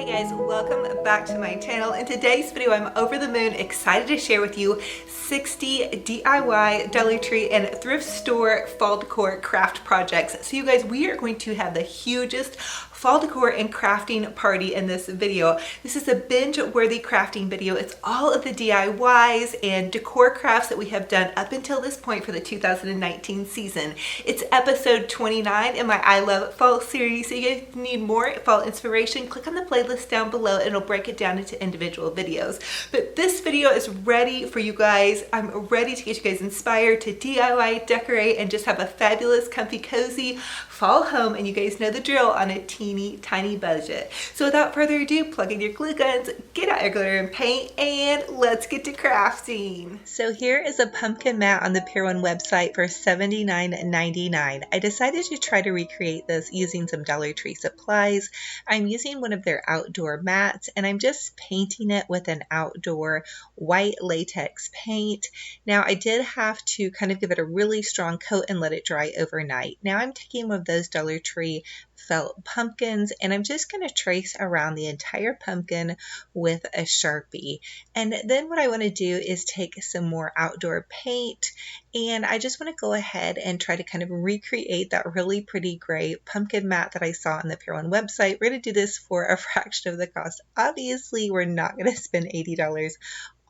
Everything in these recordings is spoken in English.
Hey guys, welcome back to my channel. In today's video, I'm over the moon excited to share with you 60 DIY Dollar Tree and thrift store fall decor craft projects. So you guys, we are going to have the hugest fall decor and crafting party in this video. This is a binge-worthy crafting video. It's all of the DIYs and decor crafts that we have done up until this point for the 2019 season. It's episode 29 in my I Love Fall series. So you guys need more fall inspiration, click on the playlist down below and it'll break it down into individual videos. But this video is ready for you guys. I'm ready to get you guys inspired to DIY, decorate, and just have a fabulous, comfy, cozy fall home. And you guys know the drill on a teeny tiny budget. So without further ado, plug in your glue guns, get out your glitter and paint, and let's get to crafting. So here is a pumpkin mat on the Pier 1 website for $79.99. I decided to try to recreate this using some Dollar Tree supplies. I'm using one of their outdoor mats and I'm just painting it with an outdoor white latex paint. Now I did have to kind of give it a really strong coat and let it dry overnight. Now I'm taking one of those Dollar Tree felt pumpkins and I'm just going to trace around the entire pumpkin with a Sharpie. And then what I want to do is take some more outdoor paint and I just want to go ahead and try to kind of recreate that really pretty gray pumpkin mat that I saw on the Pier 1 website. We're going to do this for a fraction of the cost. Obviously, we're not going to spend $80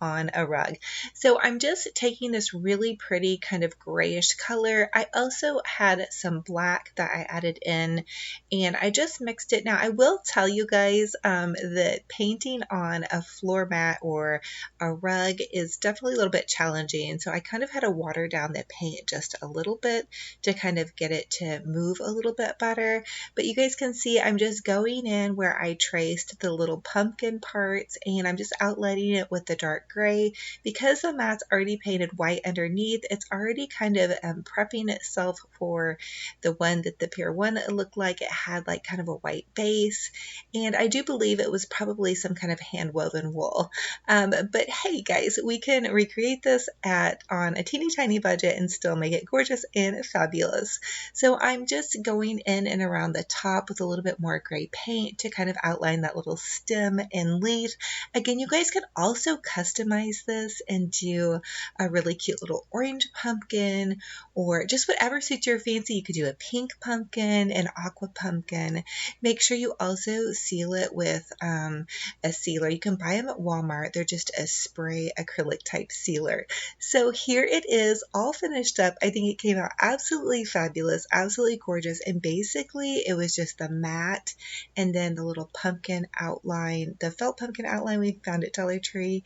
on a rug. So I'm just taking this really pretty kind of grayish color. I also had some black that I added in and I just mixed it. Now I will tell you guys that painting on a floor mat or a rug is definitely a little bit challenging. And so I kind of had to water down the paint just a little bit to kind of get it to move a little bit better. But you guys can see I'm just going in where I traced the little pumpkin parts and I'm just outlining it with the dark gray. Because the mat's already painted white underneath, it's already kind of prepping itself for the one that the Pier 1 looked like. It had like kind of a white base and I do believe it was probably some kind of hand woven wool. But hey guys, we can recreate this on a teeny tiny budget and still make it gorgeous and fabulous. So I'm just going in and around the top with a little bit more gray paint to kind of outline that little stem and leaf. Again, you guys can also customize this and do a really cute little orange pumpkin or just whatever suits your fancy. You could do a pink pumpkin, an aqua pumpkin. Make sure you also seal it with a sealer. You can buy them at Walmart. They're just a spray acrylic type sealer. So here it is all finished up. I think it came out absolutely fabulous, absolutely gorgeous. And basically it was just the mat and then the little pumpkin outline, the felt pumpkin outline we found at Dollar Tree,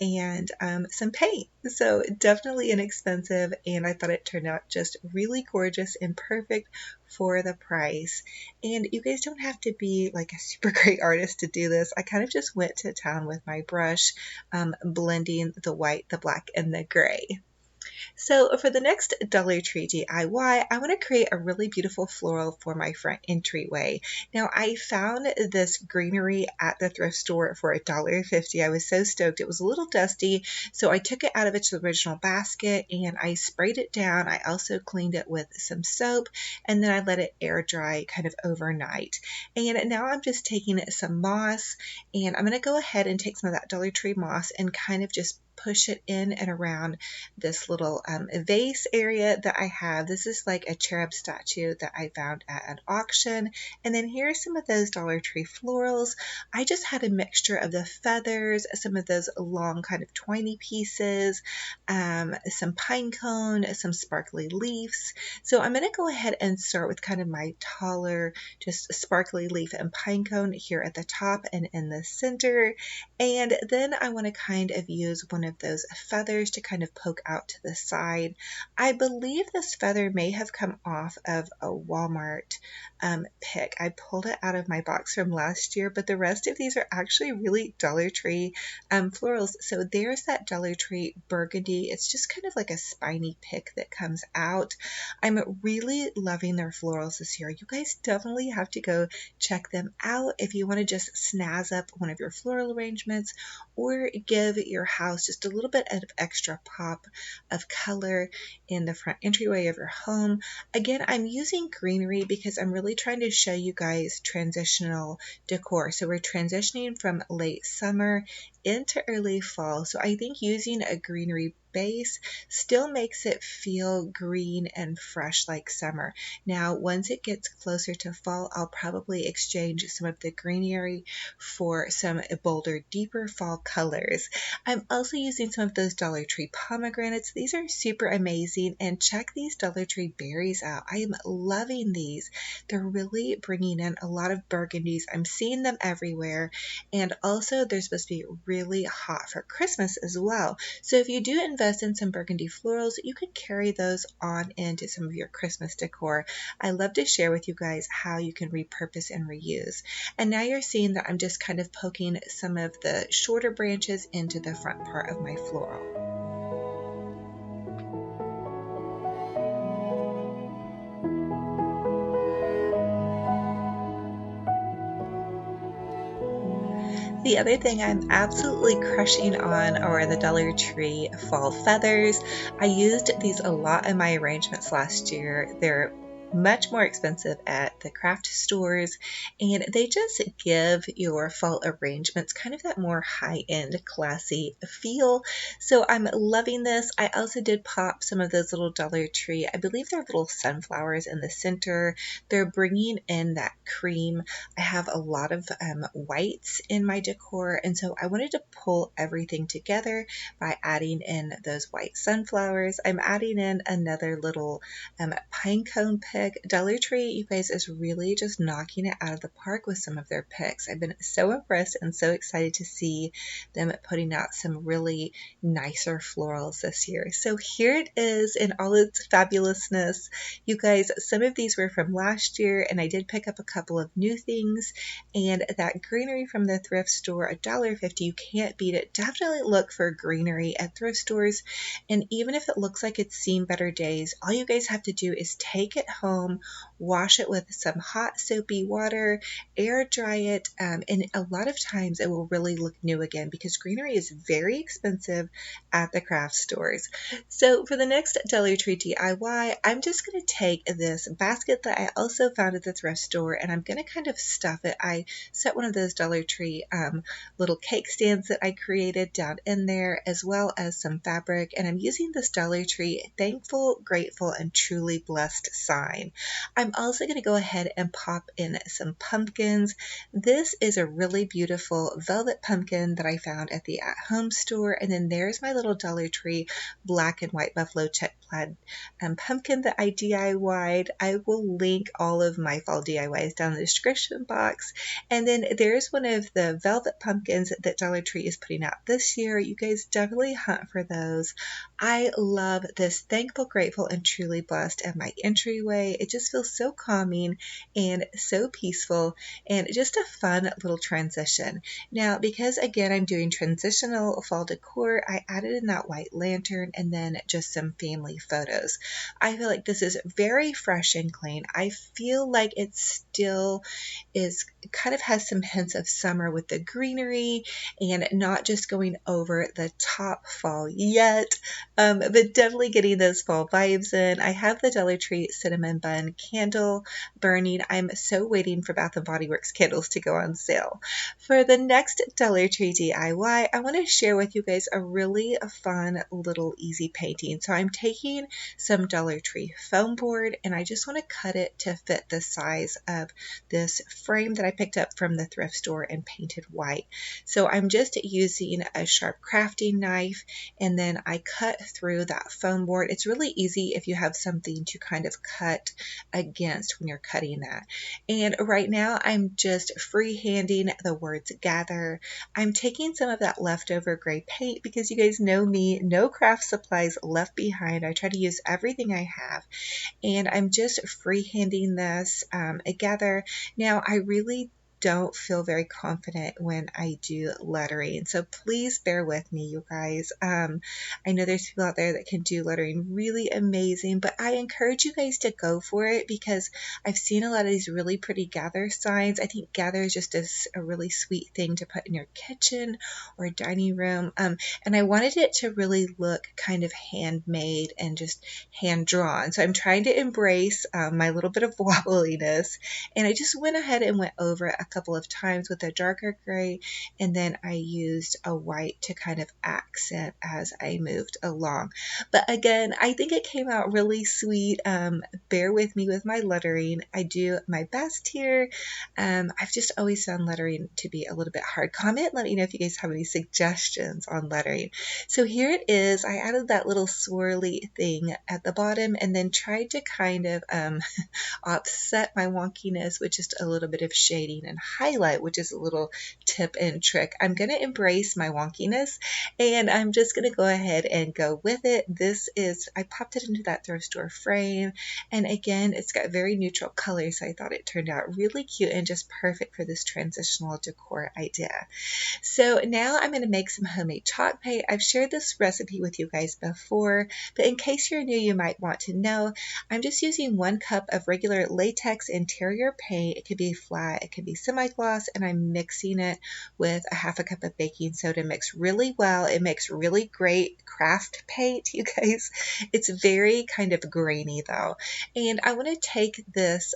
and some paint. So definitely inexpensive and I thought it turned out just really gorgeous and perfect for the price. And you guys don't have to be like a super great artist to do this. I kind of just went to town with my brush, blending the white, the black, and the gray. So for the next Dollar Tree DIY, I want to create a really beautiful floral for my front entryway. Now I found this greenery at the thrift store for $1.50. I was so stoked. It was a little dusty, so I took it out of its original basket and I sprayed it down. I also cleaned it with some soap and then I let it air dry kind of overnight. And now I'm just taking some moss and I'm going to go ahead and take some of that Dollar Tree moss and kind of just push it in and around this little vase area that I have. This is like a cherub statue that I found at an auction. And then here's some of those Dollar Tree florals. I just had a mixture of the feathers, some of those long kind of twiny pieces, some pine cone, some sparkly leaves. So I'm going to go ahead and start with kind of my taller, just sparkly leaf and pine cone here at the top and in the center. And then I want to kind of use one of those feathers to kind of poke out to the side. I believe this feather may have come off of a Walmart pick. I pulled it out of my box from last year, but the rest of these are actually really Dollar Tree florals. So there's that Dollar Tree burgundy. It's just kind of like a spiny pick that comes out. I'm really loving their florals this year. You guys definitely have to go check them out if you want to just snazz up one of your floral arrangements or give your house just just a little bit of extra pop of color in the front entryway of your home. Again, I'm using greenery because I'm really trying to show you guys transitional decor. So we're transitioning from late summer into early fall. So I think using a greenery base still makes it feel green and fresh like summer. Now, once it gets closer to fall, I'll probably exchange some of the greenery for some bolder, deeper fall colors. I'm also using some of those Dollar Tree pomegranates. These are super amazing, and check these Dollar Tree berries out. I am loving these. They're really bringing in a lot of burgundies. I'm seeing them everywhere, and also they're supposed to be really hot for Christmas as well. So if you do invest in some burgundy florals, you can carry those on into some of your Christmas decor. I love to share with you guys how you can repurpose and reuse. And now you're seeing that I'm just kind of poking some of the shorter branches into the front part of my floral. The other thing I'm absolutely crushing on are the Dollar Tree fall feathers. I used these a lot in my arrangements last year. They're much more expensive at the craft stores, and they just give your fall arrangements kind of that more high-end classy feel. So I'm loving this. I also did pop some of those little Dollar Tree, I believe they're little sunflowers in the center. They're bringing in that cream. I have a lot of whites in my decor, and so I wanted to pull everything together by adding in those white sunflowers. I'm adding in another little pine cone pick. Dollar Tree, you guys, is really just knocking it out of the park with some of their picks. I've been so impressed and so excited to see them putting out some really nicer florals this year. So here it is in all its fabulousness. You guys, some of these were from last year, and I did pick up a couple of new things, and that greenery from the thrift store, $1.50, you can't beat it. Definitely look for greenery at thrift stores, and even if it looks like it's seen better days, all you guys have to do is take it home, wash it with some hot soapy water, air dry it, and a lot of times it will really look new again because greenery is very expensive at the craft stores. So for the next Dollar Tree DIY, I'm just going to take this basket that I also found at the thrift store, and I'm going to kind of stuff it. I set one of those Dollar Tree little cake stands that I created down in there, as well as some fabric, and I'm using this Dollar Tree Thankful, Grateful, and Truly Blessed sign. I'm also going to go ahead and pop in some pumpkins. This is a really beautiful velvet pumpkin that I found at the at-home store, and then there's my little Dollar Tree black and white buffalo check plaid pumpkin that I DIY'd. I will link all of my fall DIYs down in the description box. And then there's one of the velvet pumpkins that Dollar Tree is putting out this year. You guys definitely hunt for those. I love this Thankful, Grateful, and Truly Blessed at my entryway. It just feels so calming and so peaceful and just a fun little transition. Now, because again, I'm doing transitional fall decor, I added in that white lantern and then just some family photos. I feel like this is very fresh and clean. I feel like it still is kind of has some hints of summer with the greenery and not just going over the top fall yet, but definitely getting those fall vibes in. I have the Dollar Tree cinnamon bun candle burning. I'm so waiting for Bath & Body Works candles to go on sale. For the next Dollar Tree DIY, I want to share with you guys a really fun little easy painting. So I'm taking some Dollar Tree foam board and I just want to cut it to fit the size of this frame that I picked up from the thrift store and painted white. So I'm just using a sharp crafting knife and then I cut through that foam board. It's really easy if you have something to kind of cut against when you're cutting that. And right now I'm just freehanding the words gather. I'm taking some of that leftover gray paint because you guys know me, no craft supplies left behind. I try to use everything I have, and I'm just freehanding this together. Now I really don't feel very confident when I do lettering. So please bear with me, you guys. I know there's people out there that can do lettering really amazing, but I encourage you guys to go for it because I've seen a lot of these really pretty gather signs. I think gather is just a really sweet thing to put in your kitchen or dining room. And I wanted it to really look kind of handmade and just hand drawn. So I'm trying to embrace my little bit of wobbliness. And I just went ahead and went over it a couple of times with a darker gray. And then I used a white to kind of accent as I moved along. But again, I think it came out really sweet. Bear with me with my lettering. I do my best here. I've just always found lettering to be a little bit hard. Comment, let me know if you guys have any suggestions on lettering. So here it is. I added that little swirly thing at the bottom and then tried to kind of offset my wonkiness with just a little bit of shading and highlight, which is a little tip and trick. I'm going to embrace my wonkiness and I'm just going to go ahead and go with it. This is, I popped it into that thrift store frame, and again, it's got very neutral colors, so I thought it turned out really cute and just perfect for this transitional decor idea. So now I'm going to make some homemade chalk paint. I've shared this recipe with you guys before, but in case you're new, you might want to know, I'm just using 1 cup of regular latex interior paint. It could be flat, it could be semi-gloss, and I'm mixing it with a 1/2 cup of baking soda mixed really well. It makes really great craft paint, you guys. It's very kind of grainy though. And I want to take this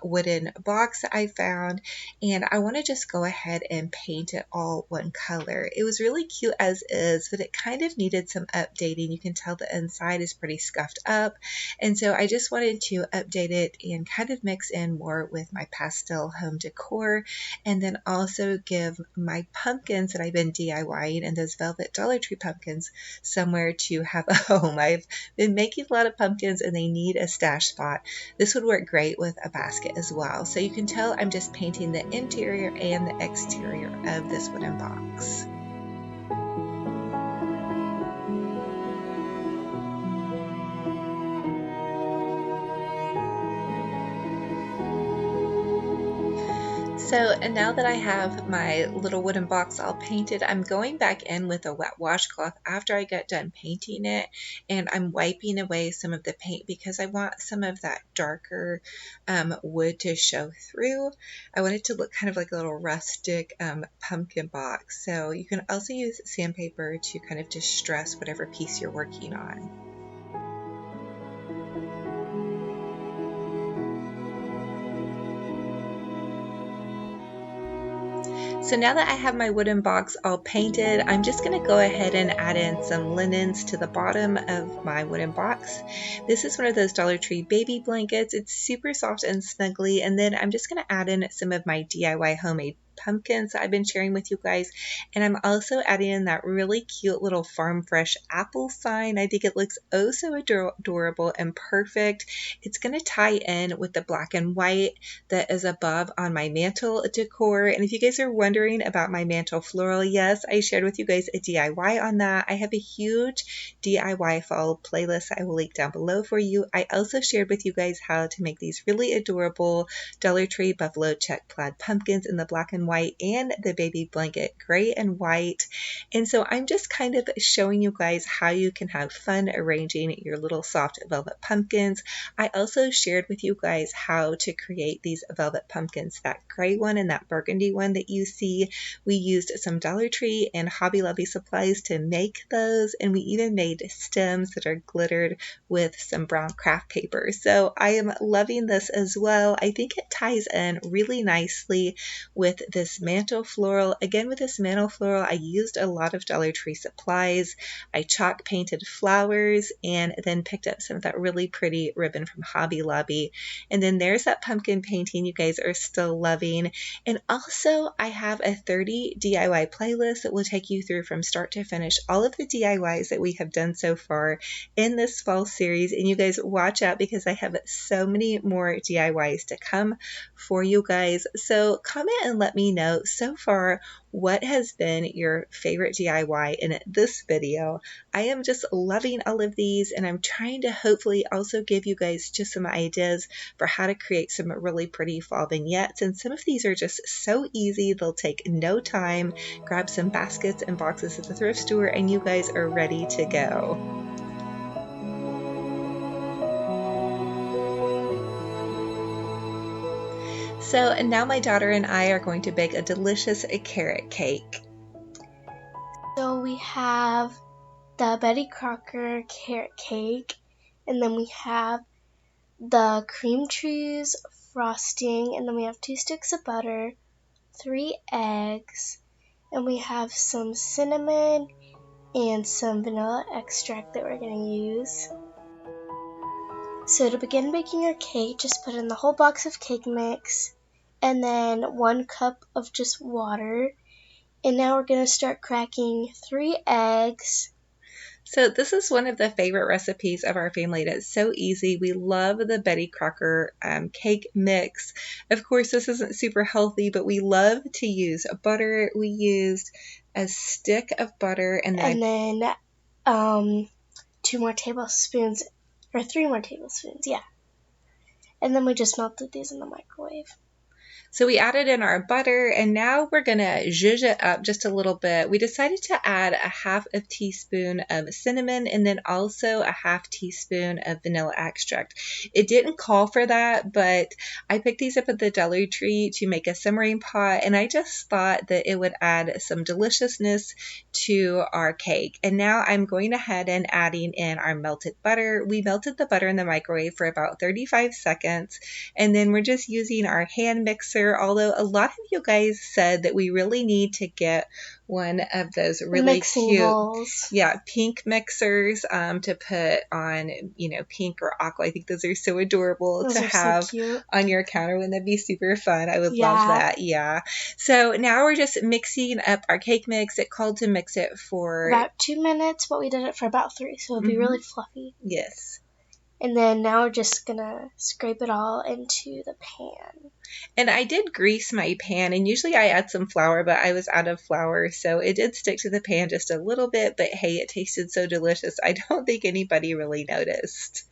wooden box that I found, and I want to just go ahead and paint it all one color. It was really cute as is, but it kind of needed some updating. You can tell the inside is pretty scuffed up, and so I just wanted to update it and kind of mix in more with my pastel home decor, and then also give my pumpkins that I've been DIYing and those velvet Dollar Tree pumpkins somewhere to have a home. I've been making a lot of pumpkins and they need a stash spot. This would work great with a basket as well. So you can tell I'm just painting the interior and the exterior of this wooden box. So and now that I have my little wooden box all painted, I'm going back in with a wet washcloth after I get done painting it, and I'm wiping away some of the paint because I want some of that darker wood to show through. I want it to look kind of like a little rustic pumpkin box. So you can also use sandpaper to kind of distress whatever piece you're working on. So now that I have my wooden box all painted, I'm just going to go ahead and add in some linens to the bottom of my wooden box. This is one of those Dollar Tree baby blankets. It's super soft and snuggly, and then I'm just going to add in some of my DIY homemade pumpkins that I've been sharing with you guys, and I'm also adding in that really cute little farm fresh apple sign. I think it looks oh so adorable and perfect. It's going to tie in with the black and white that is above on my mantle decor. And if you guys are wondering about my mantle floral, yes, I shared with you guys a DIY on that. I have a huge DIY fall playlist I will link down below for you. I also shared with you guys how to make these really adorable Dollar Tree buffalo check plaid pumpkins in the black and white and the baby blanket gray and white. And so I'm just kind of showing you guys how you can have fun arranging your little soft velvet pumpkins. I also shared with you guys how to create these velvet pumpkins, that gray one and that burgundy one that you see. We used some Dollar Tree and Hobby Lobby supplies to make those, and we even made stems that are glittered with some brown craft paper. So I am loving this as well. I think it ties in really nicely with this mantle floral. Again, with this mantle floral, I used a lot of Dollar Tree supplies. I chalk painted flowers and then picked up some of that really pretty ribbon from Hobby Lobby. And then there's that pumpkin painting you guys are still loving. And also I have a 30 DIY playlist that will take you through from start to finish all of the DIYs that we have done so far in this fall series. And you guys watch out because I have so many more DIYs to come for you guys. So comment and let me me know so far what has been your favorite DIY in this video. I am just loving all of these, and I'm trying to hopefully also give you guys just some ideas for how to create some really pretty fall vignettes. And some of these are just so easy, they'll take no time. Grab some baskets and boxes at the thrift store and you guys are ready to go. So now my daughter and I are going to bake a delicious carrot cake. So we have the Betty Crocker carrot cake, and then we have the cream cheese frosting, and then we have 2 sticks of butter, 3 eggs, and we have some cinnamon and some vanilla extract that we're going to use. So to begin baking your cake, just put in the whole box of cake mix and then 1 cup of just water. And now we're going to start cracking 3 eggs. So this is one of the favorite recipes of our family. It's so easy. We love the Betty Crocker cake mix. Of course, this isn't super healthy, but we love to use butter. We used a stick of butter and then 2 more tablespoons, or 3 more tablespoons, yeah. And then we just melted these in the microwave. So we added in our butter, and now we're going to zhuzh it up just a little bit. We decided to add a 1/2 teaspoon of cinnamon and then also a 1/2 teaspoon of vanilla extract. It didn't call for that, but I picked these up at the Dollar Tree to make a simmering pot, and I just thought that it would add some deliciousness to our cake. And now I'm going ahead and adding in our melted butter. We melted the butter in the microwave for about 35 seconds, and then we're just using our hand mixer. Although a lot of you guys said that we really need to get one of those really cute bowls. Yeah, pink mixers to put on, pink or aqua. I think those are so adorable those to have so on your counter. Wouldn't that be super fun? I would love that. Yeah. So now we're just mixing up our cake mix. It called to mix it for about 2 minutes, but we did it for about 3, so it'll be really fluffy. Yes. And then now we're just gonna scrape it all into the pan. And I did grease my pan, and usually I add some flour, but I was out of flour, so it did stick to the pan just a little bit, but hey, it tasted so delicious. I don't think anybody really noticed.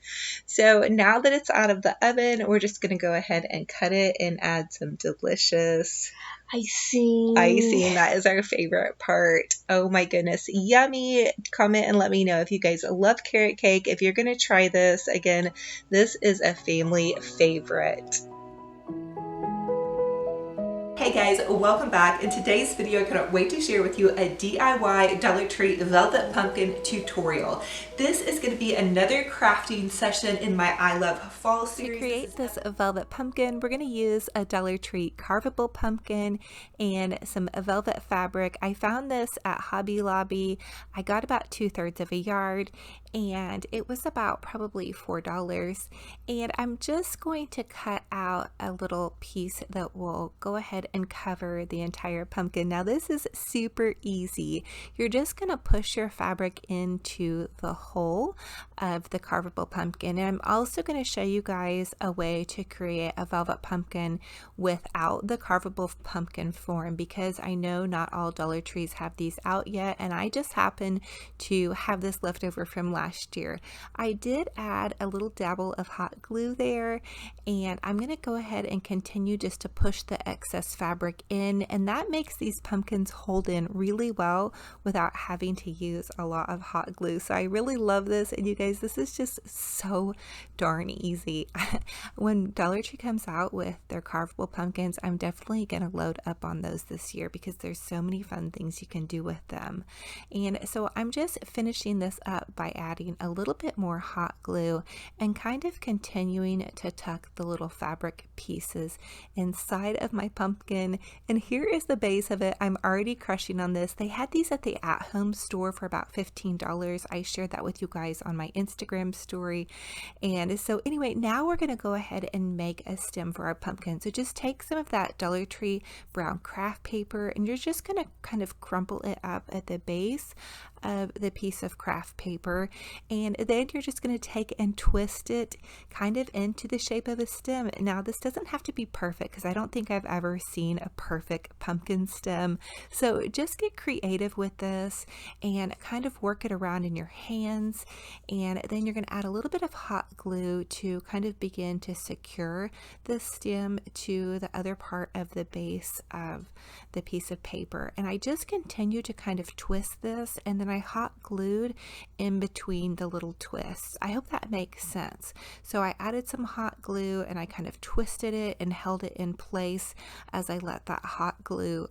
So now that it's out of the oven, we're just going to go ahead and cut it and add some delicious icing. That is our favorite part. Oh my goodness, yummy. Comment and let me know if you guys love carrot cake. If you're going to try this, again, this is a family favorite. Hey guys, welcome back. In today's video, I cannot wait to share with you a DIY Dollar Tree velvet pumpkin tutorial. This is going to be another crafting session in my I Love Fall series. To create this velvet pumpkin, we're going to use a Dollar Tree carvable pumpkin and some velvet fabric. I found this at Hobby Lobby. I got about 2/3 of a yard, and it was about probably $4. And I'm just going to cut out a little piece that will go ahead and cover the entire pumpkin. Now this is super easy. You're just going to push your fabric into the hole of the carvable pumpkin. And I'm also going to show you guys a way to create a velvet pumpkin without the carvable pumpkin form, because I know not all Dollar Trees have these out yet, and I just happen to have this left over from last year. I did add a little dabble of hot glue there, and I'm going to go ahead and continue just to push the excess fabric in, and that makes these pumpkins hold in really well without having to use a lot of hot glue. So I really love this, and you guys, this is just so darn easy. When Dollar Tree comes out with their carvable pumpkins, I'm definitely going to load up on those this year because there's so many fun things you can do with them. And so I'm just finishing this up by adding a little bit more hot glue and kind of continuing to tuck the little fabric pieces inside of my pumpkin. And here is the base of it. I'm already crushing on this. They had these at the at-home store for about $15. I shared that with you guys on my Instagram story. And so anyway, now we're going to go ahead and make a stem for our pumpkin. So just take some of that Dollar Tree brown craft paper, and you're just going to kind of crumple it up at the base of the piece of craft paper, and then you're just going to take and twist it kind of into the shape of a stem. Now this doesn't have to be perfect because I don't think I've ever seen a perfect pumpkin stem, so just get creative with this and kind of work it around in your hands, and then you're going to add a little bit of hot glue to kind of begin to secure the stem to the other part of the base of the piece of paper. And I just continue to kind of twist this, and then I hot glued in between the little twists. I hope that makes sense. So I added some hot glue and I kind of twisted it and held it in place as I let that hot glue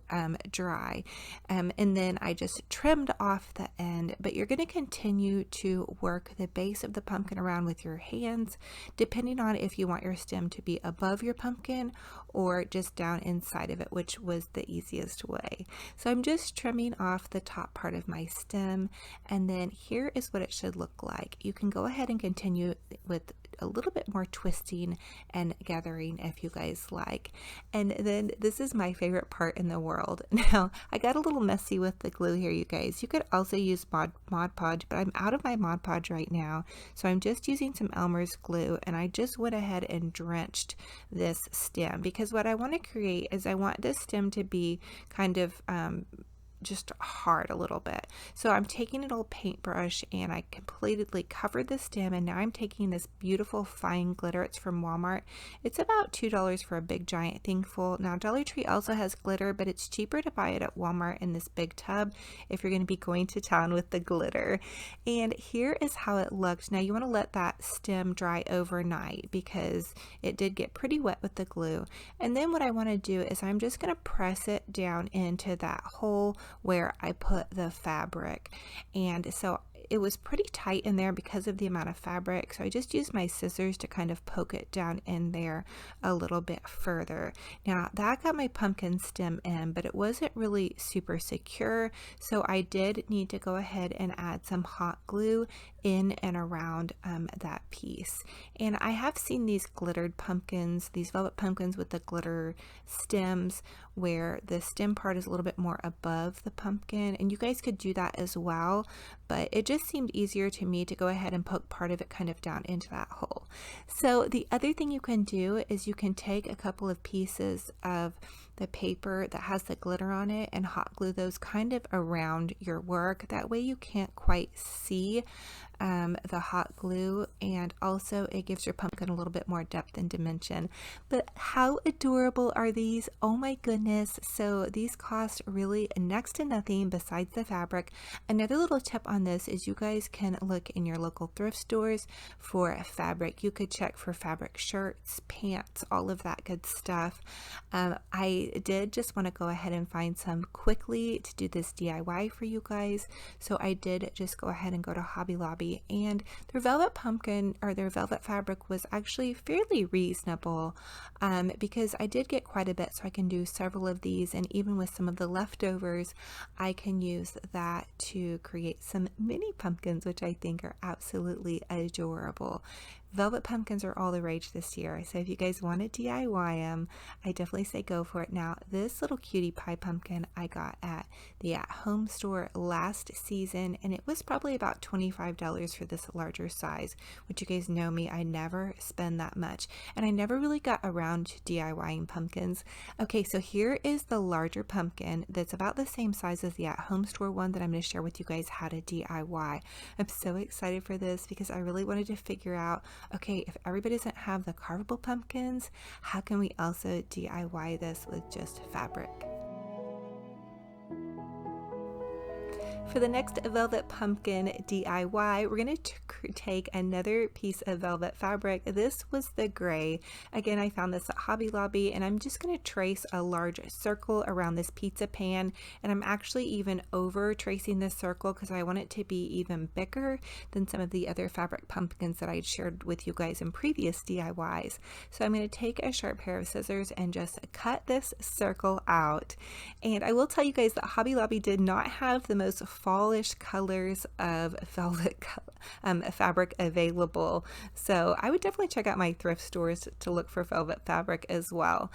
dry, and then I just trimmed off the end. But you're going to continue to work the base of the pumpkin around with your hands, depending on if you want your stem to be above your pumpkin or just down inside of it, which was the easiest way. So I'm just trimming off the top part of my stem, and then here is what it should look like. You can go ahead and continue with a little bit more twisting and gathering if you guys like. And then this is my favorite part in the world. Now I got a little messy with the glue here, you guys. You could also use Mod Podge, but I'm out of my Mod Podge right now, so I'm just using some Elmer's glue, and I just went ahead and drenched this stem because what I want to create is I want this stem to be kind of just hard a little bit. So I'm taking an old paintbrush and I completely covered the stem, and now I'm taking this beautiful fine glitter. It's from Walmart. It's about $2 for a big giant thing full. Now Dollar Tree also has glitter, but it's cheaper to buy it at Walmart in this big tub if you're going to be going to town with the glitter. And here is how it looked. Now you want to let that stem dry overnight because it did get pretty wet with the glue. And then what I want to do is I'm just going to press it down into that hole where I put the fabric. And so it was pretty tight in there because of the amount of fabric, so I just used my scissors to kind of poke it down in there a little bit further. Now that got my pumpkin stem in, but it wasn't really super secure, so I did need to go ahead and add some hot glue in and around that piece. And I have seen these glittered pumpkins, these velvet pumpkins with the glitter stems, where the stem part is a little bit more above the pumpkin, and you guys could do that as well, but it just seemed easier to me to go ahead and poke part of it kind of down into that hole. So the other thing you can do is you can take a couple of pieces of the paper that has the glitter on it and hot glue those kind of around your work. That way you can't quite see the hot glue, and also it gives your pumpkin a little bit more depth and dimension. But how adorable are these? Oh my goodness. So these cost really next to nothing besides the fabric. Another little tip on this is you guys can look in your local thrift stores for fabric. You could check for fabric shirts, pants, all of that good stuff. I did just want to go ahead and find some quickly to do this DIY for you guys, so I did just go ahead and go to Hobby Lobby, and their velvet pumpkin or their velvet fabric was actually fairly reasonable because I did get quite a bit, so I can do several of these, and even with some of the leftovers I can use that to create some mini pumpkins, which I think are absolutely adorable. Velvet pumpkins are all the rage this year, so if you guys want to DIY them, I definitely say go for it. Now this little cutie pie pumpkin I got at the at-home store last season, and it was probably about $25 for this larger size, which you guys know me, I never spend that much, and I never really got around to DIYing pumpkins. Okay, so here is the larger pumpkin that's about the same size as the at-home store one that I'm going to share with you guys how to DIY. I'm so excited for this because I really wanted to figure out, okay, if everybody doesn't have the carvable pumpkins, how can we also DIY this with just fabric? For the next velvet pumpkin DIY, we're going to take another piece of velvet fabric. This was the gray. Again, I found this at Hobby Lobby, and I'm just going to trace a large circle around this pizza pan, and I'm actually even over tracing this circle because I want it to be even bigger than some of the other fabric pumpkins that I shared with you guys in previous DIYs. So I'm going to take a sharp pair of scissors and just cut this circle out. And I will tell you guys that Hobby Lobby did not have the most fallish colors of velvet fabric available. So I would definitely check out my thrift stores to look for velvet fabric as well.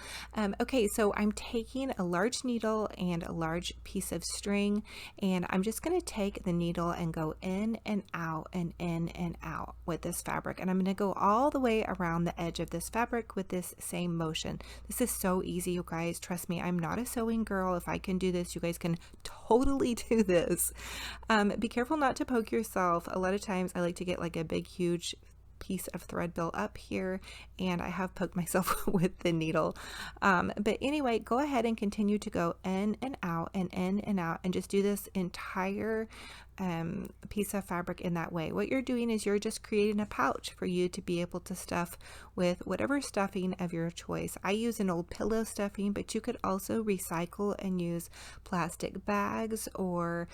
Okay, so I'm taking a large needle and a large piece of string, and I'm just going to take the needle and go in and out and in and out with this fabric. And I'm going to go all the way around the edge of this fabric with this same motion. This is so easy, you guys. Trust me, I'm not a sewing girl. If I can do this, you guys can totally do this. Be careful not to poke yourself. A lot of times I like to get like a big, huge piece of thread built up here, and I have poked myself with the needle. But anyway, go ahead and continue to go in and out and in and out, and just do this entire piece of fabric in that way. What you're doing is you're just creating a pouch for you to be able to stuff with whatever stuffing of your choice. I use an old pillow stuffing, but you could also recycle and use plastic bags or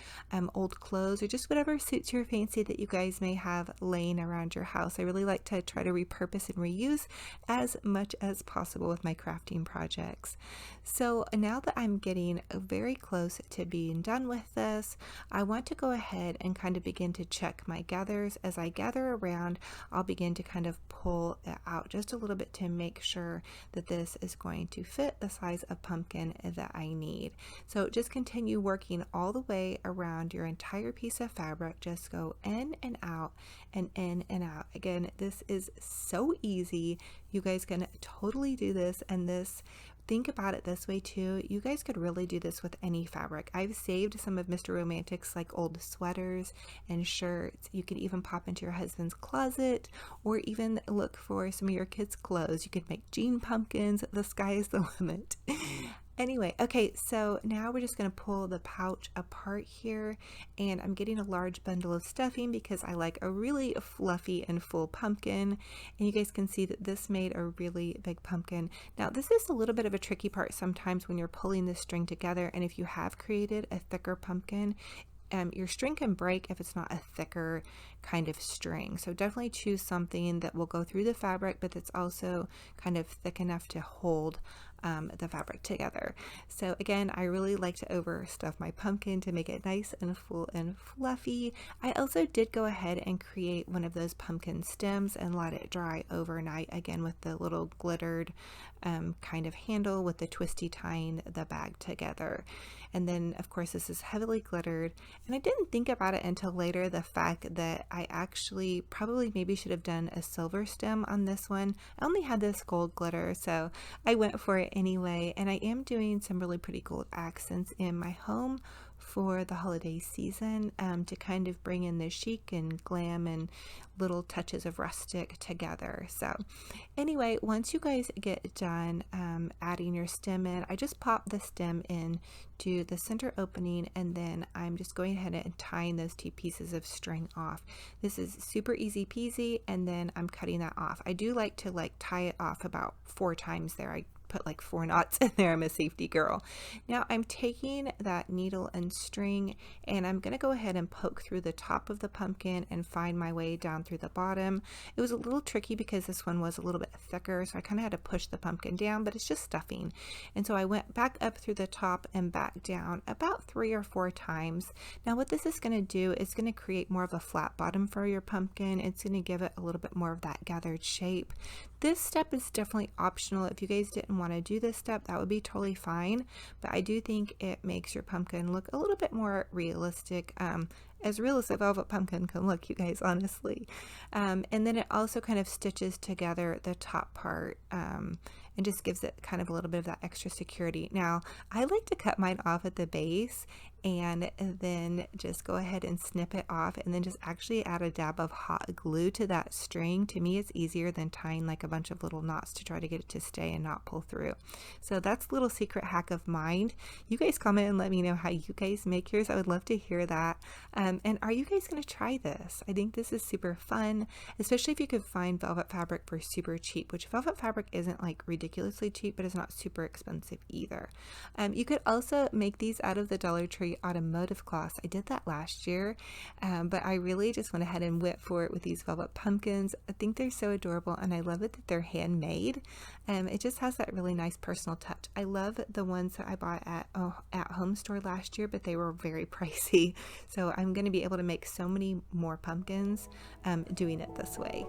old clothes, or just whatever suits your fancy that you guys may have laying around your house. I really like to try to repurpose and reuse as much as possible with my crafting projects. So now that I'm getting very close to being done with this, I want to go ahead and kind of begin to check my gathers. As I gather around, I'll begin to kind of pull it out just a little bit to make sure that this is going to fit the size of pumpkin that I need. So just continue working all the way around your entire piece of fabric. Just go in and out and in and out. Again, this is so easy. You guys can totally do this, and this, think about it this way too, you guys could really do this with any fabric. I've saved some of Mr. Romantic's like old sweaters and shirts. You could even pop into your husband's closet, or even look for some of your kids' clothes. You could make jean pumpkins. The sky is the limit. Anyway, okay, so now we're just going to pull the pouch apart here, and I'm getting a large bundle of stuffing because I like a really fluffy and full pumpkin, and you guys can see that this made a really big pumpkin. Now this is a little bit of a tricky part sometimes when you're pulling this string together, and if you have created a thicker pumpkin, your string can break if it's not a thicker kind of string. So definitely choose something that will go through the fabric, but that's also kind of thick enough to hold the fabric together. So again, I really like to overstuff my pumpkin to make it nice and full and fluffy. I also did go ahead and create one of those pumpkin stems and let it dry overnight, again with the little glittered kind of handle with the twisty tying the bag together. And then of course this is heavily glittered, and I didn't think about it until later, the fact that I actually probably maybe should have done a silver stem on this one. I only had this gold glitter, so I went for it anyway, and I am doing some really pretty gold accents in my home for the holiday season to kind of bring in the chic and glam and little touches of rustic together. So anyway, once you guys get done adding your stem in, I just pop the stem in to the center opening, and then I'm just going ahead and tying those two pieces of string off. This is super easy peasy, and then I'm cutting that off. I do like to tie it off about 4 times there. I put like 4 knots in there. I'm a safety girl. Now I'm taking that needle and string, and I'm going to go ahead and poke through the top of the pumpkin and find my way down through the bottom. It was a little tricky because this one was a little bit thicker, so I kind of had to push the pumpkin down, but it's just stuffing. And so I went back up through the top and back down about 3 or 4 times. Now what this is going to do is going to create more of a flat bottom for your pumpkin. It's going to give it a little bit more of that gathered shape. This step is definitely optional. If you guys didn't want to do this step, that would be totally fine, but I do think it makes your pumpkin look a little bit more realistic, as real as a velvet pumpkin can look, you guys, honestly. And then it also kind of stitches together the top part and just gives it kind of a little bit of that extra security. Now I like to cut mine off at the base and then just go ahead and snip it off, and then just actually add a dab of hot glue to that string. To me, it's easier than tying like a bunch of little knots to try to get it to stay and not pull through. So that's a little secret hack of mine. You guys comment and let me know how you guys make yours. I would love to hear that. And are you guys going to try this? I think this is super fun, especially if you could find velvet fabric for super cheap, which velvet fabric isn't like ridiculously cheap, but it's not super expensive either. You could also make these out of the Dollar Tree Tree automotive gloss. I did that last year, but I really just went ahead and went for it with these velvet pumpkins. I think they're so adorable, and I love it that they're handmade. It just has that really nice personal touch. I love the ones that I bought at home store last year, but they were very pricey. So I'm going to be able to make so many more pumpkins doing it this way.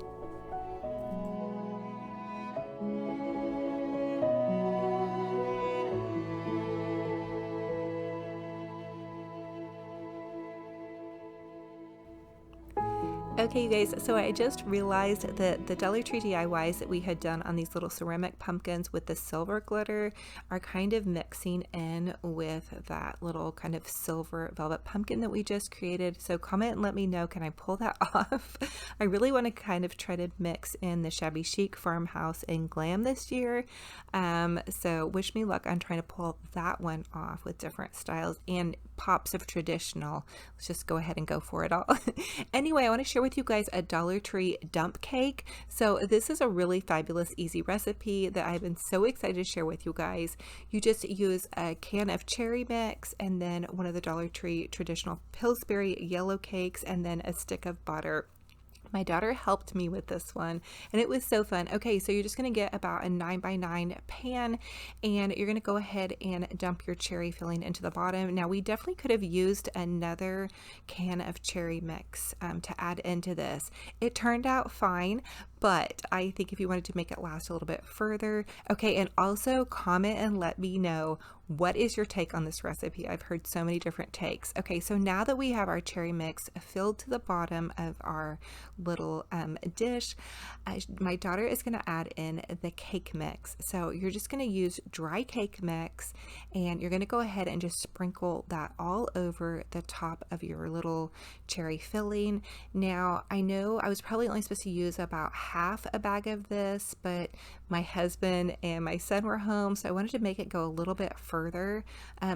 Okay, you guys, so I just realized that the Dollar Tree DIYs that we had done on these little ceramic pumpkins with the silver glitter are kind of mixing in with that little kind of silver velvet pumpkin that we just created. So comment and let me know, can I pull that off? I really want to kind of try to mix in the shabby chic, farmhouse, and glam this year. So wish me luck on trying to pull that one off with different styles and pops of traditional. Let's just go ahead and go for it all. Anyway, I want to share with you guys a Dollar Tree dump cake. So this is a really fabulous, easy recipe that I've been so excited to share with you guys. You just use a can of cherry mix and then one of the Dollar Tree traditional Pillsbury yellow cakes and then a stick of butter. My daughter helped me with this one and it was so fun. Okay, so you're just going to get about a 9x9 pan and you're going to go ahead and dump your cherry filling into the bottom. Now we definitely could have used another can of cherry mix to add into this. It turned out fine, but I think if you wanted to make it last a little bit further. Okay, and also comment and let me know, what is your take on this recipe? I've heard so many different takes. Okay, so now that we have our cherry mix filled to the bottom of our little dish, my daughter is going to add in the cake mix. So you're just going to use dry cake mix and you're going to go ahead and just sprinkle that all over the top of your little cherry filling. Now I know I was probably only supposed to use about half a bag of this, but my husband and my son were home, so I wanted to make it go a little bit further.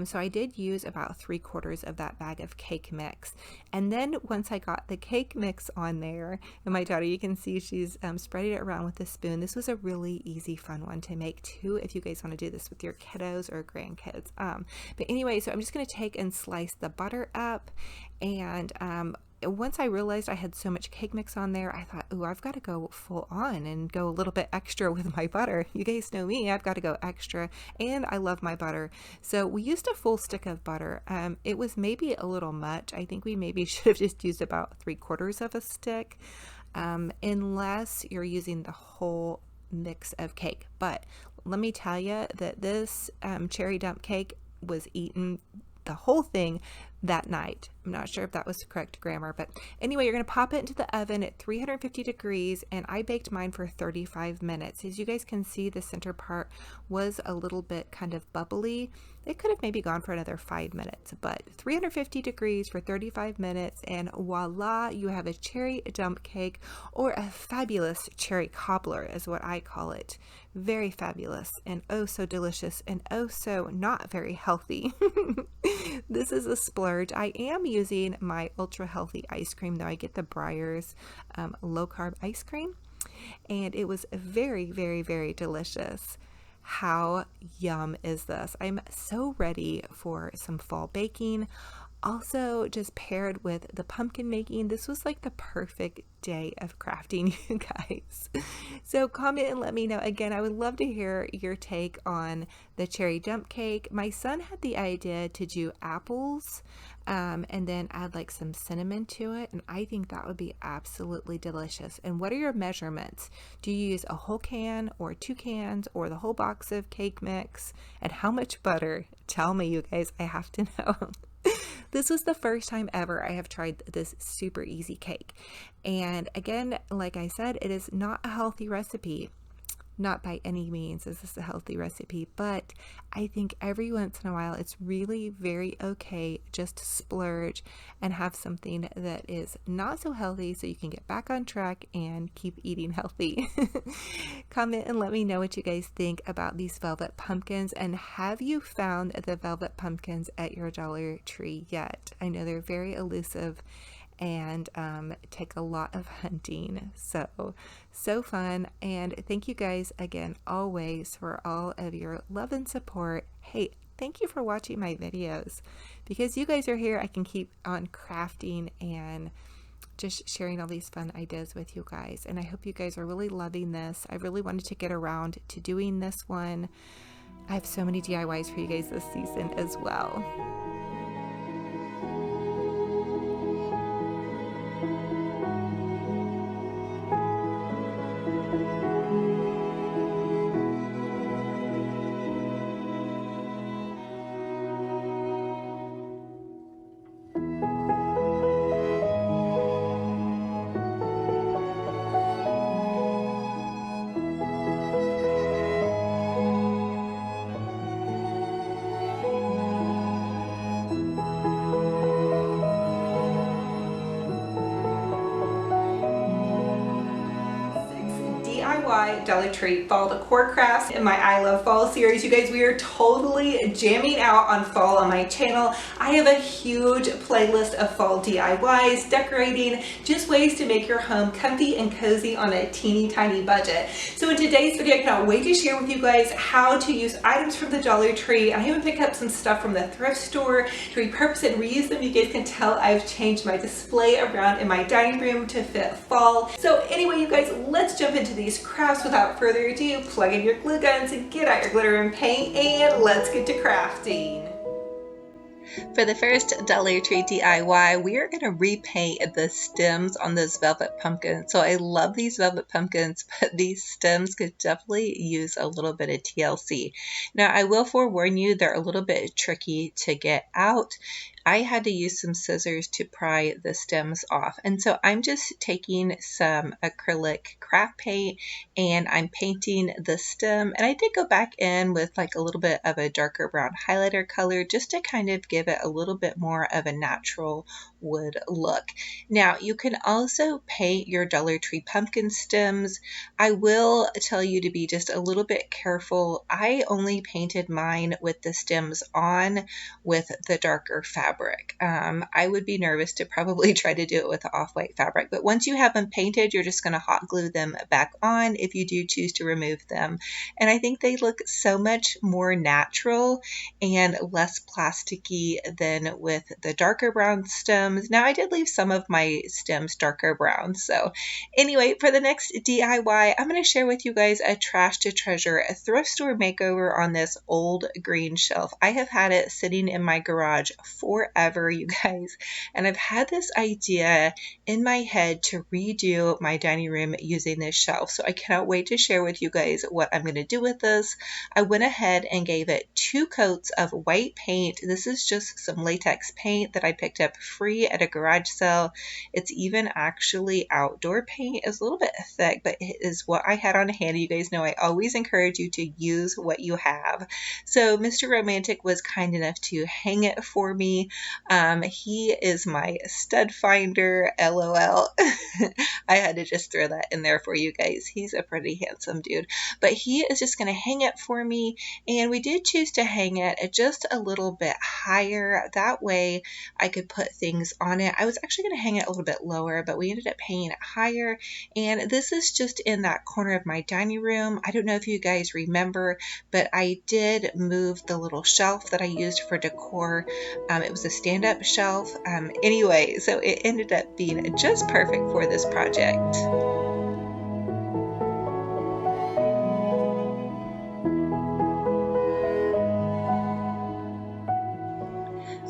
So I did use about 3/4 of that bag of cake mix. And then once I got the cake mix on there, and my daughter, you can see she's spreading it around with a spoon. This was a really easy, fun one to make too, if you guys want to do this with your kiddos or grandkids. But anyway, so I'm just going to take and slice the butter up, and once I realized I had so much cake mix on there, I thought, oh, I've got to go full on and go a little bit extra with my butter. You guys know me, I've got to go extra, and I love my butter. So we used a full stick of butter. It was maybe a little much. I think we maybe should have just used about 3/4 of a stick, unless you're using the whole mix of cake. But let me tell you that this cherry dump cake was eaten, the whole thing, that night. I'm not sure if that was correct grammar, but anyway, you're going to pop it into the oven at 350 degrees, and I baked mine for 35 minutes. As you guys can see, the center part was a little bit kind of bubbly. It could have maybe gone for another 5 minutes, but 350 degrees for 35 minutes, and voila, you have a cherry dump cake, or a fabulous cherry cobbler is what I call it. Very fabulous, and oh so delicious, and oh so not very healthy. This is a splurge. I am using my ultra healthy ice cream, though. I get the Breyers low carb ice cream, and it was very, very, very delicious. How yum is this? I'm so ready for some fall baking. Also, just paired with the pumpkin making, this was like the perfect day of crafting, you guys. So comment and let me know. Again, I would love to hear your take on the cherry dump cake. My son had the idea to do apples and then add like some cinnamon to it, and I think that would be absolutely delicious. And what are your measurements? Do you use a whole can or 2 cans or the whole box of cake mix? And how much butter? Tell me, you guys, I have to know. This was the first time ever I have tried this super easy cake. And again, like I said, it is not a healthy recipe. Not by any means is this a healthy recipe, but I think every once in a while it's really very okay just to splurge and have something that is not so healthy so you can get back on track and keep eating healthy. Comment and let me know what you guys think about these velvet pumpkins, and have you found the velvet pumpkins at your Dollar Tree yet? I know they're very elusive and take a lot of hunting. So fun. And thank you guys again always for all of your love and support. Hey, thank you for watching my videos. Because you guys are here, I can keep on crafting and just sharing all these fun ideas with you guys. And I hope you guys are really loving this. I really wanted to get around to doing this one. I have so many DIYs for you guys this season as well. DIY Dollar Tree fall decor crafts in my I Love Fall series. You guys, we are totally jamming out on fall on my channel. I have a huge playlist of fall DIYs, decorating, just ways to make your home comfy and cozy on a teeny tiny budget. So in today's video, I cannot wait to share with you guys how to use items from the Dollar Tree. I even picked up some stuff from the thrift store to repurpose and reuse them. You guys can tell I've changed my display around in my dining room to fit fall. So anyway, you guys, let's jump into these crafts. Without further ado, plug in your glue guns and get out your glitter and paint, and let's get to crafting. For the first Dollar Tree DIY, we are going to repaint the stems on this velvet pumpkin. So I love these velvet pumpkins, but these stems could definitely use a little bit of TLC. Now I will forewarn you, they're a little bit tricky to get out. I had to use some scissors to pry the stems off. And so I'm just taking some acrylic craft paint and I'm painting the stem. And I did go back in with like a little bit of a darker brown highlighter color just to kind of give it a little bit more of a natural wood look. Now you can also paint your Dollar Tree pumpkin stems. I will tell you to be just a little bit careful. I only painted mine with the stems on with the darker fabric. I would be nervous to probably try to do it with off-white fabric, but once you have them painted, you're just going to hot glue them back on if you do choose to remove them. And I think they look so much more natural and less plasticky than with the darker brown stems. Now I did leave some of my stems darker brown. So anyway, for the next DIY, I'm going to share with you guys a trash to treasure, a thrift store makeover on this old green shelf. I have had it sitting in my garage forever, you guys, and I've had this idea in my head to redo my dining room using this shelf. So I cannot wait to share with you guys what I'm going to do with this. I went ahead and gave it 2 coats of white paint. This is just some latex paint that I picked up free at a garage sale. It's even actually outdoor paint. It's a little bit thick, but it is what I had on hand. You guys know I always encourage you to use what you have. So Mr. Romantic was kind enough to hang it for me. He is my stud finder, LOL. I had to just throw that in there for you guys. He's a pretty handsome dude, but he is just going to hang it for me. And we did choose to hang it at just a little bit higher. That way I could put things on it. I was actually going to hang it a little bit lower, but we ended up hanging it higher. And this is just in that corner of my dining room. I don't know if you guys remember, but I did move the little shelf that I used for decor. It was a stand-up shelf. Anyway, so it ended up being just perfect for this project.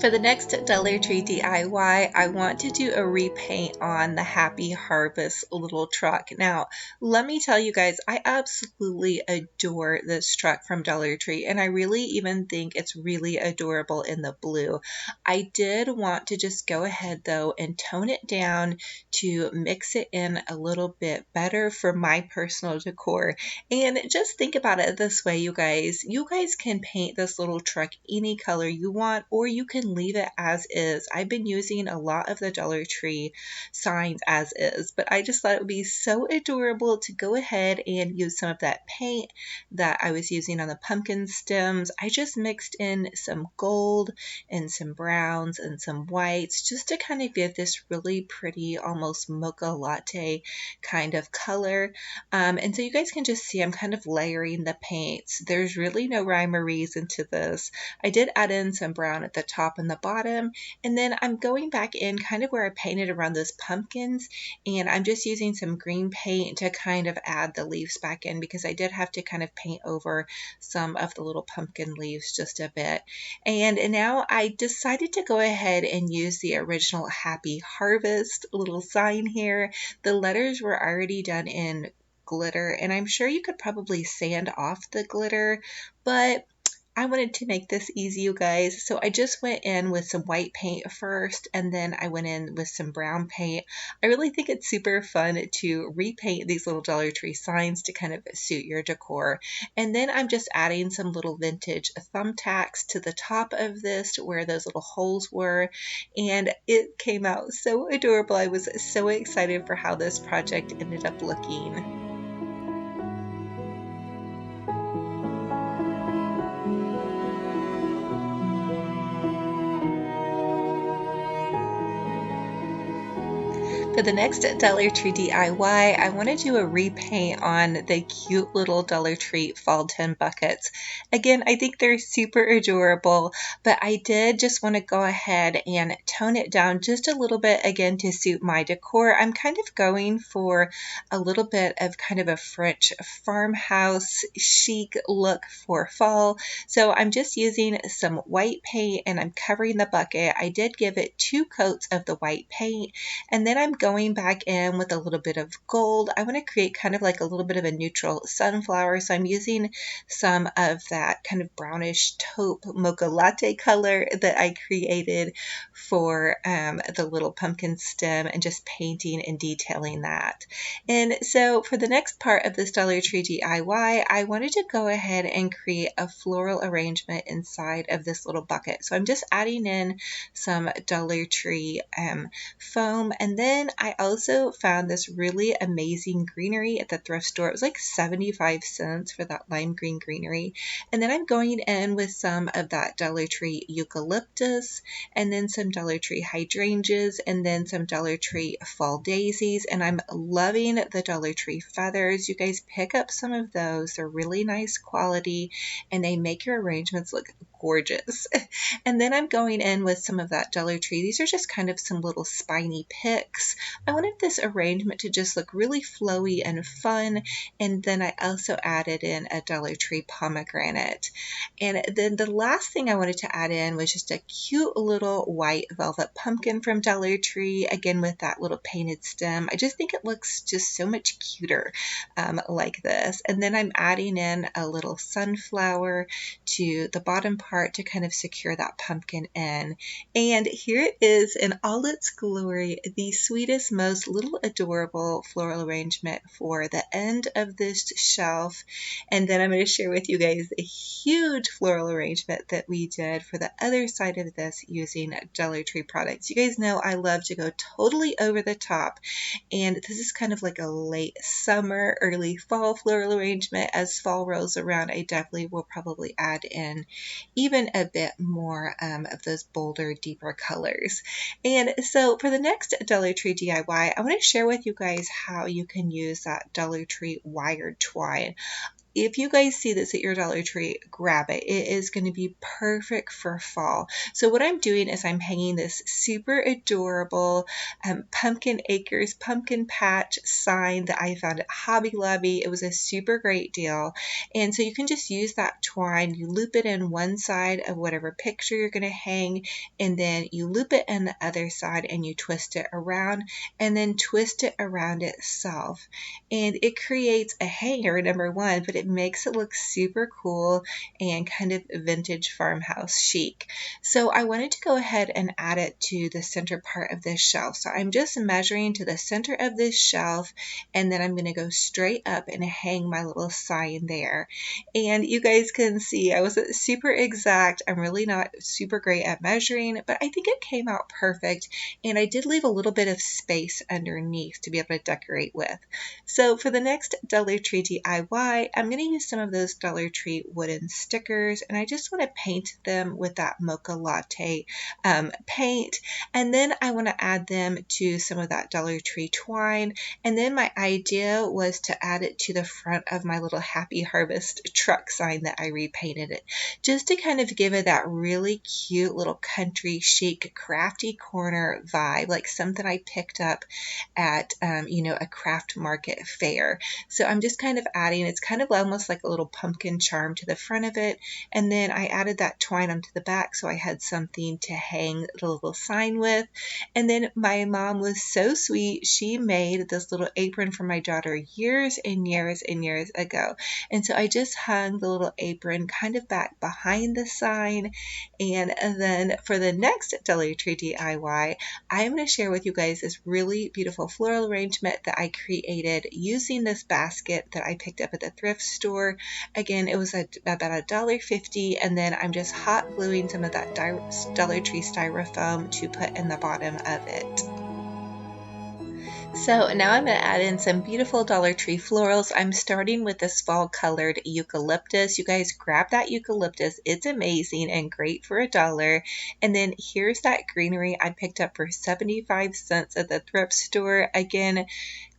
For the next Dollar Tree DIY, I want to do a repaint on the Happy Harvest little truck. Now, let me tell you guys, I absolutely adore this truck from Dollar Tree, and I really even think it's really adorable in the blue. I did want to just go ahead though and tone it down to mix it in a little bit better for my personal decor. And just think about it this way, you guys. You guys can paint this little truck any color you want, or you can can leave it as is. I've been using a lot of the Dollar Tree signs as is, but I just thought it would be so adorable to go ahead and use some of that paint that I was using on the pumpkin stems. I just mixed in some gold and some browns and some whites just to kind of give this really pretty, almost mocha latte kind of color. And so you guys can just see I'm kind of layering the paints. There's really no rhyme or reason to this. I did add in some brown at the top and the bottom, and then I'm going back in kind of where I painted around those pumpkins, and I'm just using some green paint to kind of add the leaves back in because I did have to kind of paint over some of the little pumpkin leaves just a bit. And now I decided to go ahead and use the original Happy Harvest little sign here. The letters were already done in glitter, and I'm sure you could probably sand off the glitter, but I wanted to make this easy, you guys, so I just went in with some white paint first, and then I went in with some brown paint. I really think it's super fun to repaint these little Dollar Tree signs to kind of suit your decor. And then I'm just adding some little vintage thumbtacks to the top of this where those little holes were, and it came out so adorable. I was so excited for how this project ended up looking. For the next Dollar Tree DIY, I want to do a repaint on the cute little Dollar Tree fall tin buckets. Again, I think they're super adorable, but I did just want to go ahead and tone it down just a little bit again to suit my decor. I'm kind of going for a little bit of kind of a French farmhouse chic look for fall. So I'm just using some white paint and I'm covering the bucket. I did give it 2 coats of the white paint, and then I'm going back in with a little bit of gold. I want to create kind of like a little bit of a neutral sunflower, so I'm using some of that kind of brownish taupe mocha latte color that I created for the little pumpkin stem and just painting and detailing that. And so for the next part of this Dollar Tree DIY, I wanted to go ahead and create a floral arrangement inside of this little bucket. So I'm just adding in some Dollar Tree foam, and then I also found this really amazing greenery at the thrift store. It was like 75 cents for that lime green greenery. And then I'm going in with some of that Dollar Tree eucalyptus, and then some Dollar Tree hydrangeas, and then some Dollar Tree fall daisies. And I'm loving the Dollar Tree feathers. You guys pick up some of those. They're really nice quality, and they make your arrangements look gorgeous. And then I'm going in with some of that Dollar Tree. These are just kind of some little spiny picks. I wanted this arrangement to just look really flowy and fun. And then I also added in a Dollar Tree pomegranate. And then the last thing I wanted to add in was just a cute little white velvet pumpkin from Dollar Tree, again with that little painted stem. I just think it looks just so much cuter like this. And then I'm adding in a little sunflower to the bottom part to kind of secure that pumpkin in. And here it is in all its glory, the sweetest, most little adorable floral arrangement for the end of this shelf. And then I'm going to share with you guys a huge floral arrangement that we did for the other side of this using Dollar Tree products. You guys know I love to go totally over the top, and this is kind of like a late summer, early fall floral arrangement. As fall rolls around, I definitely will probably add in even a bit more of those bolder, deeper colors. And so for the next Dollar Tree DIY, I want to share with you guys how you can use that Dollar Tree wired twine. If you guys see this at your Dollar Tree, grab it. It is going to be perfect for fall. So what I'm doing is I'm hanging this super adorable Pumpkin Acres pumpkin patch sign that I found at Hobby Lobby. It was a super great deal. And so you can just use that twine. You loop it in one side of whatever picture you're going to hang, and then you loop it in the other side and you twist it around, and then twist it around itself. And it creates a hanger, number one, but it makes it look super cool and kind of vintage farmhouse chic. So I wanted to go ahead and add it to the center part of this shelf. So I'm just measuring to the center of this shelf, and then I'm going to go straight up and hang my little sign there. And you guys can see I wasn't super exact. I'm really not super great at measuring, but I think it came out perfect. And I did leave a little bit of space underneath to be able to decorate with. So for the next Dollar Tree DIY, I'm going to use some of those Dollar Tree wooden stickers, and I just want to paint them with that mocha latte paint. And then I want to add them to some of that Dollar Tree twine. And then my idea was to add it to the front of my little Happy Harvest truck sign that I repainted it, just to kind of give it that really cute little country chic crafty corner vibe, like something I picked up at a craft market fair. So I'm just kind of adding, it's kind of almost like a little pumpkin charm to the front of it, and then I added that twine onto the back so I had something to hang the little sign with. And then my mom was so sweet, she made this little apron for my daughter years and years and years ago, and so I just hung the little apron kind of back behind the sign. And then for the next Dollar Tree DIY, I'm going to share with you guys this really beautiful floral arrangement that I created using this basket that I picked up at the thrift store. Again, it was about $1.50, and then I'm just hot gluing some of that Dollar Tree styrofoam to put in the bottom of it. So now I'm going to add in some beautiful Dollar Tree florals. I'm starting with this fall colored eucalyptus. You guys grab that eucalyptus. It's amazing and great for $1. And then here's that greenery I picked up for 75 cents at the thrift store. Again,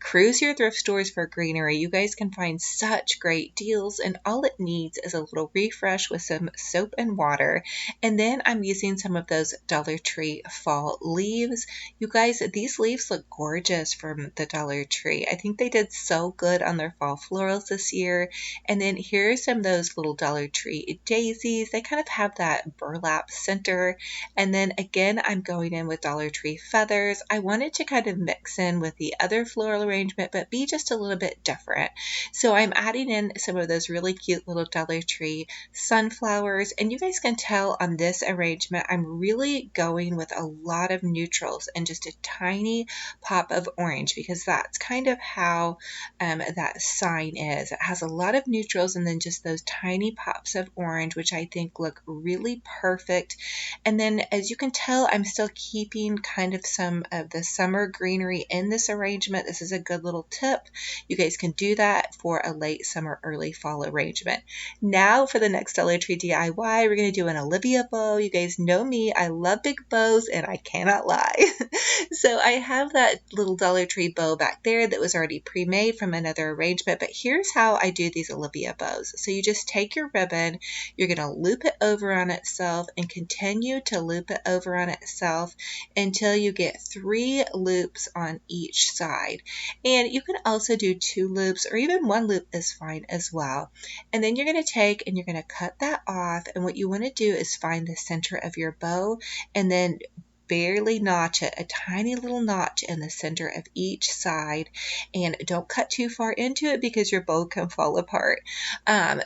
cruise your thrift stores for greenery. You guys can find such great deals, and all it needs is a little refresh with some soap and water. And then I'm using some of those Dollar Tree fall leaves. You guys, these leaves look gorgeous from the Dollar Tree. I think they did so good on their fall florals this year. And then here's some of those little Dollar Tree daisies. They kind of have that burlap center. And then again, I'm going in with Dollar Tree feathers. I wanted to kind of mix in with the other floral arrangement, but be just a little bit different. So I'm adding in some of those really cute little Dollar Tree sunflowers, and you guys can tell on this arrangement I'm really going with a lot of neutrals and just a tiny pop of orange, because that's kind of how that sign is. It has a lot of neutrals and then just those tiny pops of orange, which I think look really perfect. And then as you can tell, I'm still keeping kind of some of the summer greenery in this arrangement. This is a good little tip. You guys can do that for a late summer, early fall arrangement. Now for the next Dollar Tree DIY, we're going to do an Olivia bow. You guys know me. I love big bows, and I cannot lie. So I have that little Dollar Tree bow back there that was already pre-made from another arrangement, but here's how I do these Olivia bows. So you just take your ribbon, you're going to loop it over on itself and continue to loop it over on itself until you get 3 loops on each side. And you can also do 2 loops, or even 1 loop is fine as well. And then you're going to take and you're going to cut that off, and what you want to do is find the center of your bow and then barely notch it, a tiny little notch in the center of each side, and don't cut too far into it because your bow can fall apart.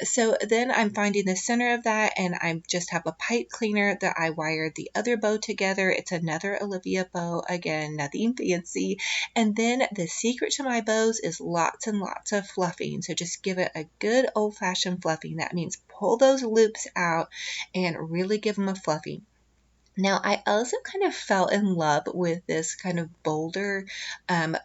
So then I'm finding the center of that, and I just have a pipe cleaner that I wired the other bow together. It's another Olivia bow, again, nothing fancy. And then the secret to my bows is lots and lots of fluffing. So just give it a good old-fashioned fluffing. That means pull those loops out and really give them a fluffing. Now, I also kind of fell in love with this kind of bolder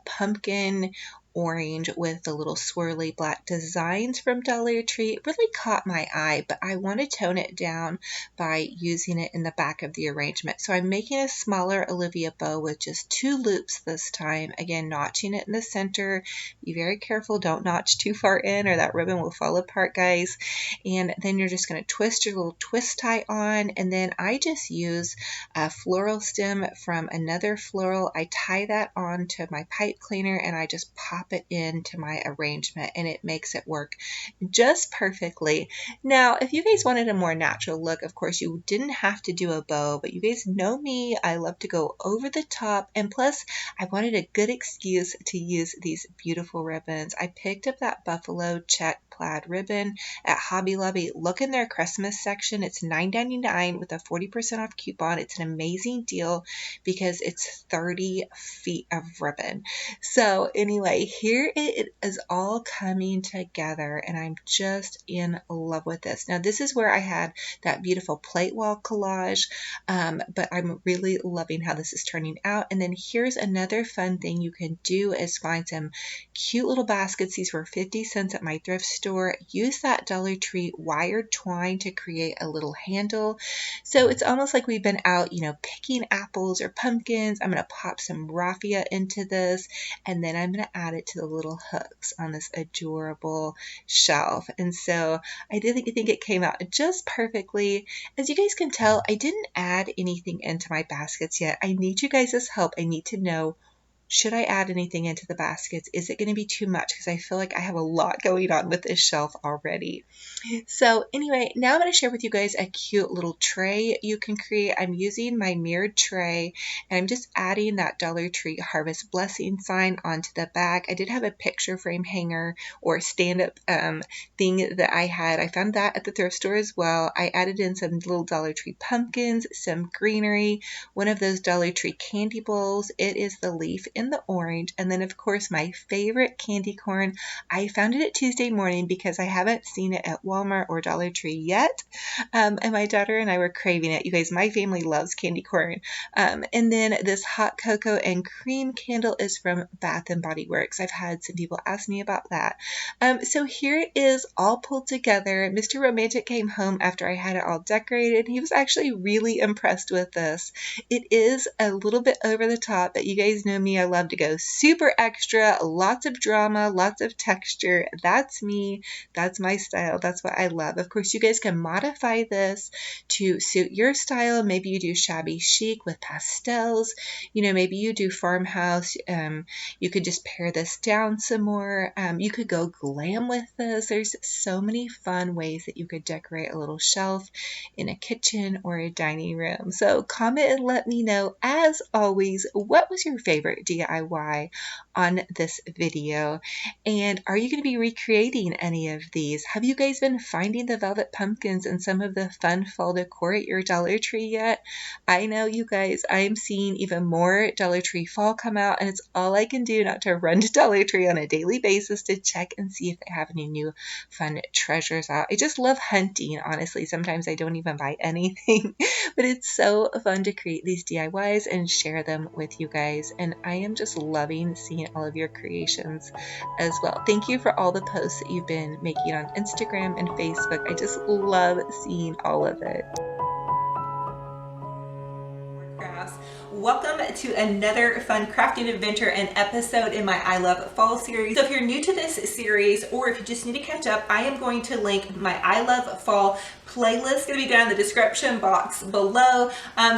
pumpkin orange with the little swirly black designs from Dollar Tree. It really caught my eye, but I want to tone it down by using it in the back of the arrangement. So I'm making a smaller Olivia bow with just 2 loops this time. Again, notching it in the center. Be very careful, don't notch too far in or that ribbon will fall apart, guys. And then you're just going to twist your little twist tie on, and then I just use a floral stem from another floral. I tie that on to my pipe cleaner and I just pop pop it into my arrangement, and it makes it work just perfectly. Now, if you guys wanted a more natural look, of course, you didn't have to do a bow, but you guys know me, I love to go over the top, and plus, I wanted a good excuse to use these beautiful ribbons. I picked up that buffalo check plaid ribbon at Hobby Lobby. Look in their Christmas section. It's $9.99 with a 40% off coupon. It's an amazing deal because it's 30 feet of ribbon. So anyway, here it is all coming together, and I'm just in love with this. Now, this is where I had that beautiful plate wall collage, but I'm really loving how this is turning out. And then here's another fun thing you can do is find some cute little baskets. These were 50 cents at my thrift store. Use that Dollar Tree wired twine to create a little handle. So it's almost like we've been out, picking apples or pumpkins. I'm going to pop some raffia into this, and then I'm going to add it to the little hooks on this adorable shelf. And so I did think it came out just perfectly. As you guys can tell, I didn't add anything into my baskets yet. I need you guys' help. I need to know, should I add anything into the baskets? Is it going to be too much? Because I feel like I have a lot going on with this shelf already. So anyway, now I'm going to share with you guys a cute little tray you can create. I'm using my mirrored tray, and I'm just adding that Dollar Tree Harvest Blessing sign onto the back. I did have a picture frame hanger or stand-up thing that I had. I found that at the thrift store as well. I added in some little Dollar Tree pumpkins, some greenery, one of those Dollar Tree candy bowls. It is the leaf in the orange, and then of course my favorite candy corn. I found it at Tuesday Morning because I haven't seen it at Walmart or Dollar Tree yet, and my daughter and I were craving it. You guys, my family loves candy corn. And then this hot cocoa and cream candle is from Bath and Body Works. I've had some people ask me about that. So here it is all pulled together. Mr. Romantic came home after I had it all decorated. He was actually really impressed with this. It is a little bit over the top, but you guys know me, I love to go super extra, lots of drama, lots of texture. That's me. That's my style. That's what I love. Of course, you guys can modify this to suit your style. Maybe you do shabby chic with pastels. Maybe you do farmhouse. You could just pare this down some more. You could go glam with this. There's so many fun ways that you could decorate a little shelf in a kitchen or a dining room. So comment and let me know, as always, what was your favorite DIY on this video, and are you going to be recreating any of these? Have you guys been finding the velvet pumpkins and some of the fun fall decor at your Dollar Tree yet? I know, you guys, I am seeing even more Dollar Tree fall come out, and it's all I can do not to run to Dollar Tree on a daily basis to check and see if they have any new fun treasures out. I just love hunting, honestly. Sometimes I don't even buy anything, but it's so fun to create these DIYs and share them with you guys, and I am just loving seeing all of your creations as well. Thank you for all the posts that you've been making on Instagram and Facebook. I just love seeing all of it. Crafts. Welcome to another fun crafting adventure and episode in my I Love Fall series. So if you're new to this series, or if you just need to catch up, I am going to link my I Love Fall playlist. It's going to be down in the description box below.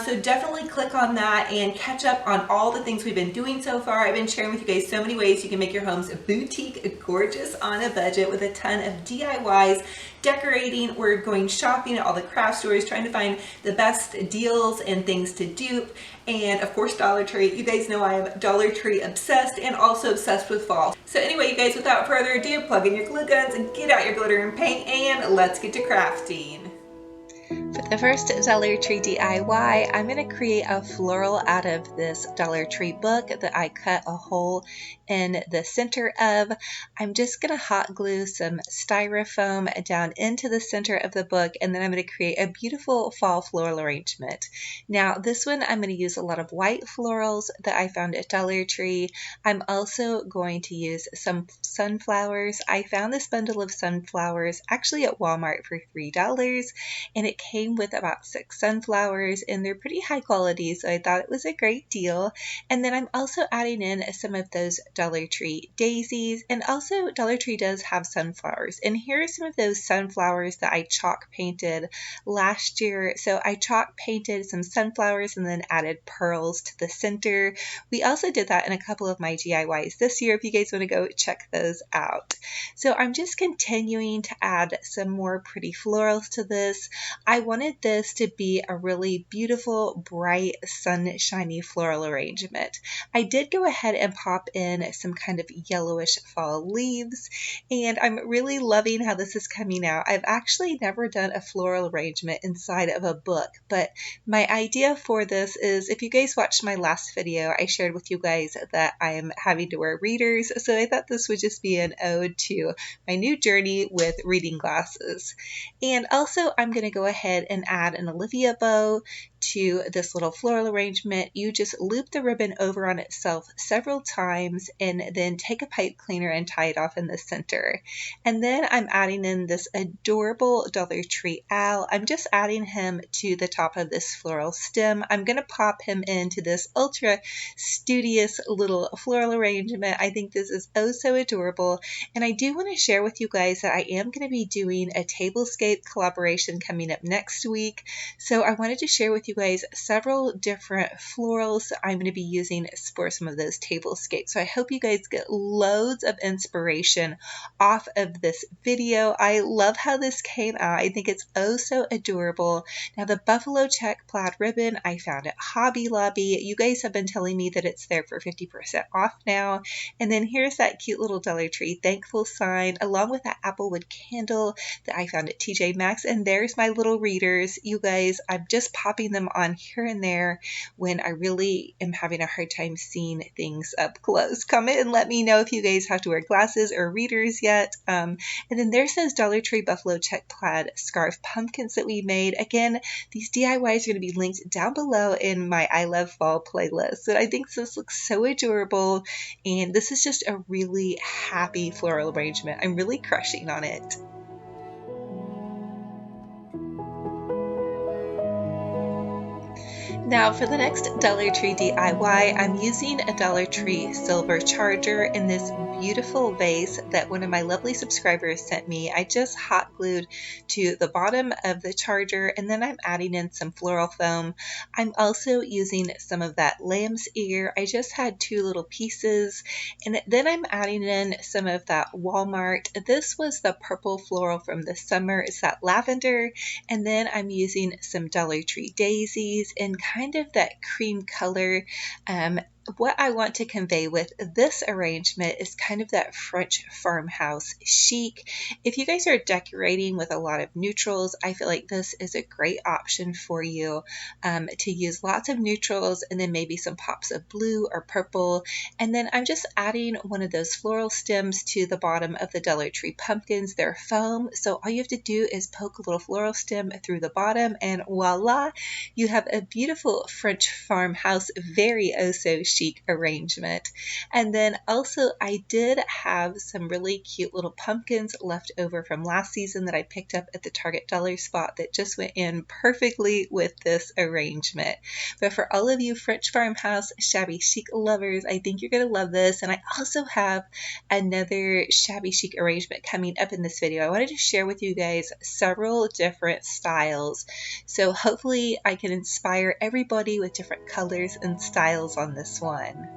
So definitely click on that and catch up on all the things we've been doing so far. I've been sharing with you guys so many ways you can make your homes boutique gorgeous on a budget with a ton of DIYs, decorating. We're going shopping at all the craft stores, trying to find the best deals and things to dupe. And of course, Dollar Tree. You guys know I am Dollar Tree obsessed and also obsessed with fall. So anyway, you guys, without further ado, plug in your glue guns and get out your glitter and paint, and let's get to crafting. For the first Dollar Tree DIY, I'm going to create a floral out of this Dollar Tree book that I cut a hole in the center of. I'm just going to hot glue some styrofoam down into the center of the book, and then I'm going to create a beautiful fall floral arrangement. Now, this one I'm going to use a lot of white florals that I found at Dollar Tree. I'm also going to use some sunflowers. I found this bundle of sunflowers actually at Walmart for $3, and it came with about 6 sunflowers, and they're pretty high quality, so I thought it was a great deal. And then I'm also adding in some of those Dollar Tree daisies, and also Dollar Tree does have sunflowers. And here are some of those sunflowers that I chalk painted last year. So I chalk painted some sunflowers and then added pearls to the center. We also did that in a couple of my DIYs this year if you guys want to go check those out. So I'm just continuing to add some more pretty florals to this. I wanted this to be a really beautiful, bright, sunshiny floral arrangement. I did go ahead and pop in some kind of yellowish fall leaves, and I'm really loving how this is coming out. I've actually never done a floral arrangement inside of a book, but my idea for this is, if you guys watched my last video, I shared with you guys that I am having to wear readers, so I thought this would just be an ode to my new journey with reading glasses. And also I'm going to go ahead and add an Olivia bow to this little floral arrangement. You just loop the ribbon over on itself several times and then take a pipe cleaner and tie it off in the center. And then I'm adding in this adorable Dollar Tree owl. I'm just adding him to the top of this floral stem. I'm going to pop him into this ultra studious little floral arrangement. I think this is oh so adorable, and I do want to share with you guys that I am going to be doing a tablescape collaboration coming up next week. So I wanted to share with you guys several different florals I'm going to be using for some of those tablescapes. So I hope you guys get loads of inspiration off of this video. I love how this came out. I think it's oh so adorable. Now the buffalo check plaid ribbon I found at Hobby Lobby. You guys have been telling me that it's there for 50% off now. And then here's that cute little Dollar Tree thankful sign along with that applewood candle that I found at TJ Maxx. And there's my little readers. You guys, I'm just popping them on here and there when I really am having a hard time seeing things up close. Comment and let me know if you guys have to wear glasses or readers yet. And then there's those Dollar Tree buffalo check plaid scarf pumpkins that we made. Again, these DIYs are going to be linked down below in my I Love Fall playlist. So I think this looks so adorable, and this is just a really happy floral arrangement. I'm really crushing on it. Now for the next Dollar Tree DIY, I'm using a Dollar Tree silver charger in this beautiful vase that one of my lovely subscribers sent me. I just hot glued to the bottom of the charger, and then I'm adding in some floral foam. I'm also using some of that lamb's ear. I just had 2 little pieces, and then I'm adding in some of that Walmart. This was the purple floral from the summer. It's that lavender, and then I'm using some Dollar Tree daisies and kind of that cream color. What I want to convey with this arrangement is kind of that French farmhouse chic. If you guys are decorating with a lot of neutrals, I feel like this is a great option for you to use lots of neutrals and then maybe some pops of blue or purple. And then I'm just adding one of those floral stems to the bottom of the Dollar Tree pumpkins. They're foam, so all you have to do is poke a little floral stem through the bottom and voila, you have a beautiful French farmhouse, very oh so chic arrangement. And then also I did have some really cute little pumpkins left over from last season that I picked up at the Target dollar spot that just went in perfectly with this arrangement. But for all of you French farmhouse shabby chic lovers, I think you're going to love this. And I also have another shabby chic arrangement coming up in this video. I wanted to share with you guys several different styles, so hopefully I can inspire everybody with different colors and styles on this one.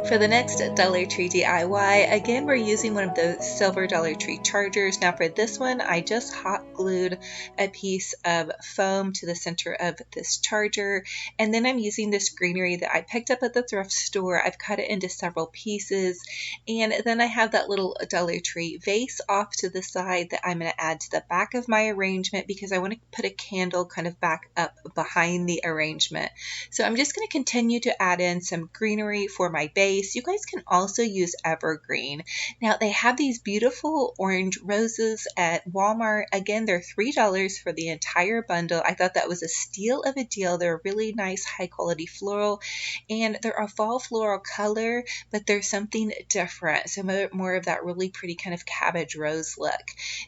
For the next Dollar Tree DIY, again, we're using one of those silver Dollar Tree chargers. Now for this one, I just hot glued a piece of foam to the center of this charger. And then I'm using this greenery that I picked up at the thrift store. I've cut it into several pieces. And then I have that little Dollar Tree vase off to the side that I'm going to add to the back of my arrangement because I want to put a candle kind of back up behind the arrangement. So I'm just going to continue to add in some greenery for my base. vase. You guys can also use evergreen. Now they have these beautiful orange roses at Walmart. Again, they're $3 for the entire bundle. I thought that was a steal of a deal. They're a really nice high quality floral, and they're a fall floral color, but there's something different. So more of that really pretty kind of cabbage rose look.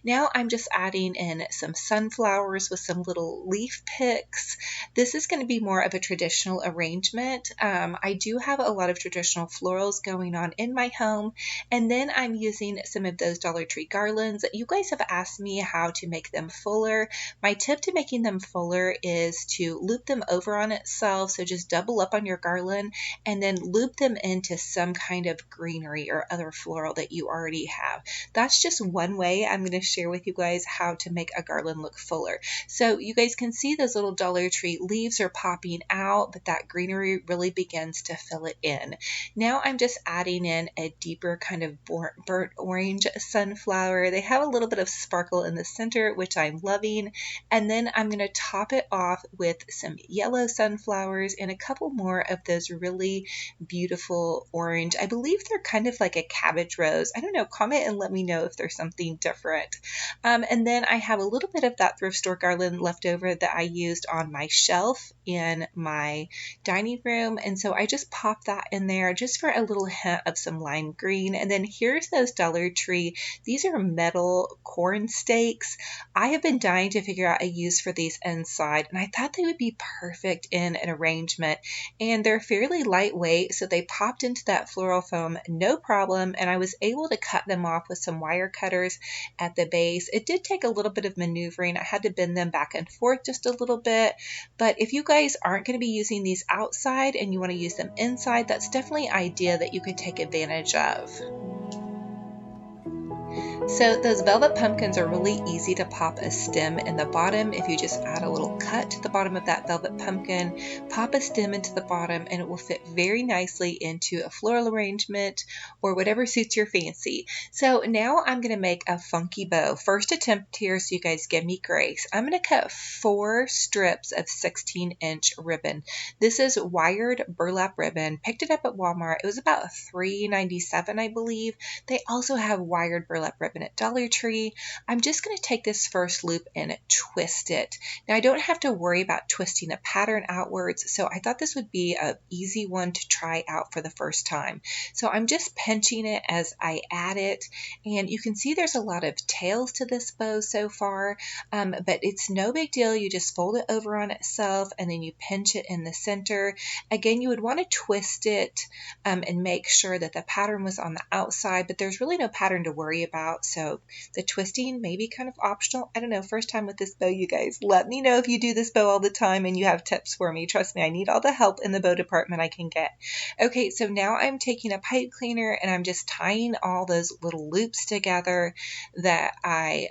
Now I'm just adding in some sunflowers with some little leaf picks. This is going to be more of a traditional arrangement. I do have a lot of traditional florals going on in my home, and then I'm using some of those Dollar Tree garlands. You guys have asked me how to make them fuller. My tip to making them fuller is to loop them over on itself, so just double up on your garland and then loop them into some kind of greenery or other floral that you already have. That's just one way I'm going to share with you guys how to make a garland look fuller. So you guys can see those little Dollar Tree leaves are popping out, but that greenery really begins to fill it in. Now I'm just adding in a deeper kind of burnt orange sunflower. They have a little bit of sparkle in the center, which I'm loving. And then I'm going to top it off with some yellow sunflowers and a couple more of those really beautiful orange. I believe they're kind of like a cabbage rose. I don't know, comment and let me know if there's something different. And then I have a little bit of that thrift store garland left over that I used on my shelf in my dining room, and so I just popped that in there just for a little hint of some lime green. And then here's those Dollar Tree. These are metal corn stakes. I have been dying to figure out a use for these inside, and I thought they would be perfect in an arrangement, and they're fairly lightweight, so they popped into that floral foam no problem, and I was able to cut them off with some wire cutters at the base. It did take a little bit of maneuvering. I had to bend them back and forth just a little bit, but if you guys aren't going to be using these outside and you want to use them inside, that's definitely an idea that you could take advantage of. So those velvet pumpkins are really easy to pop a stem in the bottom. If you just add a little cut to the bottom of that velvet pumpkin, pop a stem into the bottom, and it will fit very nicely into a floral arrangement or whatever suits your fancy. So now I'm going to make a funky bow. First attempt here, so you guys give me grace. I'm going to cut 4 strips of 16-inch ribbon. This is wired burlap ribbon. Picked it up at Walmart. It was about $3.97, I believe. They also have wired burlap ribbon at Dollar Tree. I'm just going to take this first loop and twist it. Now I don't have to worry about twisting a pattern outwards, so I thought this would be an easy one to try out for the first time. So I'm just pinching it as I add it, and you can see there's a lot of tails to this bow so far, but it's no big deal. You just fold it over on itself and then you pinch it in the center. Again, you would want to twist it and make sure that the pattern was on the outside, but there's really no pattern to worry about. So the twisting may be kind of optional. I don't know, first time with this bow, you guys. Let me know if you do this bow all the time and you have tips for me. Trust me, I need all the help in the bow department I can get. Okay, so now I'm taking a pipe cleaner and I'm just tying all those little loops together that I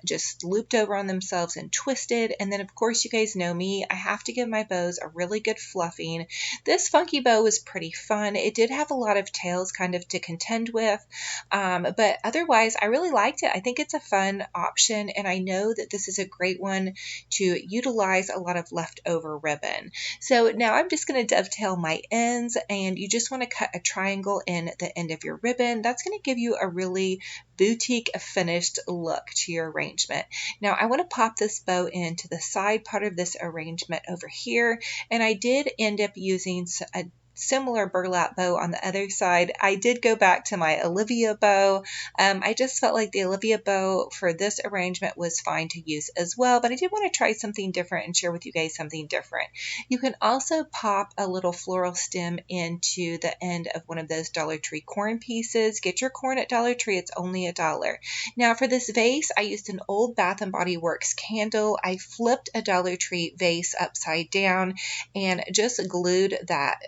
just looped over on themselves and twisted. And then of course, you guys know me, I have to give my bows a really good fluffing. This funky bow was pretty fun. It did have a lot of tails kind of to contend with, but otherwise I really liked it. I think it's a fun option, and I know that this is a great one to utilize a lot of leftover ribbon. So now I'm just going to dovetail my ends, and you just want to cut a triangle in the end of your ribbon. That's going to give you a really boutique finished look to your arrangement. Now I want to pop this bow into the side part of this arrangement over here, and I did end up using a similar burlap bow on the other side. I did go back to my Olivia bow. I just felt like the Olivia bow for this arrangement was fine to use as well, but I did want to try something different and share with you guys something different. You can also pop a little floral stem into the end of one of those Dollar Tree corn pieces. Get your corn at Dollar Tree, it's only $1. Now for this vase, I used an old Bath & Body Works candle. I flipped a Dollar Tree vase upside down and just glued that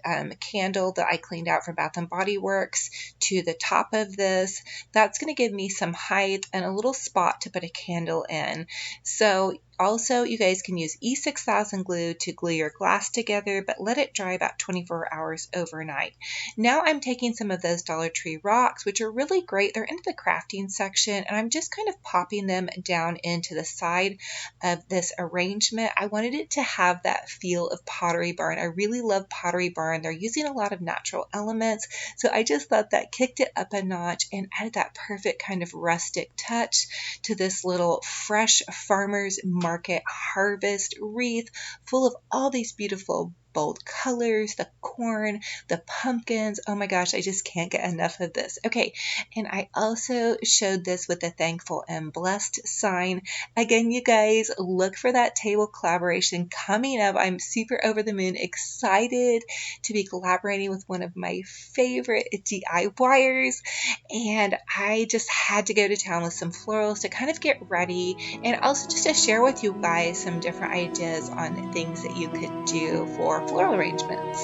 candle that I cleaned out from Bath & Body Works to the top of this. That's going to give me some height and a little spot to put a candle in. So Also, you guys can use E6000 glue to glue your glass together, but let it dry about 24 hours overnight. Now I'm taking some of those Dollar Tree rocks, which are really great. They're into the crafting section, and I'm just kind of popping them down into the side of this arrangement. I wanted it to have that feel of Pottery Barn. I really love Pottery Barn. They're using a lot of natural elements, so I just thought that kicked it up a notch and added that perfect kind of rustic touch to this little fresh farmer's market harvest wreath full of all these beautiful bold colors, the corn, the pumpkins. Oh my gosh, I just can't get enough of this. Okay, and I also showed this with the thankful and blessed sign. Again, you guys, look for that table collaboration coming up. I'm super over the moon excited to be collaborating with one of my favorite DIYers, and I just had to go to town with some florals to kind of get ready, and also just to share with you guys some different ideas on things that you could do for floral arrangements.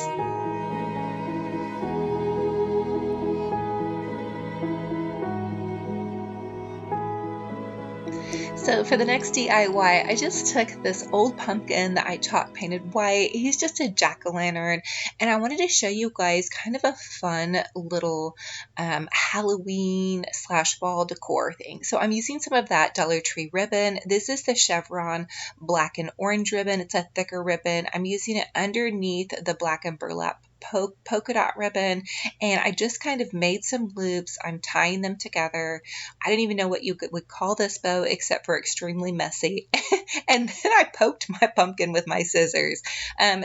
So for the next DIY, I just took this old pumpkin that I chalk painted white. He's just a jack-o'-lantern, and I wanted to show you guys kind of a fun little Halloween / fall decor thing. So I'm using some of that Dollar Tree ribbon. This is the chevron black and orange ribbon. It's a thicker ribbon. I'm using it underneath the black and burlap polka dot ribbon, and I just kind of made some loops. I'm tying them together. I didn't even know what you would call this bow except for extremely messy. And then I poked my pumpkin with my scissors.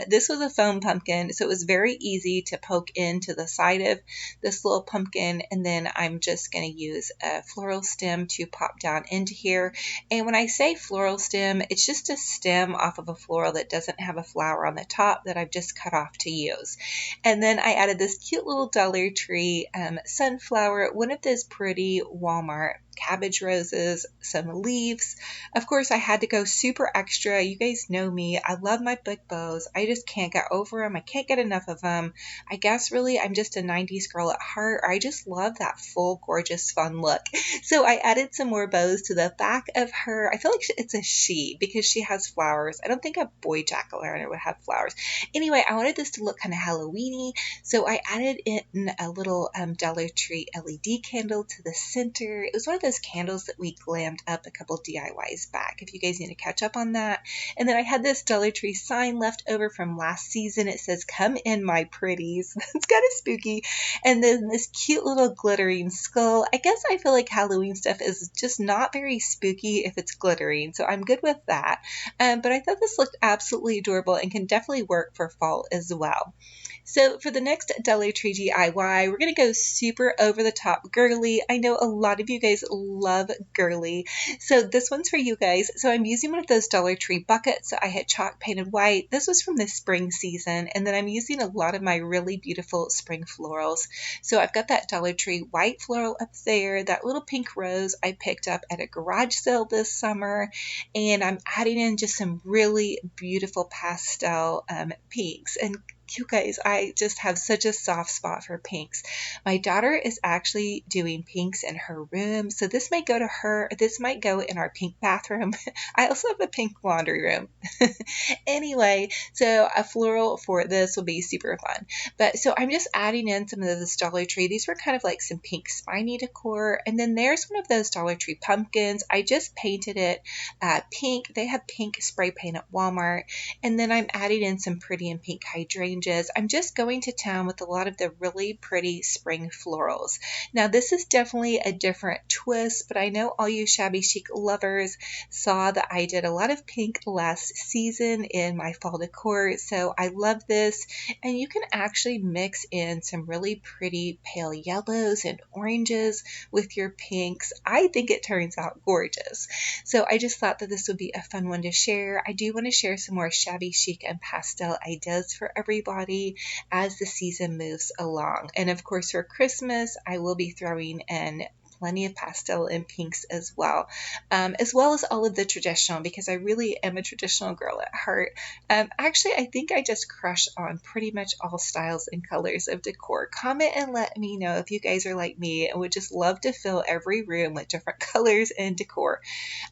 This was a foam pumpkin, so it was very easy to poke into the side of this little pumpkin, and then I'm just going to use a floral stem to pop down into here. And when I say floral stem, it's just a stem off of a floral that doesn't have a flower on the top that I've just cut off to use. And then I added this cute little Dollar Tree sunflower, one of those pretty Walmart cabbage roses, some leaves. Of course, I had to go super extra. You guys know me. I love my big bows. I just can't get over them. I can't get enough of them. I guess really I'm just a 90s girl at heart. I just love that full, gorgeous, fun look. So I added some more bows to the back of her. I feel like it's a she because she has flowers. I don't think a boy jack-o'-lantern would have flowers. Anyway, I wanted this to look kind of Halloween-y, so I added in a little Dollar Tree LED candle to the center. It was one of those candles that we glammed up a couple DIYs back, if you guys need to catch up on that. And then I had this Dollar Tree sign left over from last season. It says, "Come in, my pretties." It's kind of spooky. And then this cute little glittering skull. I guess I feel like Halloween stuff is just not very spooky if it's glittering, so I'm good with that. But I thought this looked absolutely adorable and can definitely work for fall as well. So for the next Dollar Tree DIY, we're going to go super over the top girly. I know a lot of you guys love girly, so this one's for you guys. So I'm using one of those Dollar Tree buckets that I had chalk painted white. This was from the spring season, and then I'm using a lot of my really beautiful spring florals. So I've got that Dollar Tree white floral up there, that little pink rose I picked up at a garage sale this summer, and I'm adding in just some really beautiful pastel pinks. And you guys, I just have such a soft spot for pinks. My daughter is actually doing pinks in her room, so this might go to her. This might go in our pink bathroom. I also have a pink laundry room. Anyway, so a floral for this will be super fun. But so I'm just adding in some of this Dollar Tree. These were kind of like some pink spiny decor. And then there's one of those Dollar Tree pumpkins. I just painted it pink. They have pink spray paint at Walmart. And then I'm adding in some pretty and pink hydrangeas. I'm just going to town with a lot of the really pretty spring florals. Now this is definitely a different twist, but I know all you shabby chic lovers saw that I did a lot of pink last season in my fall decor, so I love this. And you can actually mix in some really pretty pale yellows and oranges with your pinks. I think it turns out gorgeous. So I just thought that this would be a fun one to share. I do want to share some more shabby chic and pastel ideas for everybody as the season moves along. And of course for Christmas, I will be throwing in plenty of pastel and pinks as well as all of the traditional, because I really am a traditional girl at heart. Actually, I think I just crush on pretty much all styles and colors of decor. Comment and let me know if you guys are like me and would just love to fill every room with different colors and decor.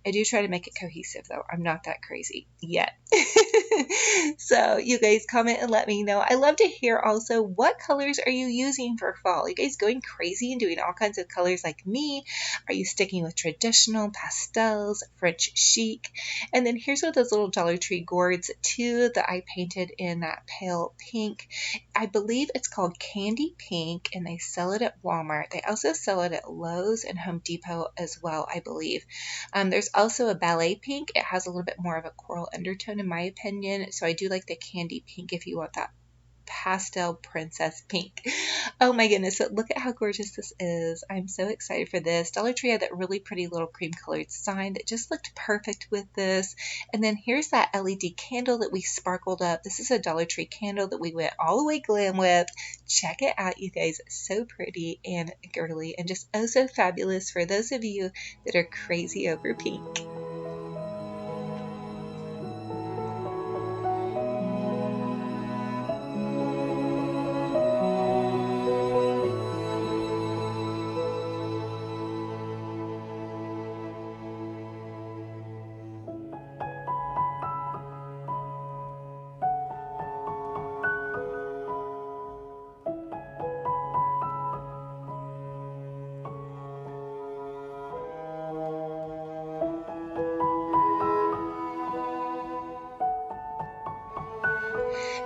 I do try to make it cohesive though. I'm not that crazy yet. So you guys comment and let me know. I love to hear also, what colors are you using for fall? Are you guys going crazy and doing all kinds of colors like me? Are you sticking with traditional pastels, French chic? And then here's one of those little Dollar Tree gourds too that I painted in that pale pink. I believe it's called Candy Pink, and they sell it at Walmart. They also sell it at Lowe's and Home Depot as well, I believe. There's also a ballet pink. It has a little bit more of a coral undertone in my opinion, so I do like the candy pink if you want that pastel princess pink. Oh my goodness, so look at how gorgeous this is. I'm so excited for this. Dollar Tree had that really pretty little cream colored sign that just looked perfect with this. And then here's that LED candle that we sparkled up. This is a Dollar Tree candle that we went all the way glam with. Check it out, you guys. So pretty and girly and just oh so fabulous for those of you that are crazy over pink.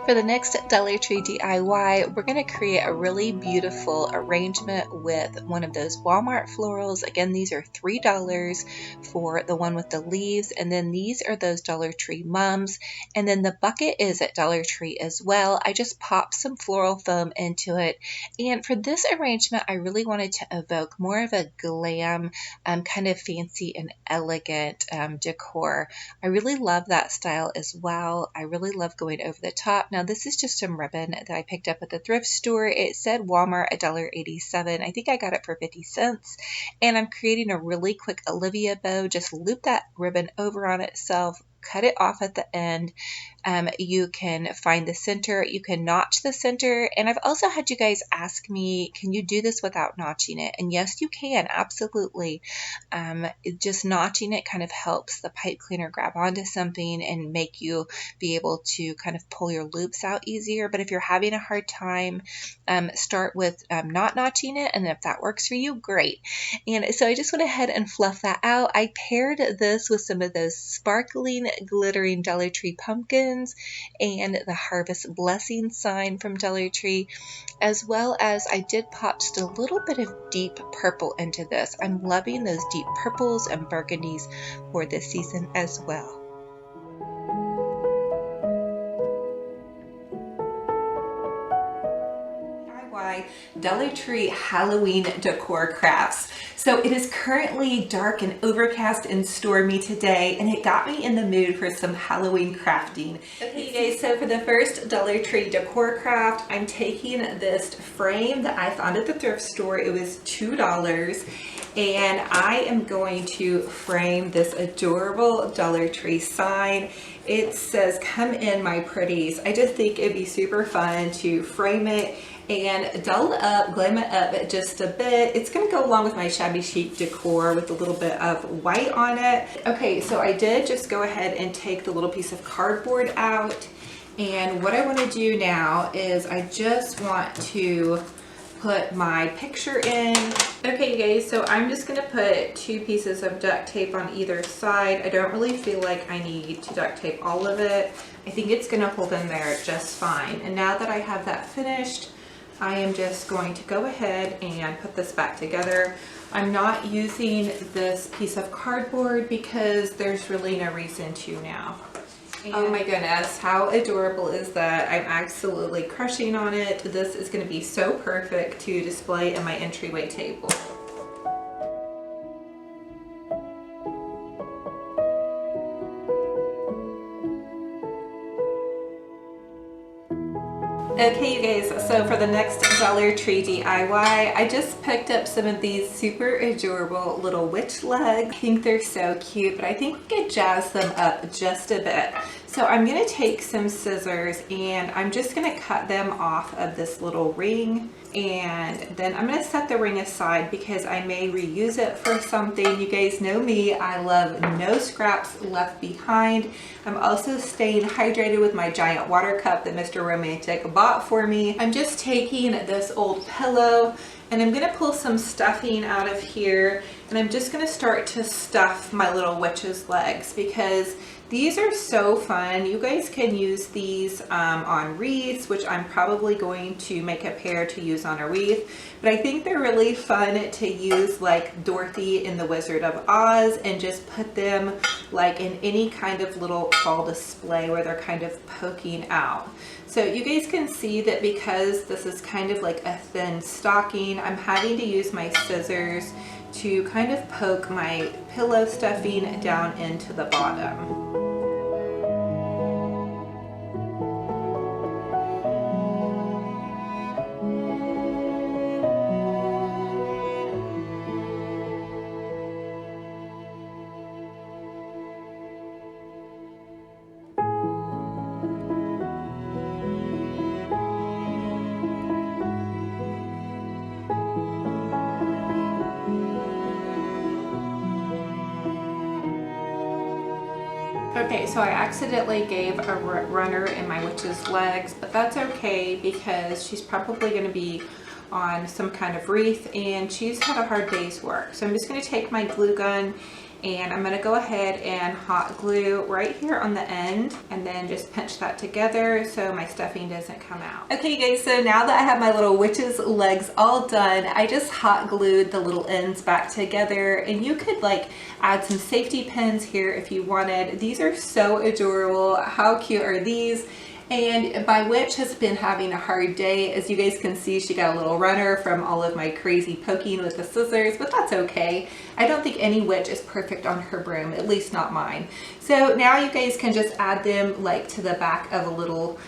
For the next Dollar Tree DIY, we're going to create a really beautiful arrangement with one of those Walmart florals. Again, these are $3 for the one with the leaves, and then these are those Dollar Tree mums, and then the bucket is at Dollar Tree as well. I just popped some floral foam into it, and for this arrangement, I really wanted to evoke more of a glam, kind of fancy and elegant decor. I really love that style as well. I really love going over the top. Now this is just some ribbon that I picked up at the thrift store. It said Walmart $1.87. I think I got it for 50 cents. And I'm creating a really quick Olivia bow. Just loop that ribbon over on itself, cut it off at the end. You can find the center, you can notch the center, and I've also had you guys ask me, can you do this without notching it? And yes, you can, absolutely. Just notching it kind of helps the pipe cleaner grab onto something and make you be able to kind of pull your loops out easier. But if you're having a hard time, start with not notching it, and if that works for you, great. And so I just went ahead and fluffed that out. I paired this with some of those sparkling, glittering Dollar Tree pumpkins and the Harvest Blessing sign from Dollar Tree, as well as I did pop just a little bit of deep purple into this. I'm loving those deep purples and burgundies for this season as well. Dollar Tree Halloween decor crafts. So it is currently dark and overcast and stormy today, and it got me in the mood for some Halloween crafting. Okay, you guys, so for the first Dollar Tree decor craft, I'm taking this frame that I found at the thrift store. It was $2, and I am going to frame this adorable Dollar Tree sign. It says, "Come in, my pretties." I just think it'd be super fun to frame it and dull it up, glam it up just a bit. It's gonna go along with my shabby chic decor with a little bit of white on it. Okay, so I did just go ahead and take the little piece of cardboard out, and what I wanna do now is I just want to put my picture in. Okay, you guys, so I'm just gonna put 2 pieces of duct tape on either side. I don't really feel like I need to duct tape all of it. I think it's gonna hold in there just fine. And now that I have that finished, I am just going to go ahead and put this back together. I'm not using this piece of cardboard because there's really no reason to now. Oh my goodness, how adorable is that? I'm absolutely crushing on it. This is going to be so perfect to display in my entryway table. Okay, you guys, so for the next Dollar Tree DIY, I just picked up some of these super adorable little witch legs. I think they're so cute, but I think we could jazz them up just a bit. So I'm going to take some scissors and I'm just going to cut them off of this little ring, and then I'm going to set the ring aside because I may reuse it for something. You guys know me, I love no scraps left behind. I'm also staying hydrated with my giant water cup that Mr. Romantic bought for me. I'm just taking this old pillow and I'm going to pull some stuffing out of here, and I'm just going to start to stuff my little witch's legs because these are so fun. You guys can use these on wreaths, which I'm probably going to make a pair to use on a wreath, but I think they're really fun to use like Dorothy in the Wizard of Oz and just put them like in any kind of little fall display where they're kind of poking out. So you guys can see that because this is kind of like a thin stocking, I'm having to use my scissors to kind of poke my pillow stuffing down into the bottom. Okay, so I accidentally gave a runner in my witch's legs, but that's okay because she's probably going to be on some kind of wreath and she's had a hard day's work. So I'm just going to take my glue gun and I'm going to go ahead and hot glue right here on the end and then just pinch that together so my stuffing doesn't come out. Okay, you guys, so now that I have my little witch's legs all done, I just hot glued the little ends back together, and you could like add some safety pins here if you wanted. These are so adorable. How cute are these? And my witch has been having a hard day. As you guys can see, she got a little runner from all of my crazy poking with the scissors, but that's okay. I don't think any witch is perfect on her broom, at least not mine. So now you guys can just add them like to the back of a little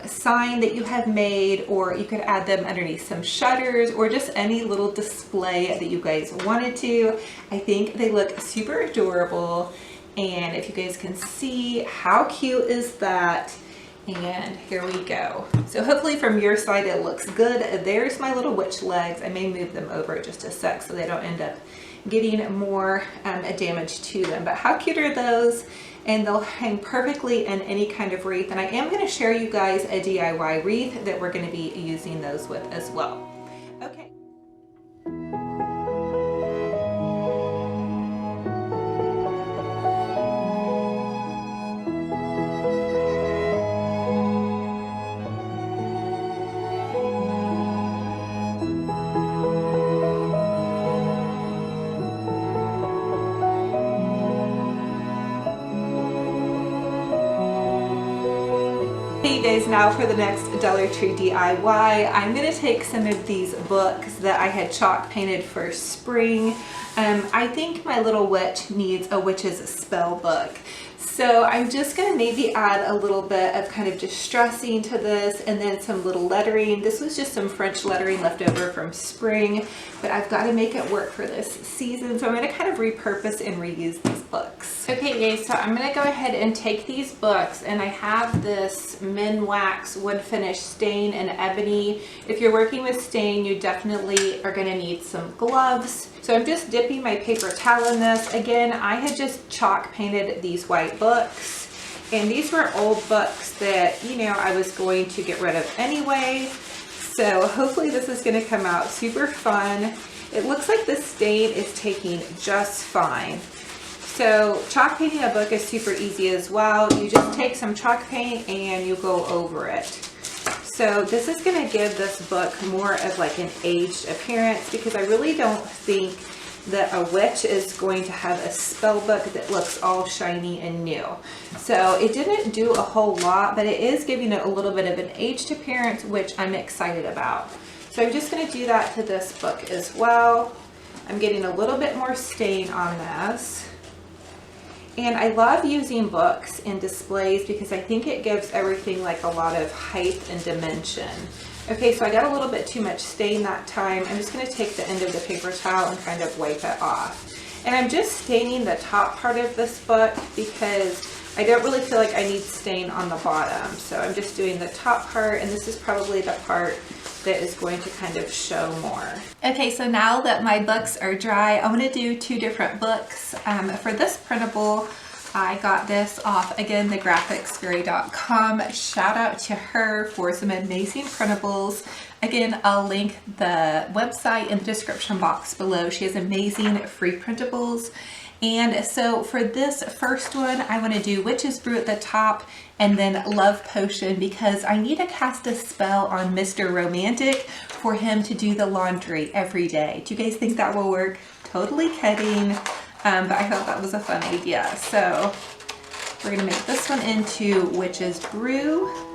sign that you have made, or you could add them underneath some shutters or just any little display that you guys wanted to. I think they look super adorable. And if you guys can see, how cute is that? And here we go. So hopefully from your side it looks good. There's my little witch legs. I may move them over just a sec so they don't end up getting more damage to them. But how cute are those? And they'll hang perfectly in any kind of wreath. And I am going to share you guys a DIY wreath that we're going to be using those with as well. Okay. Hey guys, now for the next Dollar Tree DIY, I'm going to take some of these books that I had chalk painted for spring. I think my little witch needs a witch's spell book. So I'm just going to maybe add a little bit of kind of distressing to this and then some little lettering. This was just some French lettering left over from spring, but I've got to make it work for this season. So I'm going to kind of repurpose and reuse these books. Okay guys, so I'm going to go ahead and take these books, and I have this Min Wax wood finish stain and ebony. If you're working with stain, you definitely are going to need some gloves. So I'm just dipping my paper towel in this. Again, I had just chalk painted these white books, and these were old books that, you know, I was going to get rid of anyway. So hopefully this is going to come out super fun. It looks like the stain is taking just fine. So chalk painting a book is super easy as well. You just take some chalk paint and you go over it. So this is going to give this book more of like an aged appearance, because I really don't think that a witch is going to have a spell book that looks all shiny and new. So it didn't do a whole lot, but it is giving it a little bit of an aged appearance, which I'm excited about. So I'm just going to do that to this book as well. I'm getting a little bit more stain on this. And I love using books in displays because I think it gives everything like a lot of height and dimension. Okay, so I got a little bit too much stain that time. I'm just gonna take the end of the paper towel and kind of wipe it off. And I'm just staining the top part of this book because I don't really feel like I need stain on the bottom. So I'm just doing the top part, and this is probably the part that is going to kind of show more. Okay, so now that my books are dry, I'm gonna do two different books. For this printable, I got this off, again, thegraphicsfairy.com. Shout out to her for some amazing printables. Again, I'll link the website in the description box below. She has amazing free printables. And so for this first one, I want to do Witch's Brew at the top and then Love Potion because I need to cast a spell on Mr. Romantic for him to do the laundry every day. Do you guys think that will work? Totally kidding, but I thought that was a fun idea. So we're going to make this one into Witch's Brew.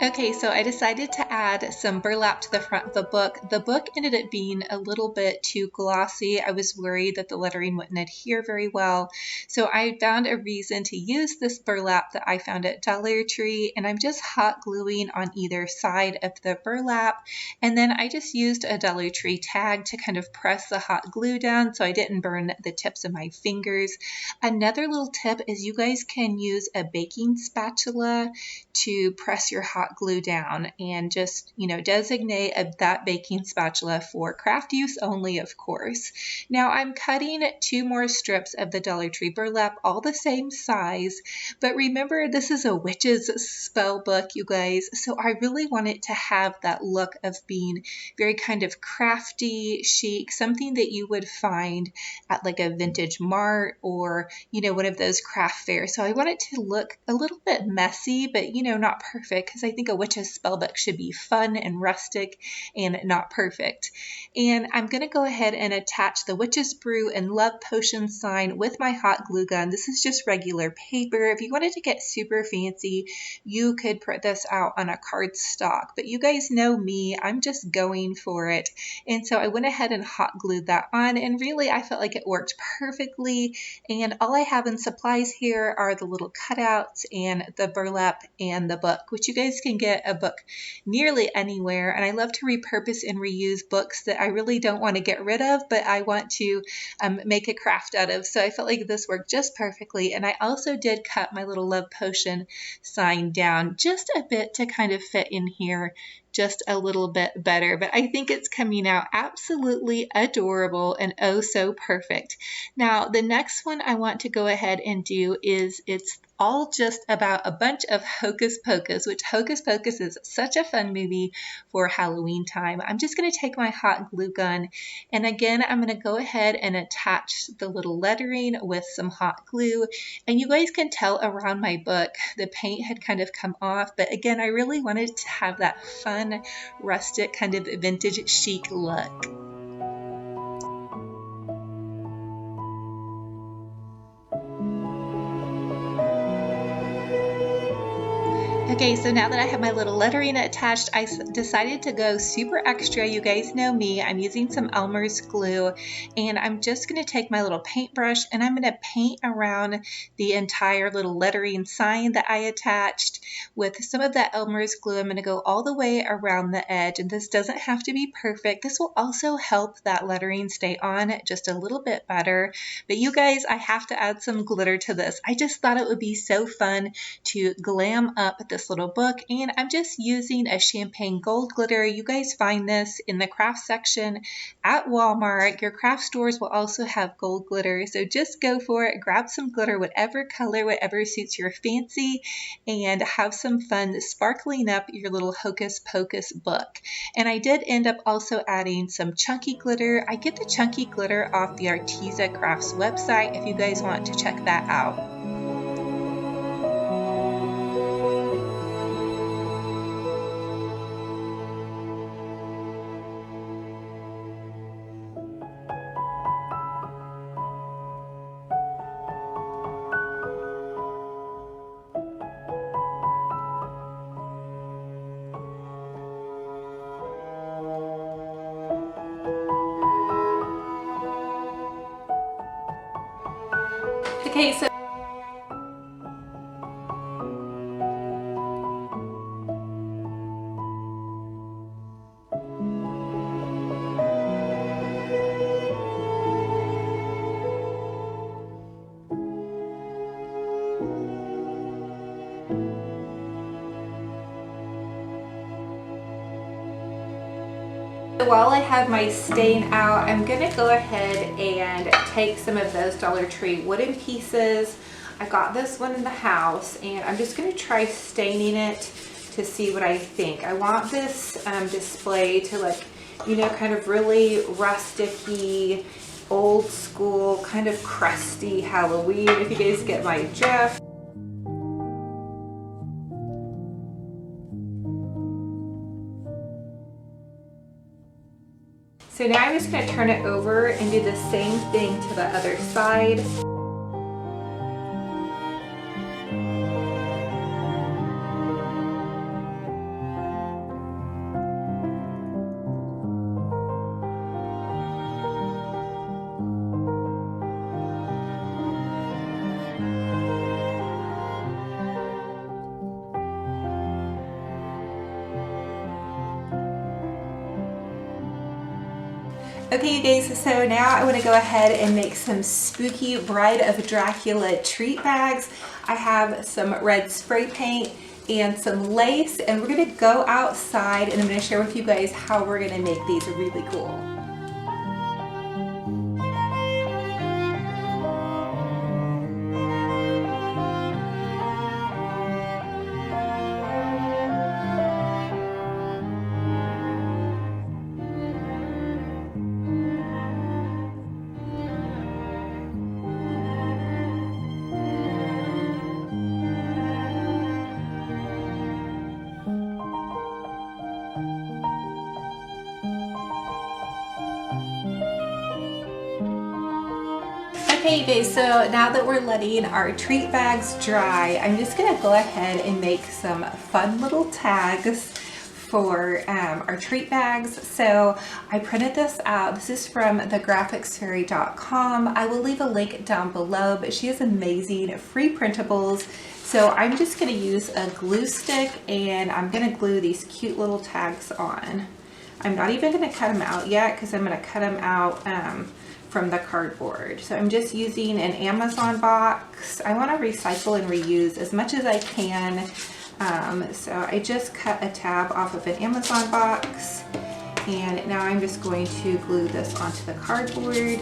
Okay, so I decided to add some burlap to the front of the book. The book ended up being a little bit too glossy. I was worried that the lettering wouldn't adhere very well. So I found a reason to use this burlap that I found at Dollar Tree, and I'm just hot gluing on either side of the burlap. And then I just used a Dollar Tree tag to kind of press the hot glue down so I didn't burn the tips of my fingers. Another little tip is you guys can use a baking spatula to press your hot glue down, and just, designate that baking spatula for craft use only, of course. Now I'm cutting 2 more strips of the Dollar Tree burlap, all the same size, but remember this is a witch's spell book, you guys, so I really want it to have that look of being very kind of crafty, chic, something that you would find at like a vintage mart or, one of those craft fairs. So I want it to look a little bit messy, but not perfect, because I think a witch's spell book should be fun and rustic and not perfect. And I'm going to go ahead and attach the Witch's Brew and Love Potion sign with my hot glue gun. This is just regular paper. If you wanted to get super fancy, you could print this out on a cardstock, but you guys know me, I'm just going for it. And so I went ahead and hot glued that on, and really I felt like it worked perfectly. And all I have in supplies here are the little cutouts and the burlap and the book, which you guys can get a book nearly anywhere. And I love to repurpose and reuse books that I really don't want to get rid of, but I want to make a craft out of. So I felt like this worked just perfectly. And I also did cut my little Love Potion sign down just a bit to kind of fit in here just a little bit better, but I think it's coming out absolutely adorable and oh so perfect. Now the next one I want to go ahead and do is it's all just about a bunch of Hocus Pocus, which Hocus Pocus is such a fun movie for Halloween time. I'm just going to take my hot glue gun, and again I'm going to go ahead and attach the little lettering with some hot glue. And you guys can tell around my book the paint had kind of come off, but again I really wanted to have that fun rustic kind of vintage chic look. Okay, so now that I have my little lettering attached, I decided to go super extra. You guys know me, I'm using some Elmer's glue, and I'm just going to take my little paintbrush and I'm going to paint around the entire little lettering sign that I attached with some of that Elmer's glue. I'm going to go all the way around the edge, and this doesn't have to be perfect. This will also help that lettering stay on just a little bit better. But you guys, I have to add some glitter to this. I just thought it would be so fun to glam up this little book, and I'm just using a champagne gold glitter. You guys find this in the craft section at Walmart. Your craft stores will also have gold glitter, so just go for it. Grab some glitter, whatever color, whatever suits your fancy, and have some fun sparkling up your little Hocus Pocus book. And I did end up also adding some chunky glitter. I get the chunky glitter off the Arteza Crafts website if you guys want to check that out. Okay, so while I have my stain out, I'm gonna go ahead and take some of those Dollar Tree wooden pieces. I got this one in the house and I'm just gonna try staining it to see what I think. I want this display to look, you know, kind of really rustic-y, old school, kind of crusty Halloween, if you guys get my drift. So now I'm just going to turn it over and do the same thing to the other side. Okay, you guys, so now I want to go ahead and make some spooky Bride of Dracula treat bags. I have some red spray paint and some lace, and we're going to go outside and I'm going to share with you guys how we're going to make these really cool. Okay, you guys, so now that we're letting our treat bags dry, I'm just gonna go ahead and make some fun little tags for our treat bags. So I printed this out. This is from thegraphicsfairy.com. I will leave a link down below, but she has amazing free printables. So I'm just gonna use a glue stick and I'm gonna glue these cute little tags on. I'm not even gonna cut them out yet because I'm gonna cut them out from the cardboard. So I'm just using an Amazon box. I want to recycle and reuse as much as I can. So I just cut a tab off of an Amazon box and now I'm just going to glue this onto the cardboard.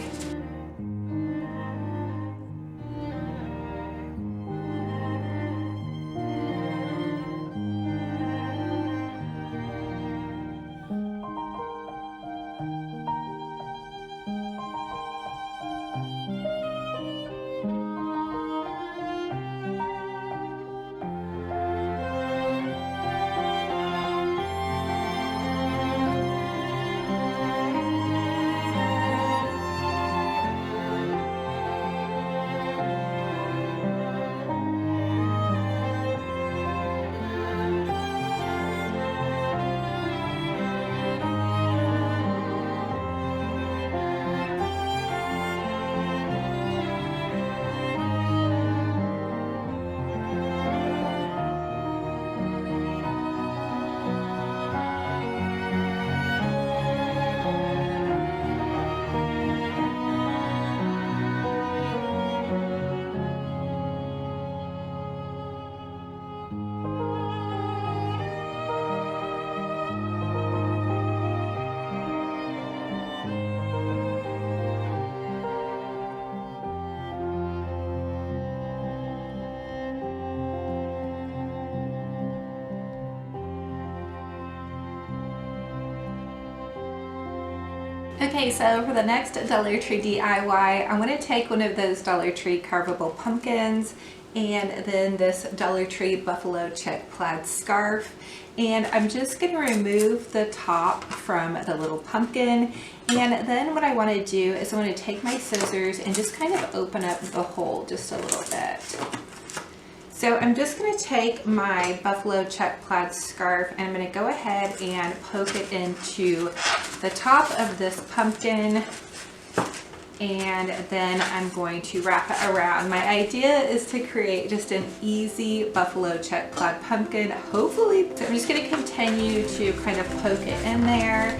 Okay, so for the next Dollar Tree DIY, I'm going to take one of those Dollar Tree carvable pumpkins and then this Dollar Tree buffalo check plaid scarf, and I'm just going to remove the top from the little pumpkin, and then what I want to do is I want to take my scissors and just kind of open up the hole just a little bit. So I'm just going to take my buffalo check plaid scarf and I'm going to go ahead and poke it into the top of this pumpkin and then I'm going to wrap it around. My idea is to create just an easy buffalo check cloud pumpkin, hopefully. So I'm just going to continue to kind of poke it in there.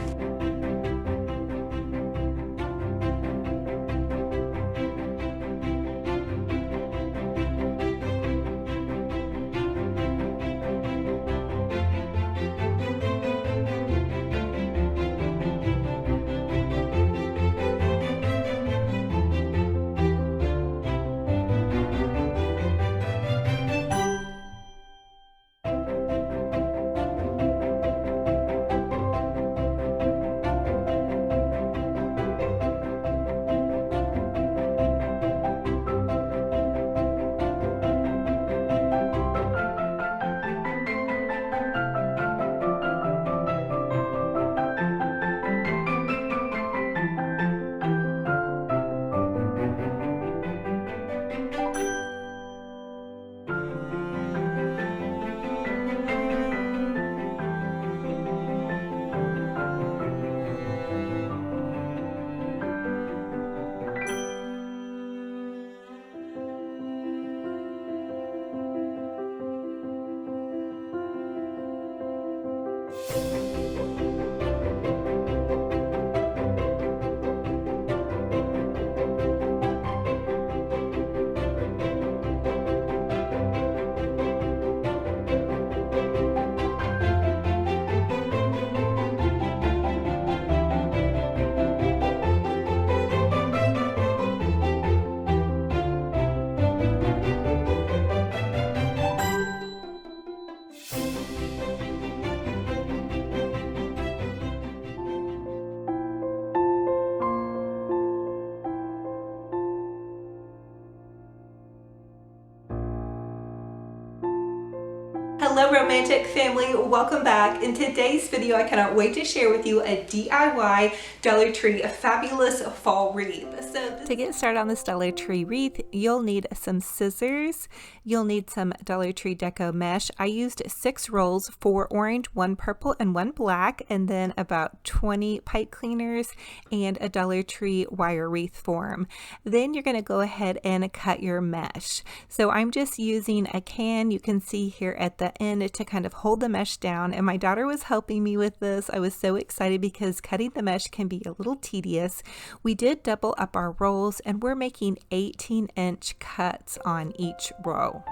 Hello romantic family, welcome back. In today's video I cannot wait to share with you a DIY Dollar Tree fabulous fall wreath. So to get started on this Dollar Tree wreath, you'll need some scissors, you'll need some Dollar Tree deco mesh. I used 6 rolls, 4 orange, 1 purple, and 1 black, and then about 20 pipe cleaners and a Dollar Tree wire wreath form. Then you're going to go ahead and cut your mesh. So I'm just using a can, you can see here at the end, to kind of hold the mesh down, and my daughter was helping me with this. I was so excited because cutting the mesh can be a little tedious. We did double up our rolls and we're making 18-inch cuts on each row.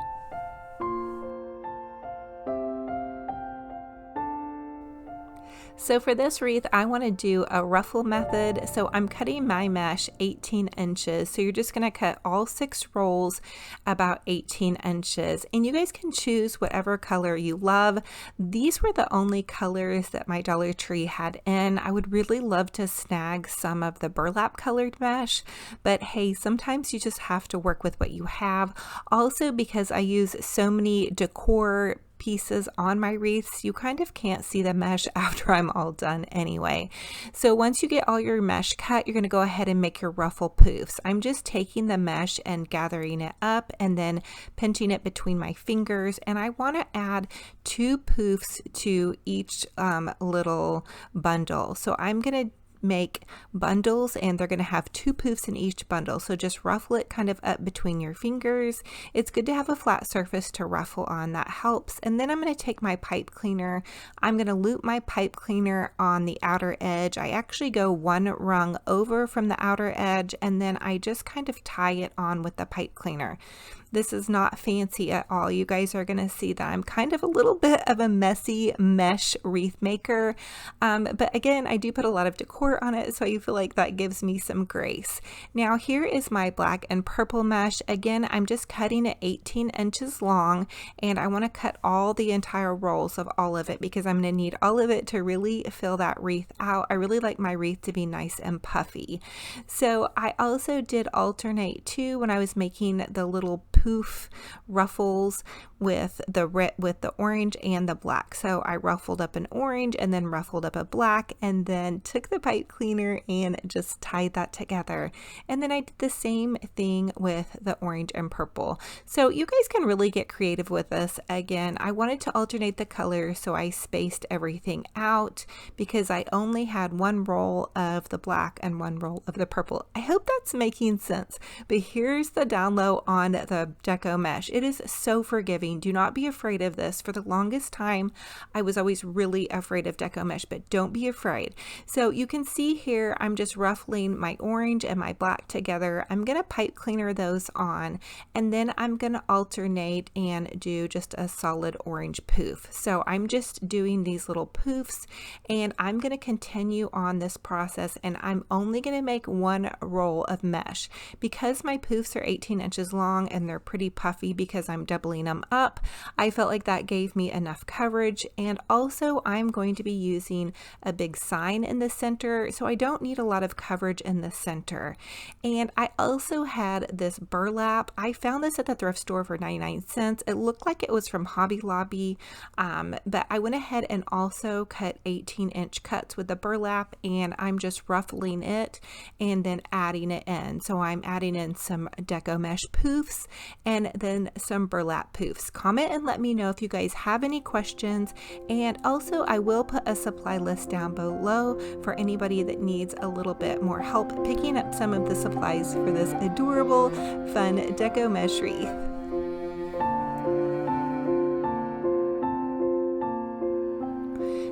So for this wreath, I want to do a ruffle method. So I'm cutting my mesh 18 inches. So you're just going to cut all 6 rolls about 18 inches. And you guys can choose whatever color you love. These were the only colors that my Dollar Tree had in. I would really love to snag some of the burlap colored mesh, but hey, sometimes you just have to work with what you have. Also, because I use so many decor pieces on my wreaths, you kind of can't see the mesh after I'm all done anyway. So once you get all your mesh cut, you're going to go ahead and make your ruffle poofs. I'm just taking the mesh and gathering it up and then pinching it between my fingers, and I want to add 2 poofs to each little bundle. So I'm going to make bundles and they're going to have 2 poofs in each bundle. So just ruffle it kind of up between your fingers. It's good to have a flat surface to ruffle on, that helps. And then I'm going to take my pipe cleaner. I'm going to loop my pipe cleaner on the outer edge. I actually go 1 rung over from the outer edge, and then I just kind of tie it on with the pipe cleaner. This is not fancy at all. You guys are going to see that I'm kind of a little bit of a messy mesh wreath maker. But again, I do put a lot of decor on it, so I feel like that gives me some grace. Now here is my black and purple mesh. Again, I'm just cutting it 18 inches long, and I want to cut all the entire rolls of all of it because I'm going to need all of it to really fill that wreath out. I really like my wreath to be nice and puffy. So I also did alternate too when I was making the little poof ruffles with the orange and the black. So I ruffled up an orange and then ruffled up a black, and then took the pipe cleaner and just tied that together. And then I did the same thing with the orange and purple. So you guys can really get creative with this. Again, I wanted to alternate the colors, so I spaced everything out because I only had one roll of the black and one roll of the purple. I hope that's making sense. But here's the down low on the deco mesh. It is so forgiving. Do not be afraid of this. For the longest time, I was always really afraid of deco mesh, but don't be afraid. So you can see here, I'm just ruffling my orange and my black together. I'm going to pipe cleaner those on, and then I'm going to alternate and do just a solid orange poof. So I'm just doing these little poofs, and I'm going to continue on this process, and I'm only going to make one roll of mesh. Because my poofs are 18 inches long and they're pretty puffy because I'm doubling them up, I felt like that gave me enough coverage. And also I'm going to be using a big sign in the center, so I don't need a lot of coverage in the center. And I also had this burlap. I found this at the thrift store for 99 cents. It looked like it was from Hobby Lobby, but I went ahead and also cut 18-inch cuts with the burlap, and I'm just ruffling it and then adding it in. So I'm adding in some deco mesh poofs and then some burlap poofs. Comment and let me know if you guys have any questions, and also I will put a supply list down below for anybody that needs a little bit more help picking up some of the supplies for this adorable, fun deco mesh wreath.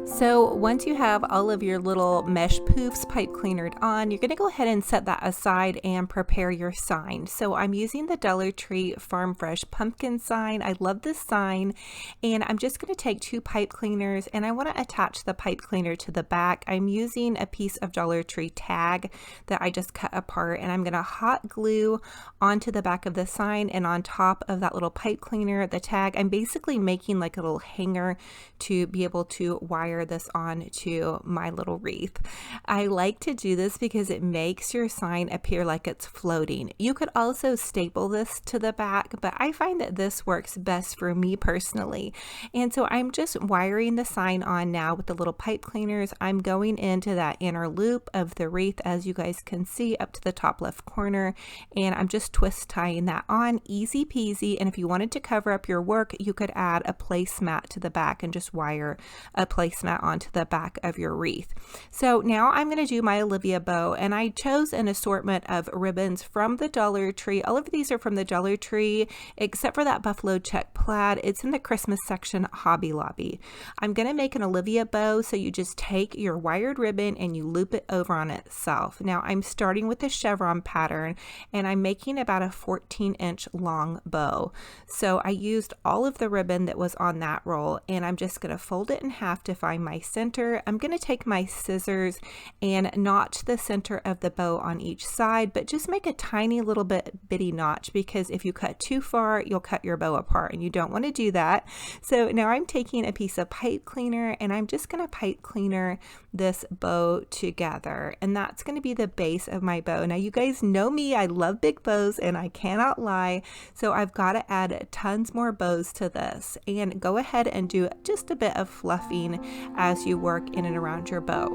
So once you have all of your little mesh poofs pipe cleanered on, you're going to go ahead and set that aside and prepare your sign. So I'm using the Dollar Tree Farm Fresh pumpkin sign. I love this sign, and I'm just going to take 2 pipe cleaners, and I want to attach the pipe cleaner to the back. I'm using a piece of Dollar Tree tag that I just cut apart, and I'm going to hot glue onto the back of the sign, and on top of that little pipe cleaner, the tag, I'm basically making like a little hanger to be able to wire this on to my little wreath. I like to do this because it makes your sign appear like it's floating. You could also staple this to the back, but I find that this works best for me personally. And so I'm just wiring the sign on now with the little pipe cleaners. I'm going into that inner loop of the wreath, as you guys can see, up to the top left corner, and I'm just twist tying that on, easy peasy. And if you wanted to cover up your work, you could add a placemat to the back and just wire a placemat onto the back of your wreath. So now I'm going to do my Olivia bow, and I chose an assortment of ribbons from the Dollar Tree. All of these are from the Dollar Tree except for that buffalo check plaid. It's in the Christmas section at Hobby Lobby. I'm going to make an Olivia bow, so you just take your wired ribbon and you loop it over on itself. Now I'm starting with the chevron pattern, and I'm making about a 14-inch long bow. So I used all of the ribbon that was on that roll, and I'm just going to fold it in half to find my center. I'm going to take my scissors and notch the center of the bow on each side, but just make a tiny little bitty notch, because if you cut too far, you'll cut your bow apart, and you don't want to do that. So now I'm taking a piece of pipe cleaner, and I'm just going to pipe cleaner this bow together, and that's going to be the base of my bow. Now you guys know me, I love big bows, and I cannot lie, so I've got to add tons more bows to this. And go ahead and do just a bit of fluffing as you work in and around your bow.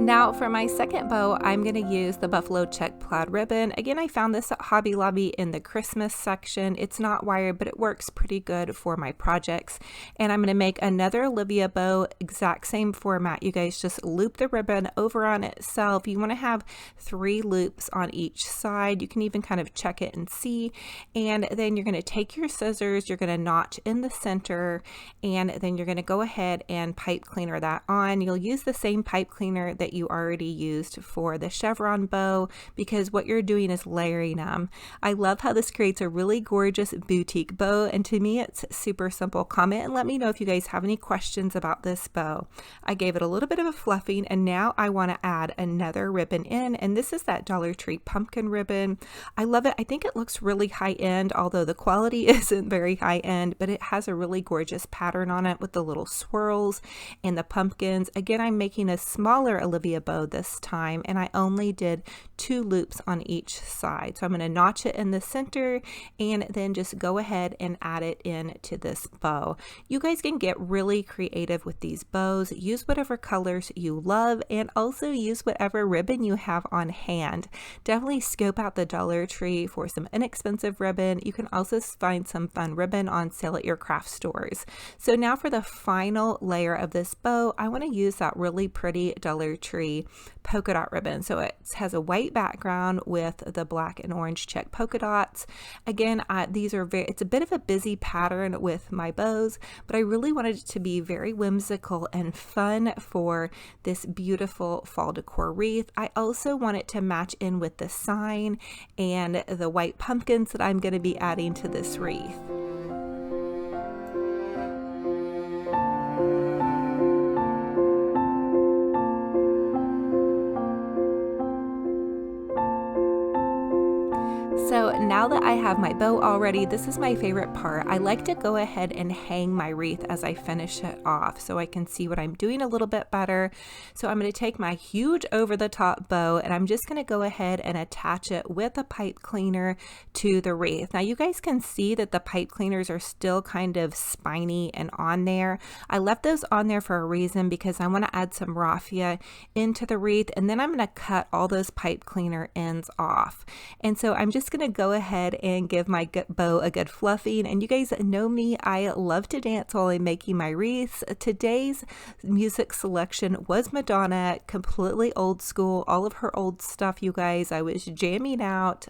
Now for my second bow, I'm going to use the buffalo check plaid ribbon. Again, I found this at Hobby Lobby in the Christmas section. It's not wired, but it works pretty good for my projects. And I'm going to make another Olivia bow, exact same format. You guys just loop the ribbon over on itself. You want to have 3 loops on each side. You can even kind of check it and see. And then you're going to take your scissors, you're going to notch in the center, and then you're going to go ahead and pipe cleaner that on. You'll use the same pipe cleaner that you already used for the chevron bow, because what you're doing is layering them. I love how this creates a really gorgeous boutique bow, and to me it's super simple. Comment and let me know if you guys have any questions about this bow. I gave it a little bit of a fluffing, and now I want to add another ribbon in, and this is that Dollar Tree pumpkin ribbon. I love it. I think it looks really high end, although the quality isn't very high end, but it has a really gorgeous pattern on it with the little swirls and the pumpkins. Again, I'm making a smaller Olivia be a bow this time, and I only did 2 loops on each side. So I'm going to notch it in the center and then just go ahead and add it into this bow. You guys can get really creative with these bows. Use whatever colors you love and also use whatever ribbon you have on hand. Definitely scope out the Dollar Tree for some inexpensive ribbon. You can also find some fun ribbon on sale at your craft stores. So now for the final layer of this bow, I want to use that really pretty Dollar Tree polka dot ribbon. So it has a white background with the black and orange check polka dots. Again, it's a bit of a busy pattern with my bows, but I really wanted it to be very whimsical and fun for this beautiful fall decor wreath. I also want it to match in with the sign and the white pumpkins that I'm going to be adding to this wreath. So now that I have my bow all ready, this is my favorite part. I like to go ahead and hang my wreath as I finish it off so I can see what I'm doing a little bit better. So I'm going to take my huge over the top bow and I'm just going to go ahead and attach it with a pipe cleaner to the wreath. Now you guys can see that the pipe cleaners are still kind of spiny and on there. I left those on there for a reason because I want to add some raffia into the wreath, and then I'm going to cut all those pipe cleaner ends off. And so I'm just going to go ahead and give my bow a good fluffing. And you guys know me, I love to dance while I'm making my wreaths. Today's music selection was Madonna, completely old school, all of her old stuff, you guys. I was jamming out,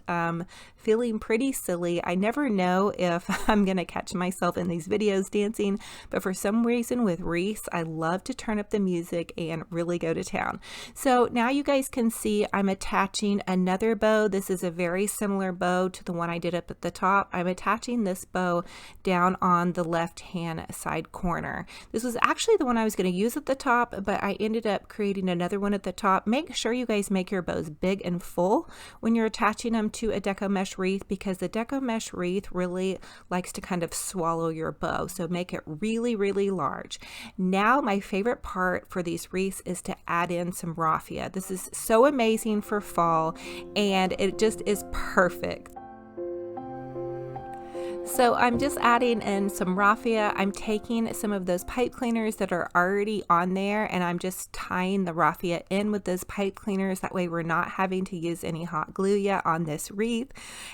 feeling pretty silly. I never know if I'm gonna catch myself in these videos dancing, but for some reason with wreaths, I love to turn up the music and really go to town. So now you guys can see I'm attaching another bow. This is a very similar bow to the one I did up at the top. I'm attaching this bow down on the left hand side corner. This was actually the one I was going to use at the top, but I ended up creating another one at the top. Make sure you guys make your bows big and full when you're attaching them to a deco mesh wreath, because the deco mesh wreath really likes to kind of swallow your bow. So make it really, really large. Now my favorite part for these wreaths is to add in some raffia. This is so amazing for fall and it just is perfect. So I'm just adding in some raffia. I'm taking some of those pipe cleaners that are already on there and I'm just tying the raffia in with those pipe cleaners. That way we're not having to use any hot glue yet on this wreath.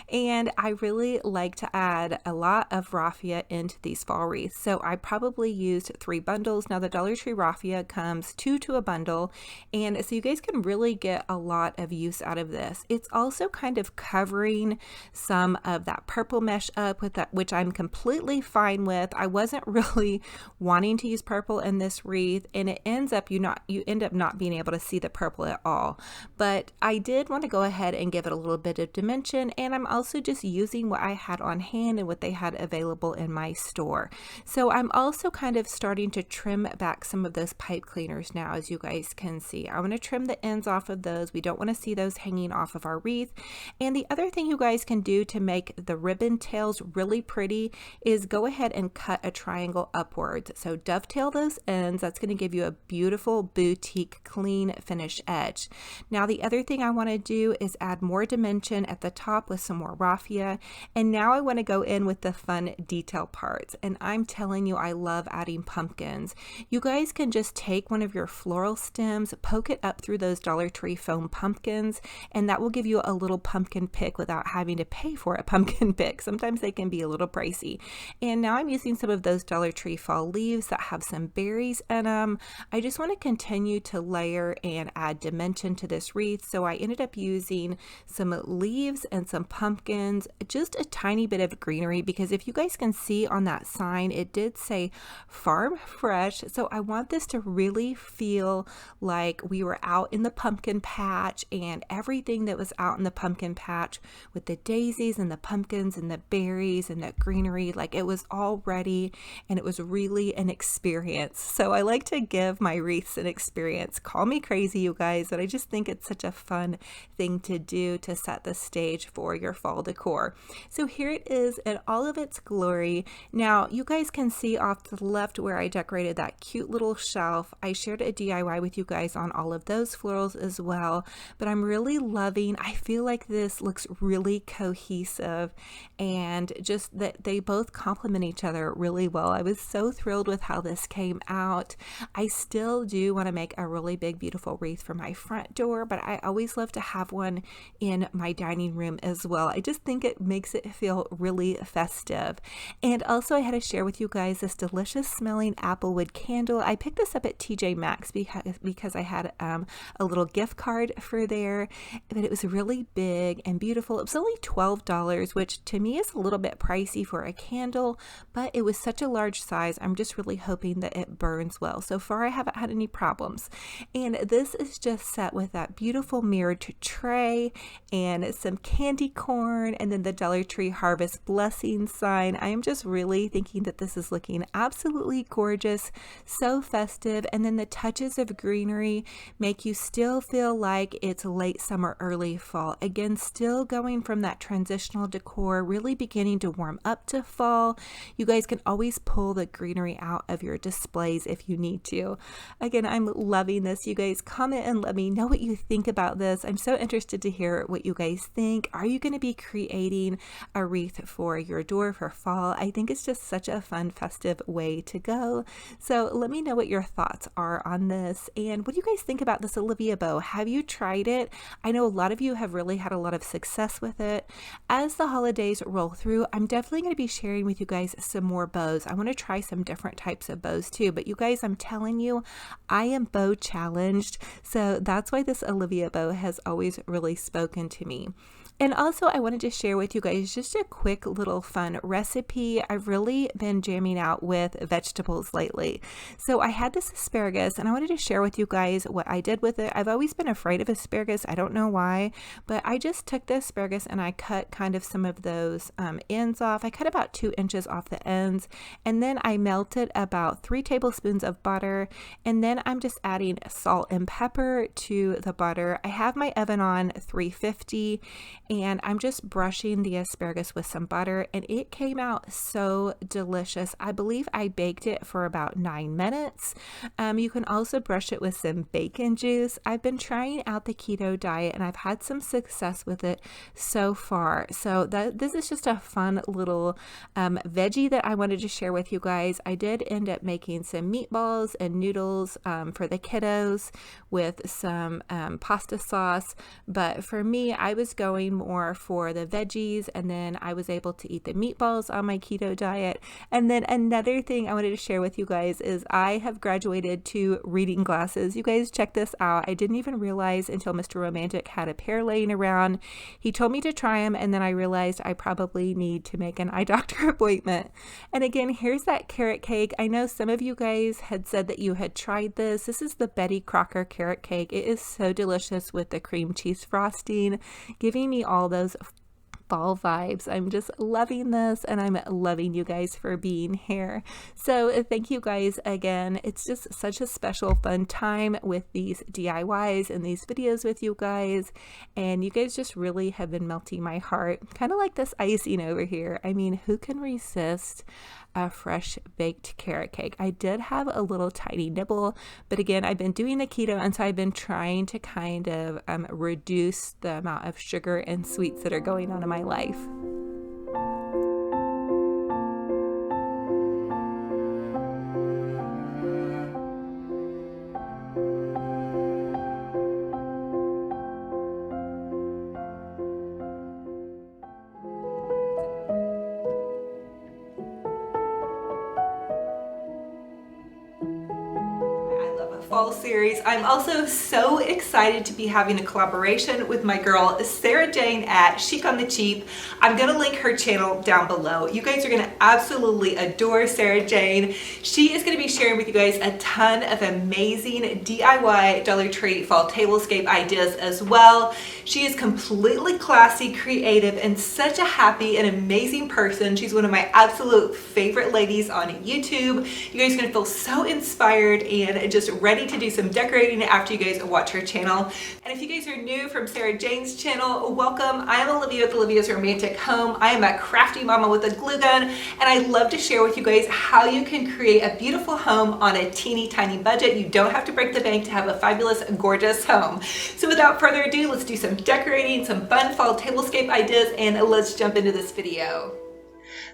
And I really like to add a lot of raffia into these fall wreaths. So I probably used 3 bundles. Now the Dollar Tree raffia comes 2 to a bundle. And so you guys can really get a lot of use out of this. It's also kind of covering some of that purple mesh up with that, which I'm completely fine with. I wasn't really wanting to use purple in this wreath, and it ends up you end up not being able to see the purple at all. But I did want to go ahead and give it a little bit of dimension, and I'm also just using what I had on hand and what they had available in my store. So I'm also kind of starting to trim back some of those pipe cleaners now, as you guys can see. I want to trim the ends off of those. We don't want to see those hanging off of our wreath. And the other thing you guys can do to make the ribbon tails really pretty is go ahead and cut a triangle upwards. So dovetail those ends. That's going to give you a beautiful boutique clean finish edge. Now the other thing I want to do is add more dimension at the top with some more raffia, and now I want to go in with the fun detail parts. And I'm telling you, I love adding pumpkins. You guys can just take one of your floral stems, poke it up through those Dollar Tree foam pumpkins, and that will give you a little pumpkin pick without having to pay for a pumpkin pick. Sometimes they can be a little pricey. And now I'm using some of those Dollar Tree fall leaves that have some berries in them. I just want to continue to layer and add dimension to this wreath. So I ended up using some leaves and some pumpkins, just a tiny bit of greenery, because if you guys can see on that sign, it did say farm fresh. So I want this to really feel like we were out in the pumpkin patch, and everything that was out in the pumpkin patch with the daisies and the pumpkins and the berries trees and the greenery. Like, it was all ready and it was really an experience. So I like to give my wreaths an experience. Call me crazy, you guys, but I just think it's such a fun thing to do to set the stage for your fall decor. So here it is in all of its glory. Now you guys can see off to the left where I decorated that cute little shelf. I shared a DIY with you guys on all of those florals as well, but I'm really loving, I feel like this looks really cohesive and just that they both complement each other really well. I was so thrilled with how this came out. I still do want to make a really big beautiful wreath for my front door, but I always love to have one in my dining room as well. I just think it makes it feel really festive. And also I had to share with you guys this delicious smelling applewood candle. I picked this up at TJ Maxx because I had a little gift card for there, but it was really big and beautiful. It was only $12, which to me is a little bit pricey for a candle, but it was such a large size. I'm just really hoping that it burns well. So far I haven't had any problems. And this is just set with that beautiful mirrored tray and some candy corn and then the Dollar Tree Harvest blessing sign. I am just really thinking that this is looking absolutely gorgeous, so festive, and then the touches of greenery make you still feel like it's late summer, early fall. Again, still going from that transitional decor, really beginning to warm up to fall. You guys can always pull the greenery out of your displays if you need to. Again, I'm loving this. You guys comment and let me know what you think about this. I'm so interested to hear what you guys think. Are you going to be creating a wreath for your door for fall? I think it's just such a fun, festive way to go. So let me know what your thoughts are on this. And what do you guys think about this Olivia bow? Have you tried it? I know a lot of you have really had a lot of success with it. As the holidays roll through, I'm definitely going to be sharing with you guys some more bows. I want to try some different types of bows too, but you guys, I'm telling you, I am bow challenged. So that's why this Olivia bow has always really spoken to me. And also I wanted to share with you guys just a quick little fun recipe. I've really been jamming out with vegetables lately. So I had this asparagus and I wanted to share with you guys what I did with it. I've always been afraid of asparagus. I don't know why, but I just took the asparagus and I cut kind of some of those ends off. I cut about 2 inches off the ends, and then I melted about 3 tablespoons of butter, and then I'm just adding salt and pepper to the butter. I have my oven on 350 and I'm just brushing the asparagus with some butter, and it came out so delicious. I believe I baked it for about 9 minutes. You can also brush it with some bacon juice. I've been trying out the keto diet and I've had some success with it so far. So this is just a fun little veggie that I wanted to share with you guys. I did end up making some meatballs and noodles for the kiddos with some pasta sauce, but for me, I was going more for the veggies, and then I was able to eat the meatballs on my keto diet. And then another thing I wanted to share with you guys is I have graduated to reading glasses. You guys, check this out. I didn't even realize until Mr. Romantic had a pair laying around. He told me to try them, and then I realized I probably need to make an eye doctor appointment. And again, here's that carrot cake. I know some of you guys had said that you had tried this. This is the Betty Crocker carrot cake. It is so delicious with the cream cheese frosting, giving me all those fall vibes. I'm just loving this, and I'm loving you guys for being here. So thank you guys again. It's just such a special fun time with these DIYs and these videos with you guys, and you guys just really have been melting my heart, kind of like this icing over here. I mean, who can resist a fresh baked carrot cake? I did have a little tiny nibble, but again, I've been doing the keto, and so I've been trying to kind of reduce the amount of sugar and sweets that are going on in my life. series. I'm also so excited to be having a collaboration with my girl Sarah Jane at Chic on the Cheap. I'm gonna link her channel down below. You guys are gonna absolutely adore Sarah Jane. She is gonna be sharing with you guys a ton of amazing DIY Dollar Tree fall tablescape ideas as well. She is completely classy, creative, and such a happy and amazing person. She's one of my absolute favorite ladies on YouTube. You guys are gonna feel so inspired and just ready to do some decorating after you guys watch her channel. And if you guys are new from Sarah Jane's channel, welcome. I am Olivia with Olivia's Romantic Home. I am a crafty mama with a glue gun, and I love to share with you guys how you can create a beautiful home on a teeny tiny budget. You don't have to break the bank to have a fabulous, gorgeous home. So without further ado, let's do some decorating, some fun fall tablescape ideas, and let's jump into this video.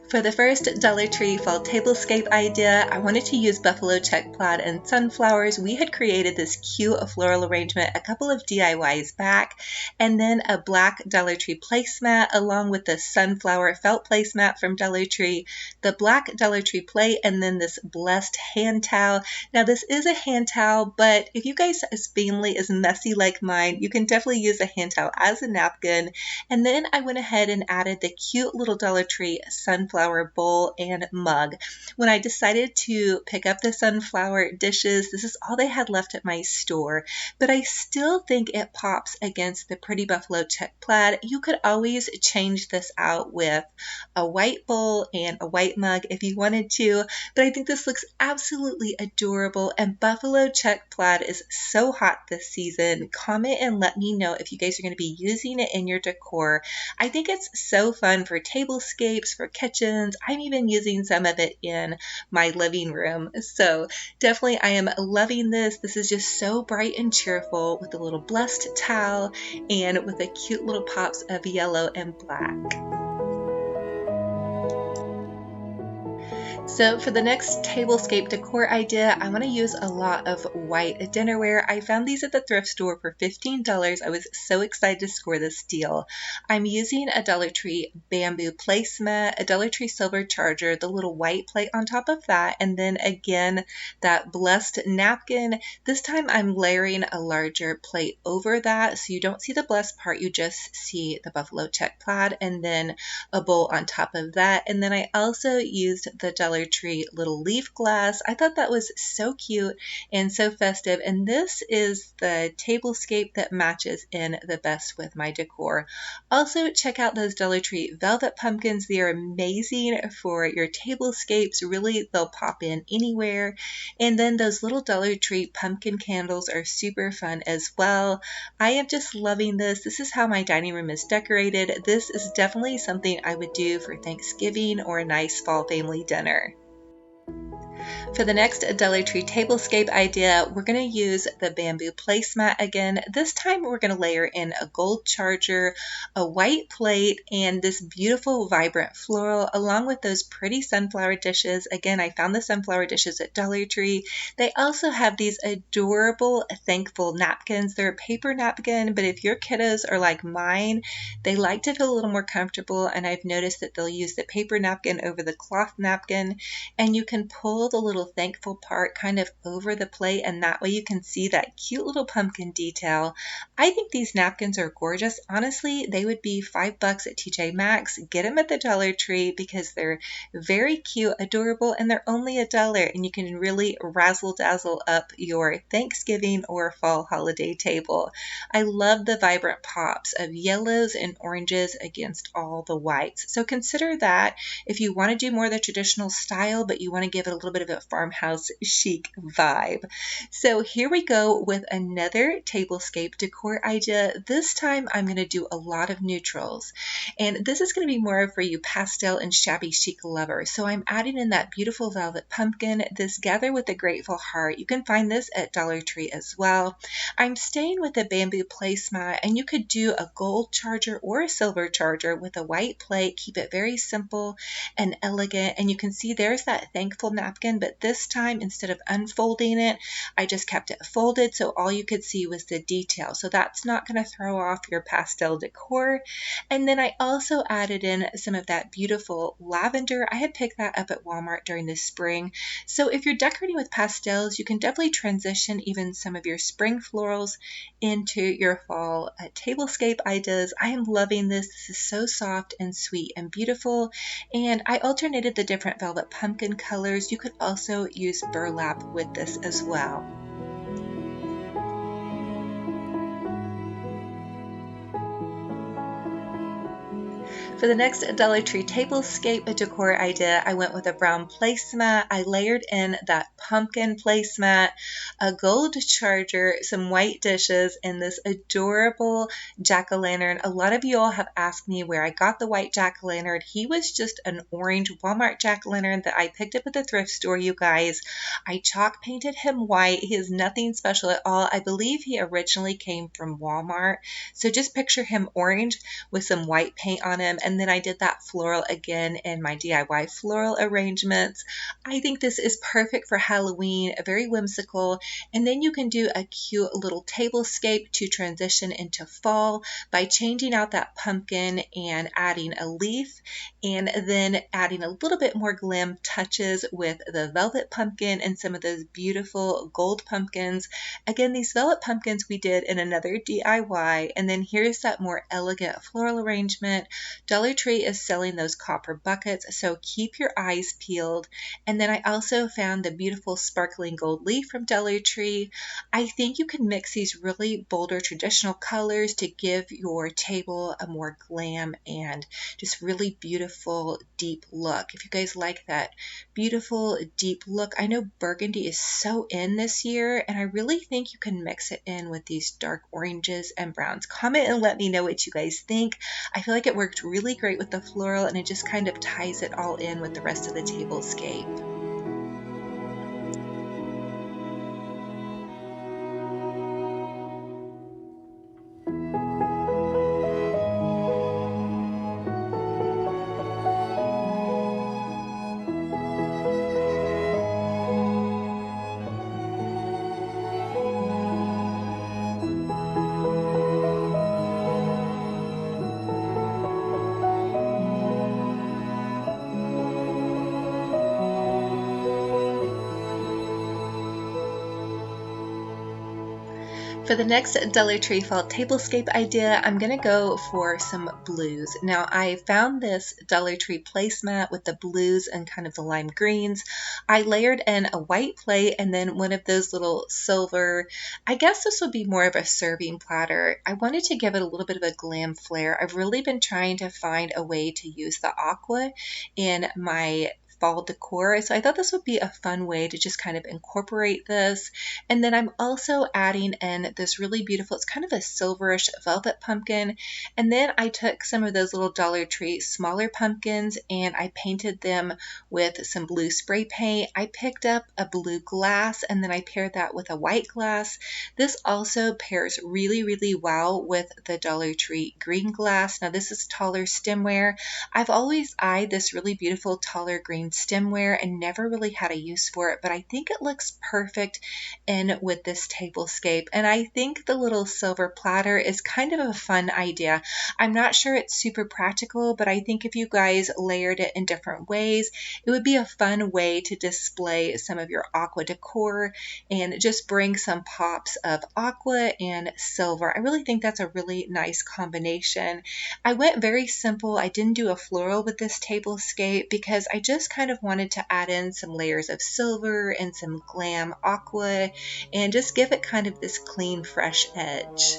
For the first Dollar Tree fall tablescape idea, I wanted to use buffalo check plaid and sunflowers. We had created this cute floral arrangement a couple of DIYs back, and then a black Dollar Tree placemat along with the sunflower felt placemat from Dollar Tree, the black Dollar Tree plate, and then this blessed hand towel. Now this is a hand towel, but if you guys' family is messy like mine, you can definitely use a hand towel as a napkin. And then I went ahead and added the cute little Dollar Tree sunflower bowl and mug. When I decided to pick up the sunflower dishes, this is all they had left at my store, but I still think it pops against the pretty buffalo check plaid. You could always change this out with a white bowl and a white mug if you wanted to, but I think this looks absolutely adorable, and buffalo check plaid is so hot this season. Comment and let me know if you guys are going to be using it in your decor. I think it's so fun for tablescapes, for kitchens. I'm even using some of it in my living room. So definitely I am loving this. This is just so bright and cheerful with a little blessed towel and with the cute little pops of yellow and black. So for the next tablescape decor idea, I want to use a lot of white dinnerware. I found these at the thrift store for $15. I was so excited to score this deal. I'm using a Dollar Tree bamboo placemat, a Dollar Tree silver charger, the little white plate on top of that, and then again that blessed napkin. This time I'm layering a larger plate over that, so you don't see the blessed part, you just see the buffalo check plaid, and then a bowl on top of that. And then I also used the Dollar Tree little leaf glass. I thought that was so cute and so festive, and this is the tablescape that matches in the best with my decor. Also check out those Dollar Tree velvet pumpkins. They are amazing for your tablescapes. Really, they'll pop in anywhere. And then those little Dollar Tree pumpkin candles are super fun as well. I am just loving this. This is how my dining room is decorated. This is definitely something I would do for Thanksgiving or a nice fall family dinner. For the next Dollar Tree tablescape idea, we're going to use the bamboo placemat again. This time we're going to layer in a gold charger, a white plate, and this beautiful vibrant floral along with those pretty sunflower dishes. Again, I found the sunflower dishes at Dollar Tree. They also have these adorable thankful napkins. They're a paper napkin, but if your kiddos are like mine, they like to feel a little more comfortable, and I've noticed that they'll use the paper napkin over the cloth napkin, and you can pull the little thankful part kind of over the plate, and that way you can see that cute little pumpkin detail. I think these napkins are gorgeous. Honestly, they would be $5 at TJ Maxx. Get them at the Dollar Tree because they're very cute, adorable, and they're only $1, and you can really razzle dazzle up your Thanksgiving or fall holiday table. I love the vibrant pops of yellows and oranges against all the whites. So consider that if you want to do more of the traditional style, but you want to give it a little bit of a farmhouse chic vibe. So here we go with another tablescape decor idea. This time I'm going to do a lot of neutrals, and this is going to be more for you pastel and shabby chic lovers. So I'm adding in that beautiful velvet pumpkin, this Gather with a Grateful Heart. You can find this at Dollar Tree as well. I'm staying with the bamboo placemat, and you could do a gold charger or a silver charger with a white plate. Keep it very simple and elegant, and you can see there's that thankful napkin pumpkin, but this time instead of unfolding it, I just kept it folded so all you could see was the detail. So that's not going to throw off your pastel decor. And then I also added in some of that beautiful lavender. I had picked that up at Walmart during the spring. So if you're decorating with pastels, you can definitely transition even some of your spring florals into your fall tablescape ideas. I am loving this. This is so soft and sweet and beautiful. And I alternated the different velvet pumpkin colors. You could also use burlap with this as well. For the next Dollar Tree tablescape decor idea, I went with a brown placemat. I layered in that pumpkin placemat, a gold charger, some white dishes, and this adorable jack-o'-lantern. A lot of you all have asked me where I got the white jack-o'-lantern. He was just an orange Walmart jack-o'-lantern that I picked up at the thrift store, you guys. I chalk painted him white. He is nothing special at all. I believe he originally came from Walmart. So just picture him orange with some white paint on him. And then I did that floral again in my DIY floral arrangements. I think this is perfect for Halloween, very whimsical. And then you can do a cute little tablescape to transition into fall by changing out that pumpkin and adding a leaf, and then adding a little bit more glam touches with the velvet pumpkin and some of those beautiful gold pumpkins. Again, these velvet pumpkins we did in another DIY. And then here's that more elegant floral arrangement. Dollar Tree is selling those copper buckets, so keep your eyes peeled. And then I also found the beautiful sparkling gold leaf from Dollar Tree. I think you can mix these really bolder traditional colors to give your table a more glam and just really beautiful deep look. If you guys like that beautiful deep look, I know burgundy is so in this year, and I really think you can mix it in with these dark oranges and browns. Comment and let me know what you guys think. I feel like it worked really great with the floral, and it just kind of ties it all in with the rest of the tablescape. For the next Dollar Tree fall tablescape idea, I'm going to go for some blues. Now, I found this Dollar Tree placemat with the blues and kind of the lime greens. I layered in a white plate and then one of those little silver, I guess this would be more of a serving platter. I wanted to give it a little bit of a glam flair. I've really been trying to find a way to use the aqua in my fall decor. So I thought this would be a fun way to just kind of incorporate this. And then I'm also adding in this really beautiful, it's kind of a silverish velvet pumpkin. And then I took some of those little Dollar Tree smaller pumpkins and I painted them with some blue spray paint. I picked up a blue glass and then I paired that with a white glass. This also pairs really, really well with the Dollar Tree green glass. Now this is taller stemware. I've always eyed this really beautiful taller green stemware and never really had a use for it, but I think it looks perfect in with this tablescape. And I think the little silver platter is kind of a fun idea. I'm not sure it's super practical, but I think if you guys layered it in different ways, it would be a fun way to display some of your aqua decor and just bring some pops of aqua and silver. I really think that's a really nice combination. I went very simple. I didn't do a floral with this tablescape because I just kind of wanted to add in some layers of silver and some glam aqua and just give it kind of this clean, fresh edge.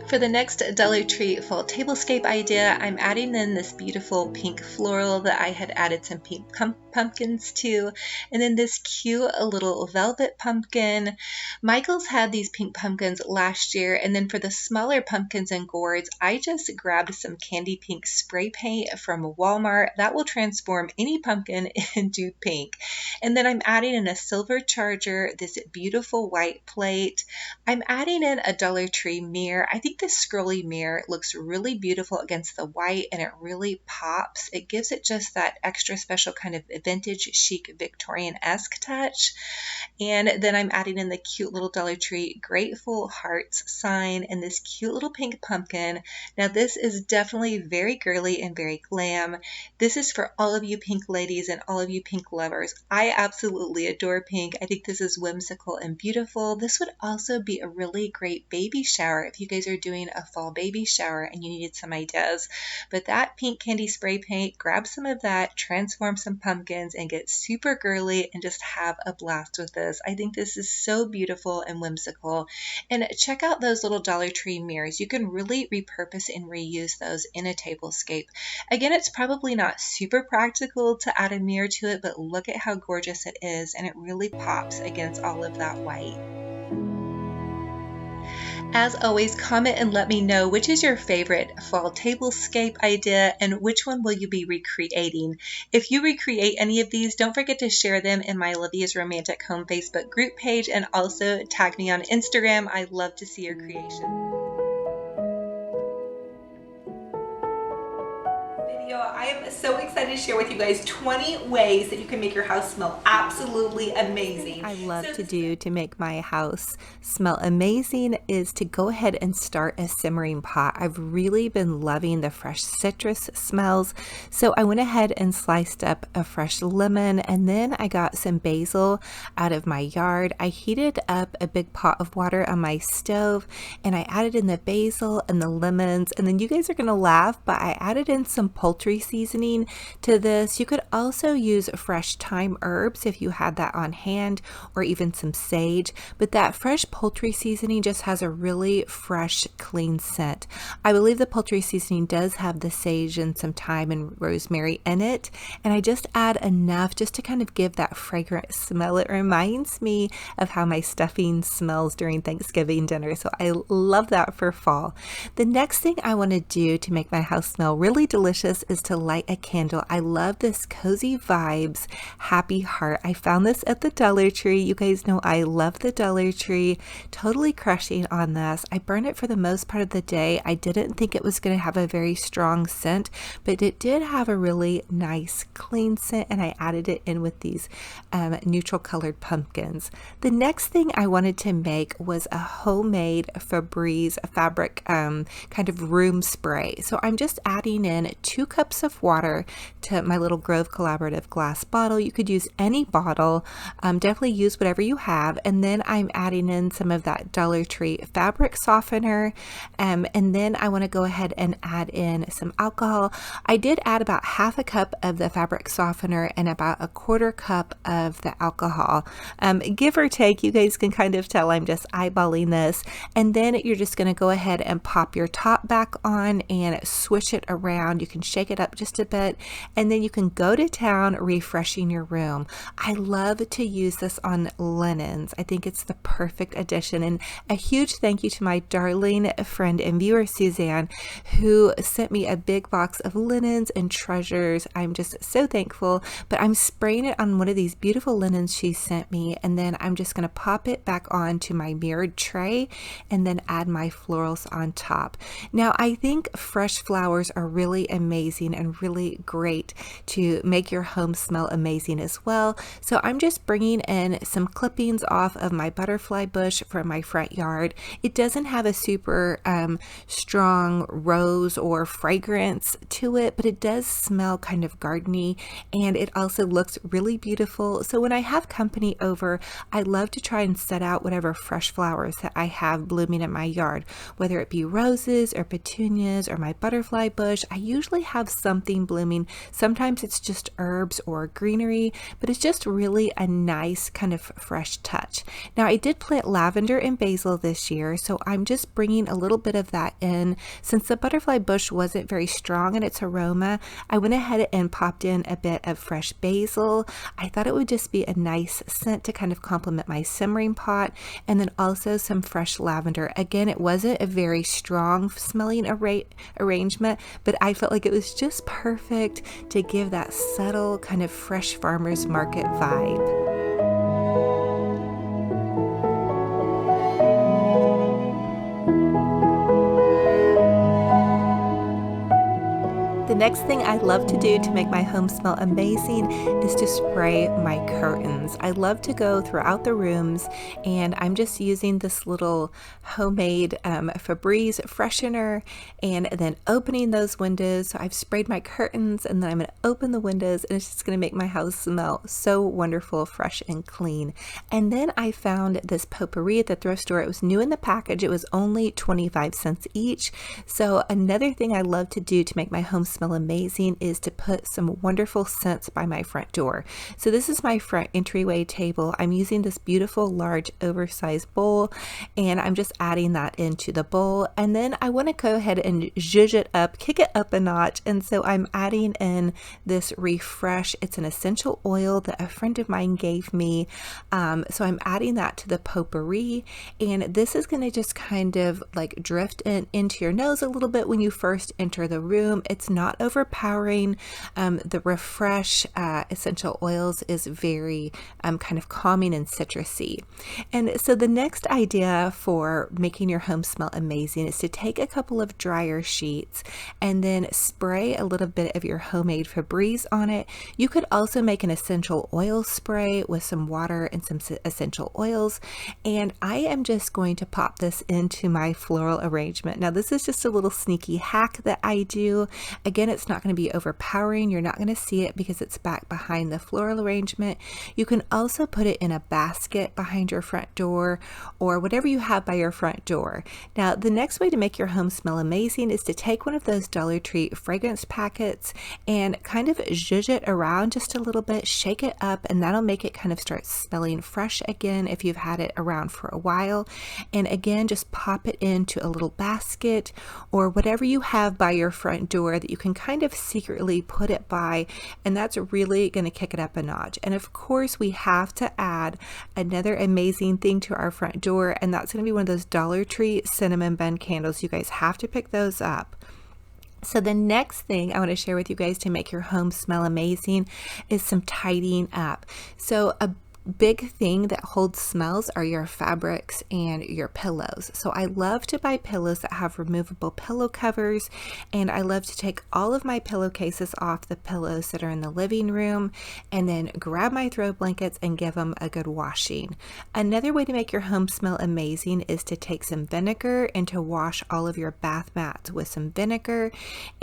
For For the next Dollar Tree fall tablescape idea, I'm adding in this beautiful pink floral that I had added some pink pumpkins to, and then this cute little velvet pumpkin. Michael's had these pink pumpkins last year, and then for the smaller pumpkins and gourds, I just grabbed some candy pink spray paint from Walmart. That will transform any pumpkin into pink. And then I'm adding in a silver charger, this beautiful white plate. I'm adding in a Dollar Tree mirror. I think this scrolly mirror looks really beautiful against the white, and it really pops. It gives it just that extra special kind of vintage chic Victorian-esque touch. And then I'm adding in the cute little Dollar Tree Grateful Hearts sign and this cute little pink pumpkin. Now this is definitely very girly and very glam. This is for all of you pink ladies and all of you pink lovers. I absolutely adore pink. I think this is whimsical and beautiful. This would also be a really great baby shower if you guys are doing a fall baby shower and you needed some ideas. But that pink candy spray paint, grab some of that, transform some pumpkins, and get super girly and just have a blast with this. I think this is so beautiful and whimsical. And check out those little Dollar Tree mirrors. You can really repurpose and reuse those in a tablescape. Again, it's probably not super practical to add a mirror to it, but look at how gorgeous it is, and it really pops against all of that white. As always, comment and let me know which is your favorite fall tablescape idea and which one will you be recreating. If you recreate any of these, don't forget to share them in my Olivia's Romantic Home Facebook group page, and also tag me on Instagram. I love to see your creation. I am so excited to share with you guys 20 ways that you can make your house smell absolutely amazing. I love to do to make my house smell amazing is to go ahead and start a simmering pot. I've really been loving the fresh citrus smells, so I went ahead and sliced up a fresh lemon, and then I got some basil out of my yard. I heated up a big pot of water on my stove, and I added in the basil and the lemons, and then you guys are gonna laugh, but I added in some poultry seasoning to this. You could also use fresh thyme herbs if you had that on hand, or even some sage, but that fresh poultry seasoning just has a really fresh, clean scent. I believe the poultry seasoning does have the sage and some thyme and rosemary in it, and I just add enough just to kind of give that fragrant smell. It reminds me of how my stuffing smells during Thanksgiving dinner, so I love that for fall. The next thing I want to do to make my house smell really delicious is to light a candle. I love this Cozy Vibes Happy Heart. I found this at the Dollar Tree. You guys know I love the Dollar Tree. Totally crushing on this. I burned it for the most part of the day. I didn't think it was going to have a very strong scent, but it did have a really nice clean scent, and I added it in with these neutral colored pumpkins. The next thing I wanted to make was a homemade Febreze fabric kind of room spray. So I'm just adding in 2 cups of water to my little Grove Collaborative glass bottle. You could use any bottle, definitely use whatever you have, and then I'm adding in some of that Dollar Tree fabric softener, and then I want to go ahead and add in some alcohol. I did add about 1/2 cup of the fabric softener and about 1/4 cup of the alcohol, give or take. You guys can kind of tell I'm just eyeballing this, and then you're just going to go ahead and pop your top back on and switch it around. You can shake it up just a bit, and then you can go to town refreshing your room. I love to use this on linens. I think it's the perfect addition, and a huge thank you to my darling friend and viewer Suzanne, who sent me a big box of linens and treasures. I'm just so thankful. But I'm spraying it on one of these beautiful linens she sent me, and then I'm just going to pop it back onto my mirrored tray and then add my florals on top. Now I think fresh flowers are really amazing and really great to make your home smell amazing as well. So I'm just bringing in some clippings off of my butterfly bush from my front yard. It doesn't have a super strong rose or fragrance to it, but it does smell kind of gardeny, and it also looks really beautiful. So when I have company over, I love to try and set out whatever fresh flowers that I have blooming in my yard, whether it be roses or petunias or my butterfly bush. I usually have something blooming Sometimes it's just herbs or greenery, but it's just really a nice kind of fresh touch. Now I did plant lavender and basil this year, so I'm just bringing a little bit of that in. Since the butterfly bush wasn't very strong in its aroma, I went ahead and popped in a bit of fresh basil. I thought it would just be a nice scent to kind of complement my simmering pot, and then also some fresh lavender. Again, it wasn't a very strong smelling arrangement, but I felt like it was just perfect to give that subtle kind of fresh farmers market vibe. The next thing I love to do to make my home smell amazing is to spray my curtains. I love to go throughout the rooms, and I'm just using this little homemade Febreze freshener and then opening those windows. So I've sprayed my curtains, and then I'm going to open the windows, and it's just going to make my house smell so wonderful, fresh and clean. And then I found this potpourri at the thrift store. It was new in the package. It was only 25 cents each. So another thing I love to do to make my home smell amazing is to put some wonderful scents by my front door. So this is my front entryway table. I'm using this beautiful large oversized bowl, and I'm just adding that into the bowl. And then I want to go ahead and zhuzh it up, kick it up a notch. And so I'm adding in this Refresh. It's an essential oil that a friend of mine gave me. So I'm adding that to the potpourri, and this is going to just kind of like drift into your nose a little bit when you first enter the room. It's not overpowering. The Refresh essential oils is very kind of calming and citrusy. And so the next idea for making your home smell amazing is to take a couple of dryer sheets and then spray a little bit of your homemade Febreze on it. You could also make an essential oil spray with some water and some essential oils. And I am just going to pop this into my floral arrangement. Now this is just a little sneaky hack that I do. Again, it's not going to be overpowering. You're not going to see it because it's back behind the floral arrangement. You can also put it in a basket behind your front door or whatever you have by your front door. Now, the next way to make your home smell amazing is to take one of those Dollar Tree fragrance packets and kind of zhuzh it around just a little bit, shake it up, and that'll make it kind of start smelling fresh again if you've had it around for a while. And again, just pop it into a little basket or whatever you have by your front door that you can kind of secretly put it by, and that's really going to kick it up a notch. And of course, we have to add another amazing thing to our front door, and that's going to be one of those Dollar Tree cinnamon bun candles. You guys have to pick those up. So the next thing I want to share with you guys to make your home smell amazing is some tidying up. So a big thing that holds smells are your fabrics and your pillows. So I love to buy pillows that have removable pillow covers, and I love to take all of my pillowcases off the pillows that are in the living room and then grab my throw blankets and give them a good washing. Another way to make your home smell amazing is to take some vinegar and to wash all of your bath mats with some vinegar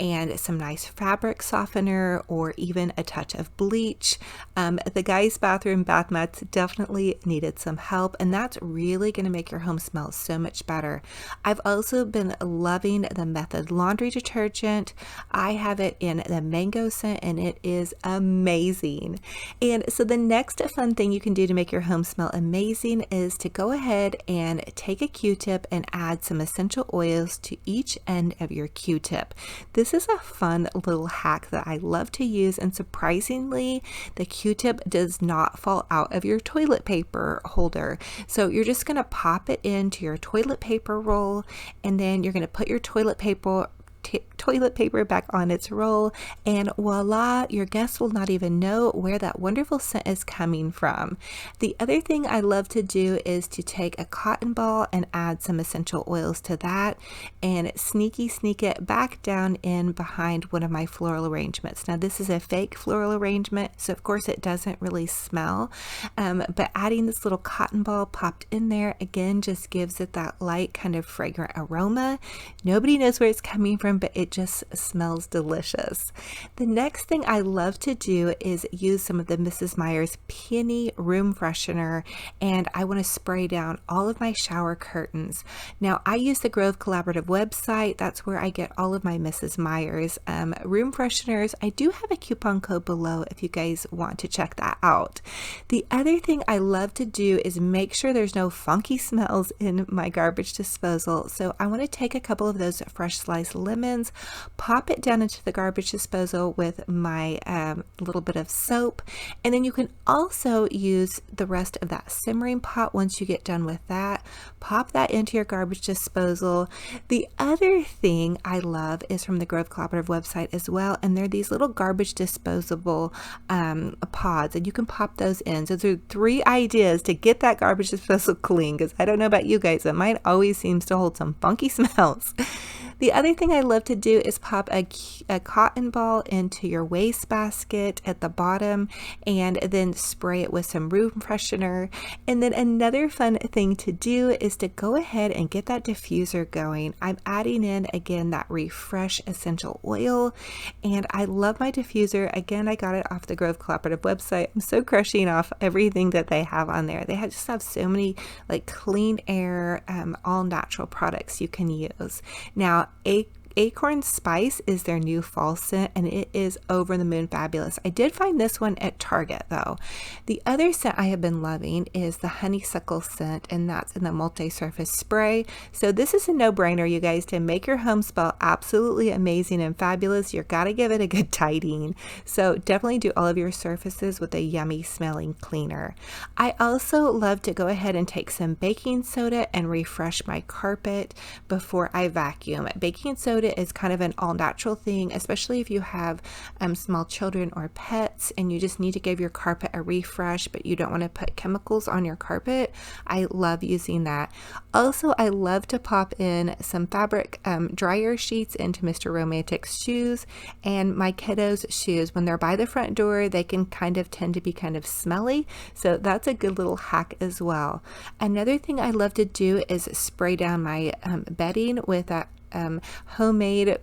and some nice fabric softener or even a touch of bleach. The guys' bathroom bath mats definitely needed some help, and that's really going to make your home smell so much better. I've also been loving the Method laundry detergent. I have it in the mango scent, and it is amazing. And so the next fun thing you can do to make your home smell amazing is to go ahead and take a Q-tip and add some essential oils to each end of your Q-tip. This is a fun little hack that I love to use, and surprisingly, the Q-tip does not fall out of your toilet paper holder. So you're just going to pop it into your toilet paper roll, and then you're going to put your toilet paper back on its roll, and voila, your guests will not even know where that wonderful scent is coming from. The other thing I love to do is to take a cotton ball and add some essential oils to that and sneak it back down in behind one of my floral arrangements. Now this is a fake floral arrangement, so of course it doesn't really smell, but adding this little cotton ball popped in there again just gives it that light kind of fragrant aroma. Nobody knows where it's coming from, but it just smells delicious. The next thing I love to do is use some of the Mrs. Meyer's Peony room freshener, and I want to spray down all of my shower curtains. Now I use the Grove Collaborative website. That's where I get all of my Mrs. Meyer's room fresheners. I do have a coupon code below if you guys want to check that out. The other thing I love to do is make sure there's no funky smells in my garbage disposal. So I want to take a couple of those fresh sliced lemons, pop it down into the garbage disposal with my little bit of soap, and then you can also use the rest of that simmering pot. Once you get done with that, pop that into your garbage disposal. The other thing I love is from the Grove Collaborative website as well, and they're these little garbage disposable pods, and you can pop those in. So there are 3 ideas to get that garbage disposal clean, because I don't know about you guys, but mine always seems to hold some funky smells. The other thing I love to do is pop a cotton ball into your wastebasket at the bottom and then spray it with some room freshener. And then another fun thing to do is to go ahead and get that diffuser going. I'm adding in again that Refresh essential oil, and I love my diffuser. Again, I got it off the Grove Collaborative website. I'm so crushing off everything that they have on there. They just have so many like clean air, all natural products you can use. Now, Acorn Spice is their new fall scent, and it is over the moon fabulous. I did find this one at Target though. The other scent I have been loving is the Honeysuckle scent, and that's in the multi-surface spray. So this is a no-brainer, you guys. To make your home smell absolutely amazing and fabulous, you've got to give it a good tidying. So definitely do all of your surfaces with a yummy smelling cleaner. I also love to go ahead and take some baking soda and refresh my carpet before I vacuum. Baking soda is kind of an all-natural thing, especially if you have small children or pets and you just need to give your carpet a refresh, but you don't want to put chemicals on your carpet. I love using that. Also, I love to pop in some fabric dryer sheets into Mr. Romantic's shoes and my kiddos' shoes. When they're by the front door, they can kind of tend to be kind of smelly, so that's a good little hack as well. Another thing I love to do is spray down my bedding with that homemade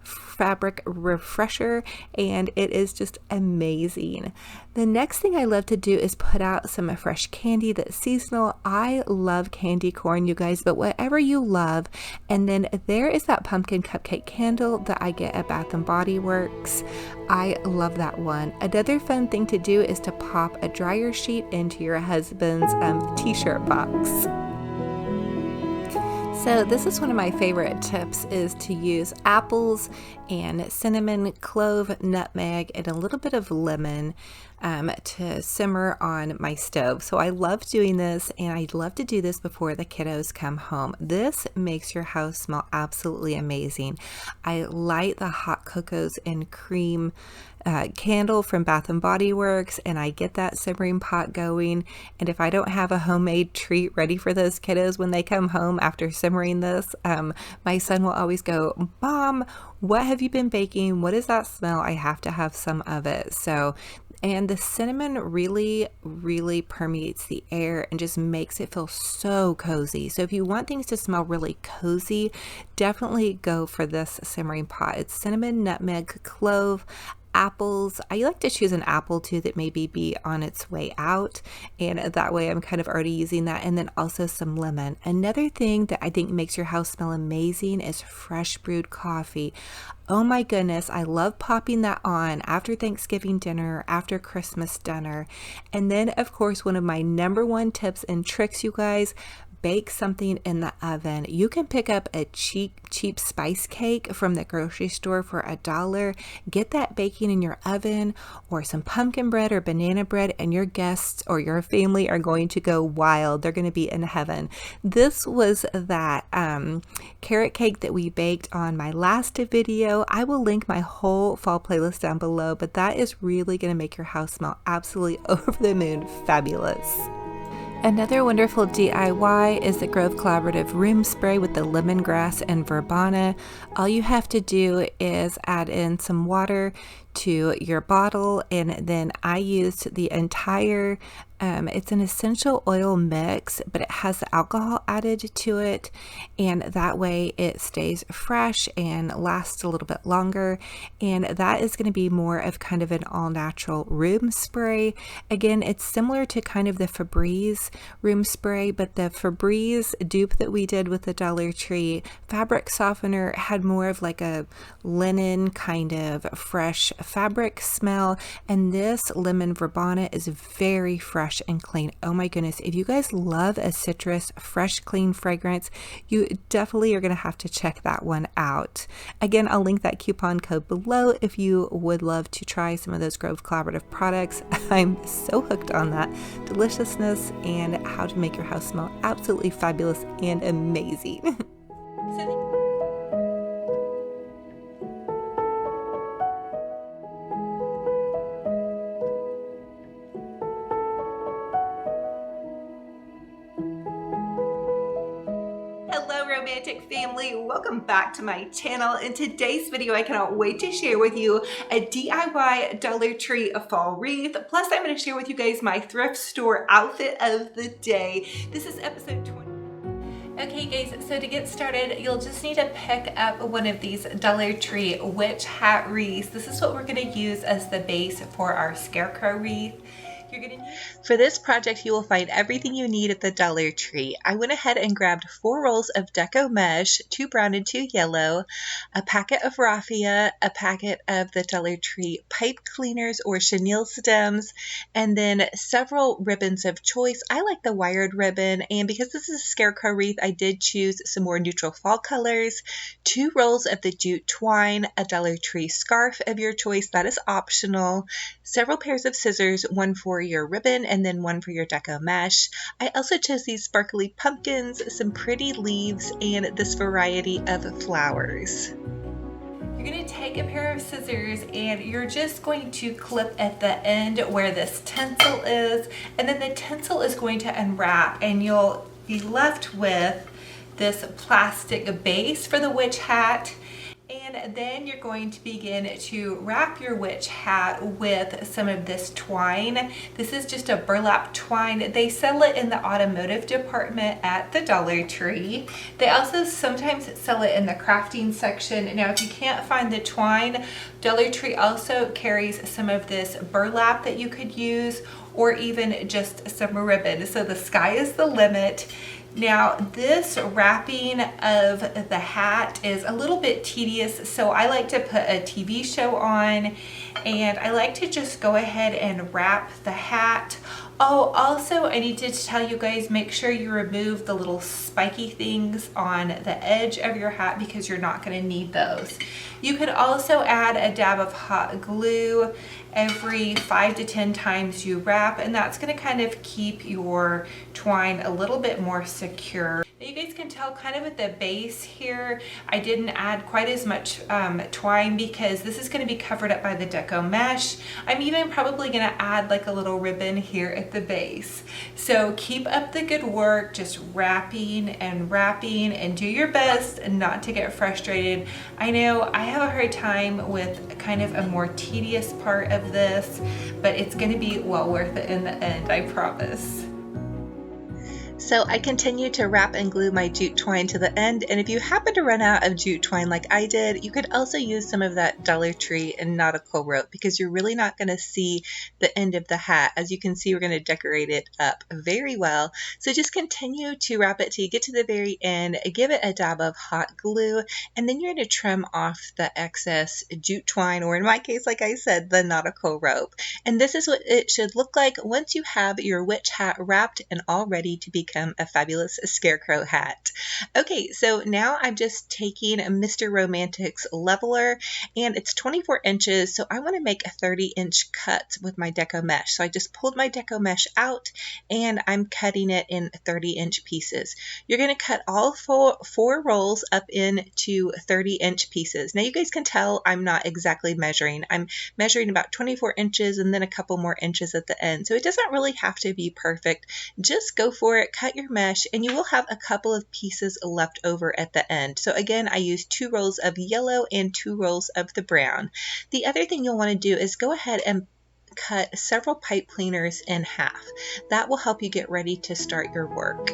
fabric refresher, and it is just amazing. The next thing I love to do is put out some fresh candy that's seasonal. I love candy corn, you guys, but whatever you love. And then there is that pumpkin cupcake candle that I get at Bath and Body Works. I love that one. Another fun thing to do is to pop a dryer sheet into your husband's t-shirt box. So this is one of my favorite tips, is to use apples and cinnamon, clove, nutmeg, and a little bit of lemon to simmer on my stove. So I love doing this, and I love to do this before the kiddos come home. This makes your house smell absolutely amazing. I light the hot cocos and cream candle from Bath and Body Works, and I get that simmering pot going. And if I don't have a homemade treat ready for those kiddos when they come home after simmering this, my son will always go, "Mom, what have you been baking? What does that smell? I have to have some of it." So, and the cinnamon really permeates the air and just makes it feel so cozy. So if you want things to smell really cozy, definitely go for this simmering pot. It's cinnamon, nutmeg, clove, apples. I like to choose an apple too that maybe be on its way out, and that way I'm kind of already using that. And then also some lemon. Another thing that I think makes your house smell amazing is fresh brewed coffee. Oh my goodness, I love popping that on after Thanksgiving dinner, after Christmas dinner. And then of course, one of my number one tips and tricks, you guys, bake something in the oven. You can pick up a cheap spice cake from the grocery store for $1. Get that baking in your oven, or some pumpkin bread or banana bread, and your guests or your family are going to go wild. They're going to be in heaven. This was that carrot cake that we baked on my last video. I will link my whole fall playlist down below, but that is really going to make your house smell absolutely over the moon fabulous. Another wonderful DIY is the Grove Collaborative Room Spray with the lemongrass and verbena. All you have to do is add in some water to your bottle, and then I used the entire it's an essential oil mix, but it has the alcohol added to it, and that way it stays fresh and lasts a little bit longer. And that is going to be more of kind of an all-natural room spray. Again, it's similar to kind of the Febreze room spray, but the Febreze dupe that we did with the Dollar Tree fabric softener had more of like a linen kind of fresh fabric smell, and this lemon verbena is very fresh and clean. Oh my goodness, if you guys love a citrus fresh clean fragrance, you definitely are going to have to check that one out. Again, I'll link that coupon code below if you would love to try some of those Grove Collaborative products. I'm so hooked on that deliciousness and how to make your house smell absolutely fabulous and amazing. Hello romantic family, welcome back to my channel. In today's video I cannot wait to share with you a DIY Dollar Tree fall wreath, plus I'm going to share with you guys my thrift store outfit of the day. This is episode 20. Okay guys, so to get started, you'll just need to pick up one of these Dollar Tree witch hat wreaths. This is what we're going to use as the base for our Scarecrow wreath. You're gonna need... For this project, you will find everything you need at the Dollar Tree. I went ahead and grabbed 4 rolls of deco mesh, 2 brown and 2 yellow, a packet of raffia, a packet of the Dollar Tree pipe cleaners or chenille stems, and then several ribbons of choice. I like the wired ribbon, and because this is a Scarecrow wreath, I did choose some more neutral fall colors, 2 rolls of the jute twine, a Dollar Tree scarf of your choice, that is optional, several pairs of scissors, one for your ribbon and then one for your deco mesh. I also chose these sparkly pumpkins, some pretty leaves, and this variety of flowers. You're going to take a pair of scissors and you're just going to clip at the end where this tinsel is, and then the tinsel is going to unwrap and you'll be left with this plastic base for the witch hat. And then you're going to begin to wrap your witch hat with some of this twine. This is just a burlap twine. They sell it in the automotive department at the Dollar Tree. They also sometimes sell it in the crafting section. Now, if you can't find the twine, Dollar Tree also carries some of this burlap that you could use, or even just some ribbon. So the sky is the limit. Now, this wrapping of the hat is a little bit tedious, so I like to put a TV show on, and I like to just go ahead and wrap the hat. Oh, also I need to tell you guys, make sure you remove the little spiky things on the edge of your hat because you're not going to need those. You could also add a dab of hot glue every 5 to 10 times you wrap, and that's going to kind of keep your twine a little bit more secure. Now you guys can tell kind of at the base here, I didn't add quite as much twine because this is going to be covered up by the deco mesh. I'm even probably going to add like a little ribbon here at the base. So keep up the good work, just wrapping and do your best not to get frustrated. I know I have a hard time with kind of a more tedious part of this, but it's going to be well worth it in the end, I promise. So I continue to wrap and glue my jute twine to the end, and if you happen to run out of jute twine like I did, you could also use some of that Dollar Tree and nautical rope because you're really not going to see the end of the hat. As you can see, we're going to decorate it up very well. So just continue to wrap it till you get to the very end, give it a dab of hot glue, and then you're going to trim off the excess jute twine, or in my case, like I said, the nautical rope. And this is what it should look like once you have your witch hat wrapped and all ready to become a fabulous Scarecrow hat. Okay, so now I'm just taking Mr. Romantic's leveler, and it's 24 inches, so I want to make a 30-inch cut with my deco mesh. So I just pulled my deco mesh out, and I'm cutting it in 30-inch pieces. You're going to cut all four rolls up into 30-inch pieces. Now you guys can tell I'm not exactly measuring. I'm measuring about 24 inches and then a couple more inches at the end. So it doesn't really have to be perfect. Just go for it. cut your mesh, and you will have a couple of pieces left over at the end. So again, I used 2 rolls of yellow and 2 rolls of the brown. The other thing you'll want to do is go ahead and cut several pipe cleaners in half. That will help you get ready to start your work.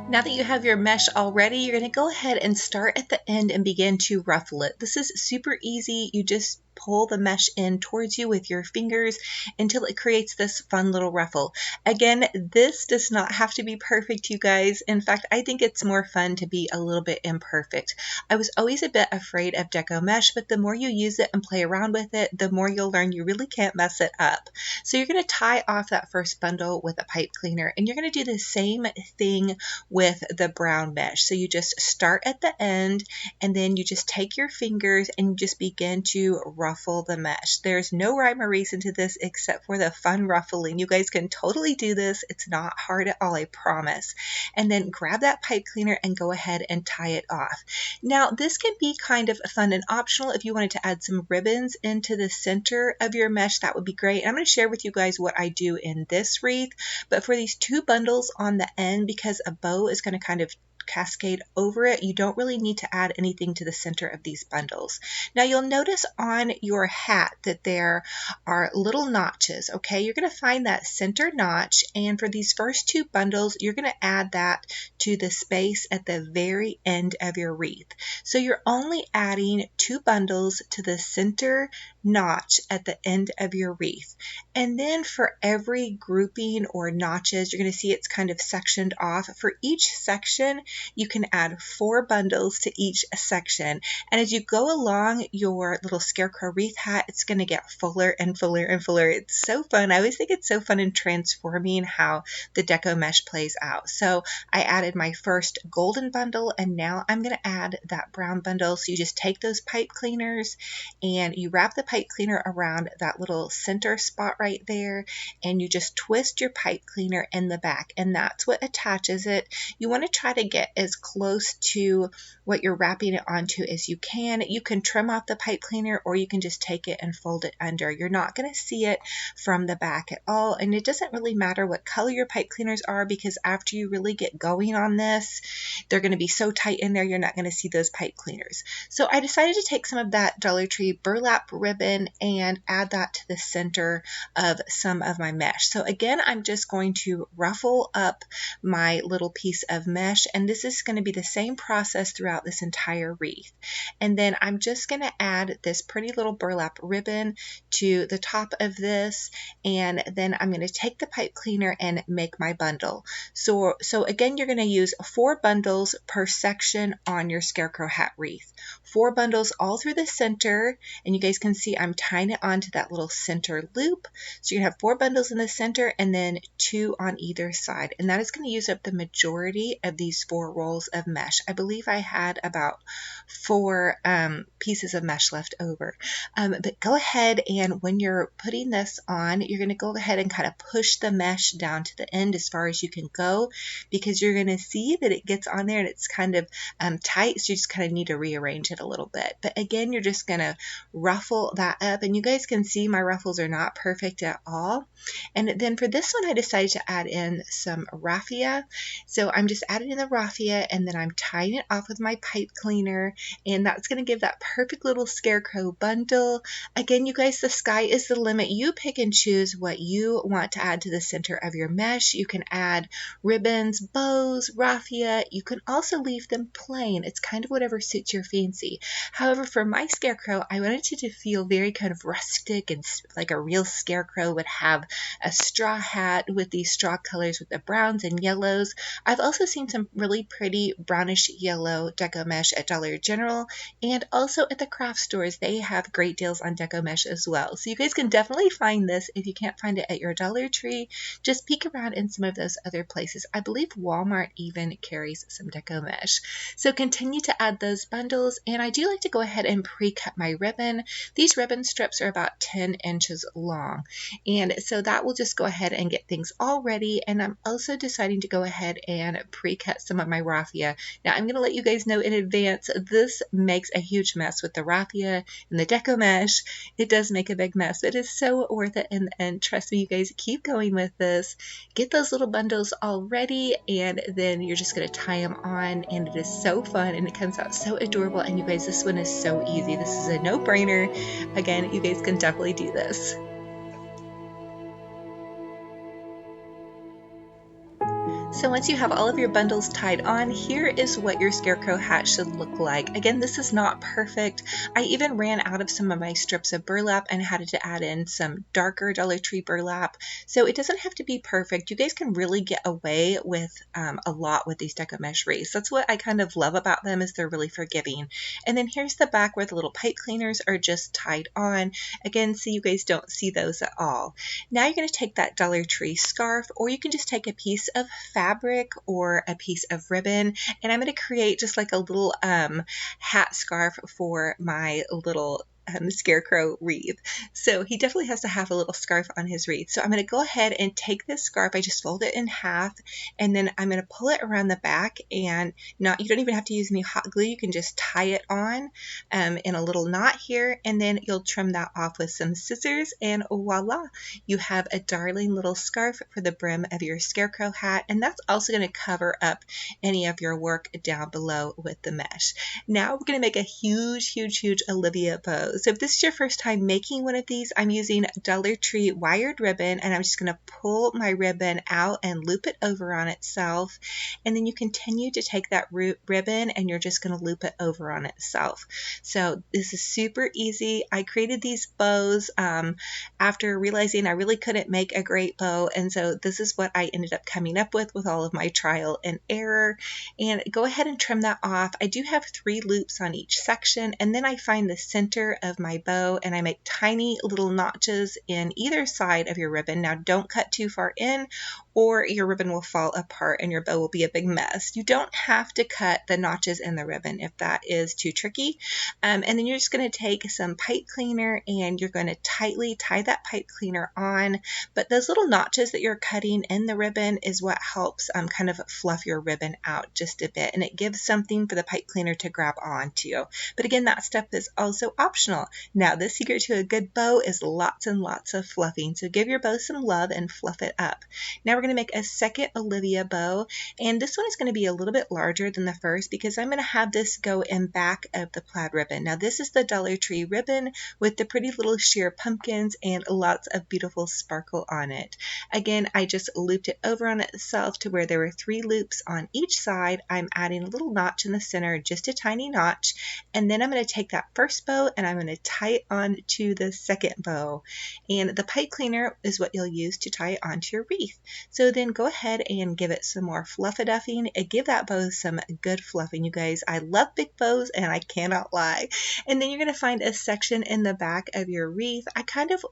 Now that you have your mesh all ready, you're going to go ahead and start at the end and begin to ruffle it. This is super easy. You just pull the mesh in towards you with your fingers until it creates this fun little ruffle. Again, this does not have to be perfect, you guys. In fact, I think it's more fun to be a little bit imperfect. I was always a bit afraid of deco mesh, but the more you use it and play around with it, the more you'll learn you really can't mess it up. So you're going to tie off that first bundle with a pipe cleaner, and you're going to do the same thing with the brown mesh. So you just start at the end, and then you just take your fingers and you just begin to ruffle the mesh. There's no rhyme or reason to this except for the fun ruffling. You guys can totally do this. It's not hard at all, I promise. And then grab that pipe cleaner and go ahead and tie it off. Now, this can be kind of fun and optional. If you wanted to add some ribbons into the center of your mesh, that would be great. And I'm going to share with you guys what I do in this wreath. But for these 2 bundles on the end, because a bow is going to kind of cascade over it, you don't really need to add anything to the center of these bundles. Now you'll notice on your hat that there are little notches, okay? You're going to find that center notch, and for these first 2 bundles, you're going to add that to the space at the very end of your wreath. So you're only adding 2 bundles to the center notch at the end of your wreath. And then for every grouping or notches, you're going to see it's kind of sectioned off. For each section, you can add 4 bundles to each section. And as you go along your little scarecrow wreath hat, it's going to get fuller and fuller and fuller. It's so fun. I always think it's so fun in transforming how the deco mesh plays out. So I added my first golden bundle, and now I'm going to add that brown bundle. So you just take those pipe cleaners and you wrap the pipe cleaner around that little center spot right there, and you just twist your pipe cleaner in the back, and that's what attaches it. You want to try to get as close to what you're wrapping it onto as you can. You can trim off the pipe cleaner, or you can just take it and fold it under. You're not going to see it from the back at all, and it doesn't really matter what color your pipe cleaners are, because after you really get going on this, they're going to be so tight in there you're not going to see those pipe cleaners. So I decided to take some of that Dollar Tree burlap ribbon and add that to the center of some of my mesh. So again, I'm just going to ruffle up my little piece of mesh, and this is going to be the same process throughout this entire wreath. And then I'm just going to add this pretty little burlap ribbon to the top of this, and then I'm going to take the pipe cleaner and make my bundle. So again, you're going to use 4 bundles per section on your scarecrow hat wreath. 4 bundles all through the center, and you guys can see I'm tying it onto that little center loop. So you're going to have 4 bundles in the center and then 2 on either side, and that is going to use up the majority of these 4 rolls of mesh. I believe I had about 4 pieces of mesh left over. But go ahead, and when you're putting this on, you're going to go ahead and kind of push the mesh down to the end as far as you can go, because you're going to see that it gets on there and it's kind of tight, so you just kind of need to rearrange it a little bit. But again, you're just going to ruffle that up, and you guys can see my ruffles are not perfect at all. And then for this one, I decided to add in some raffia. So I'm just adding in the raffia, and then I'm tying it off with my pipe cleaner, and that's going to give that perfect little scarecrow bundle. Again, you guys, the sky is the limit. You pick and choose what you want to add to the center of your mesh. You can add ribbons, bows, raffia. You can also leave them plain. It's kind of whatever suits your fancy. However, for my scarecrow, I wanted it to feel very kind of rustic and like a real scarecrow would have a straw hat with these straw colors with the browns and yellows. I've also seen some really pretty brownish yellow deco mesh at Dollar General, and also at the craft stores. They have great deals on deco mesh as well. So you guys can definitely find this. If you can't find it at your Dollar Tree, just peek around in some of those other places. I believe Walmart even carries some deco mesh. So continue to add those bundles, and I do like to go ahead and pre-cut my ribbon. These ribbon strips are about 10 inches long, and so that will just go ahead and get things all ready. And I'm also deciding to go ahead and pre-cut some of on my raffia. Now I'm going to let you guys know in advance, this makes a huge mess with the raffia and the deco mesh. It does make a big mess, but it's so worth it. And trust me, you guys, keep going with this. Get those little bundles all ready, and then you're just going to tie them on, and it is so fun and it comes out so adorable. And you guys, this one is so easy. This is a no-brainer. Again, you guys can definitely do this. So once you have all of your bundles tied on, here is what your Scarecrow hat should look like. Again, this is not perfect. I even ran out of some of my strips of burlap and had to add in some darker Dollar Tree burlap. So it doesn't have to be perfect. You guys can really get away with a lot with these deco mesh wreaths. That's what I kind of love about them, is they're really forgiving. And then here's the back where the little pipe cleaners are just tied on. Again, so you guys don't see those at all. Now you're going to take that Dollar Tree scarf, or you can just take a piece of fabric or a piece of ribbon, and I'm going to create just like a little hat scarf for my little Scarecrow wreath. So he definitely has to have a little scarf on his wreath. So I'm going to go ahead and take this scarf. I just fold it in half, and then I'm going to pull it around the back, and you don't even have to use any hot glue. You can just tie it on in a little knot here, and then you'll trim that off with some scissors, and voila, you have a darling little scarf for the brim of your Scarecrow hat. And that's also going to cover up any of your work down below with the mesh. Now we're going to make a huge Olivia bow. So if this is your first time making one of these, I'm using Dollar Tree wired ribbon, and I'm just going to pull my ribbon out and loop it over on itself. And then you continue to take that ribbon and you're just going to loop it over on itself. So this is super easy. I created these bows after realizing I really couldn't make a great bow, and so this is what I ended up coming up with all of my trial and error. And go ahead and trim that off. I do have 3 loops on each section, and then I find the center of my bow and I make tiny little notches in either side of your ribbon. Now don't cut too far in, or your ribbon will fall apart and your bow will be a big mess. You don't have to cut the notches in the ribbon if that is too tricky. And then you're just going to take some pipe cleaner and you're going to tightly tie that pipe cleaner on. But those little notches that you're cutting in the ribbon is what helps kind of fluff your ribbon out just a bit, and it gives something for the pipe cleaner to grab onto. But again, that step is also optional. Now, the secret to a good bow is lots and lots of fluffing. So give your bow some love and fluff it up. Now we're going to make a second Olivia bow, and this one is going to be a little bit larger than the first because I'm going to have this go in back of the plaid ribbon. Now this is the Dollar Tree ribbon with the pretty little sheer pumpkins and lots of beautiful sparkle on it. Again, I just looped it over on itself to where there were 3 loops on each side. I'm adding a little notch in the center, just a tiny notch, and then I'm going to take that first bow and I'm going to tie it on to the second bow. And the pipe cleaner is what you'll use to tie it onto your wreath. So then go ahead and give it some more fluff-a-duffing and give that bow some good fluffing, you guys. I love big bows and I cannot lie. And then you're going to find a section in the back of your wreath. I kind of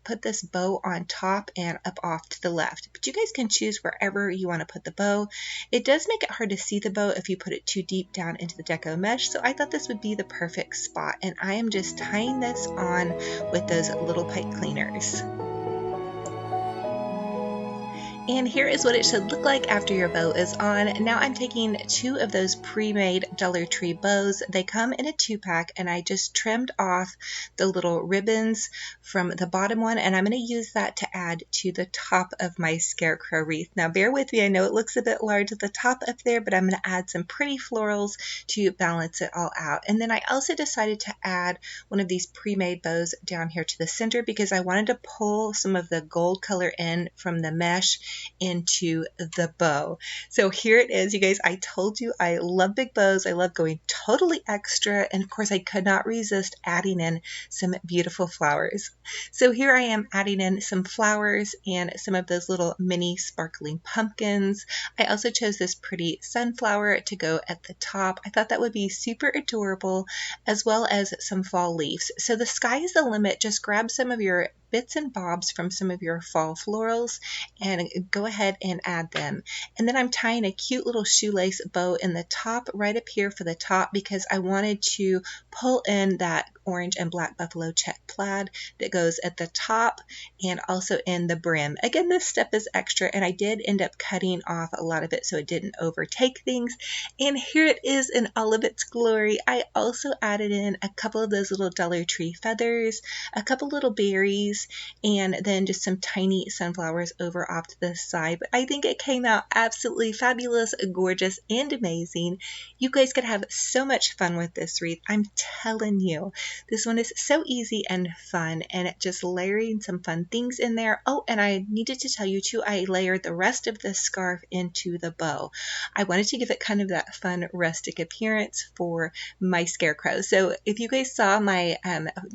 put this bow on top and up off to the left, but you guys can choose wherever you want to put the bow. It does make it hard to see the bow if you put it too deep down into the deco mesh, so I thought this would be the perfect spot, and I am just tying this on with those little pipe cleaners. And here is what it should look like after your bow is on. Now I'm taking 2 of those pre-made Dollar Tree bows. They come in a 2-pack, and I just trimmed off the little ribbons from the bottom one, and I'm going to use that to add to the top of my Scarecrow wreath. Now bear with me, I know it looks a bit large at the top up there, but I'm going to add some pretty florals to balance it all out. And then I also decided to add one of these pre-made bows down here to the center because I wanted to pull some of the gold color in from the mesh into the bow. So here it is, you guys. I told you I love big bows. I love going totally extra, and of course I could not resist adding in some beautiful flowers. So here I am adding in some flowers and some of those little mini sparkling pumpkins. I also chose this pretty sunflower to go at the top. I thought that would be super adorable, as well as some fall leaves. So the sky is the limit. Just grab some of your bits and bobs from some of your fall florals and go ahead and add them. And then I'm tying a cute little shoelace bow in the top right up here for the top because I wanted to pull in that orange and black buffalo check plaid that goes at the top and also in the brim. Again, this step is extra and I did end up cutting off a lot of it so it didn't overtake things. And here it is in all of its glory. I also added in a couple of those little Dollar Tree feathers, a couple little berries, and then just some tiny sunflowers over off to the side. But I think it came out absolutely fabulous, gorgeous, and amazing. You guys could have so much fun with this wreath. I'm telling you, this one is so easy and fun, and just layering some fun things in there. Oh, and I needed to tell you too, I layered the rest of the scarf into the bow. I wanted to give it kind of that fun rustic appearance for my scarecrow. So if you guys saw my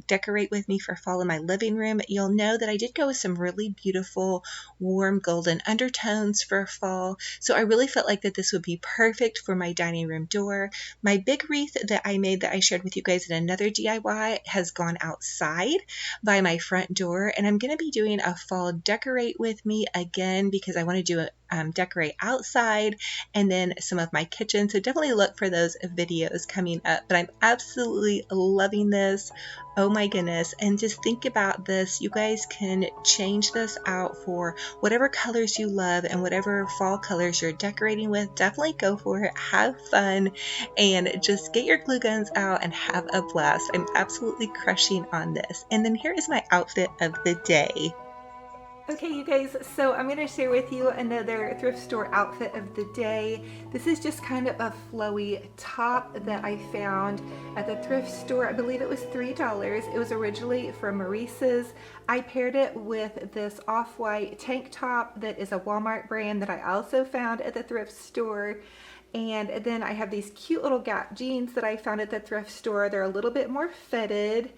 decorate with me for fall in my living room, you'll know that I did go with some really beautiful warm golden undertones for fall. So I really felt like that this would be perfect for my dining room door. My big wreath that I made that I shared with you guys in another DIY has gone outside by my front door, and I'm going to be doing a fall decorate with me again because I want to do a decorate outside and then some of my kitchen. So definitely look for those videos coming up. But I'm absolutely loving this. Oh my goodness. And just think about this. You guys can change this out for whatever colors you love and whatever fall colors you're decorating with. Definitely go for it. Have fun and just get your glue guns out and have a blast. I'm absolutely crushing on this. And then here is my outfit of the day. Okay, you guys, so I'm going to share with you another thrift store outfit of the day. This is just kind of a flowy top that I found at the thrift store. I believe it was $3. It was originally from Maurice's. I paired it with this off-white tank top that is a Walmart brand that I also found at the thrift store. And then I have these cute little Gap jeans that I found at the thrift store. They're a little bit more fitted,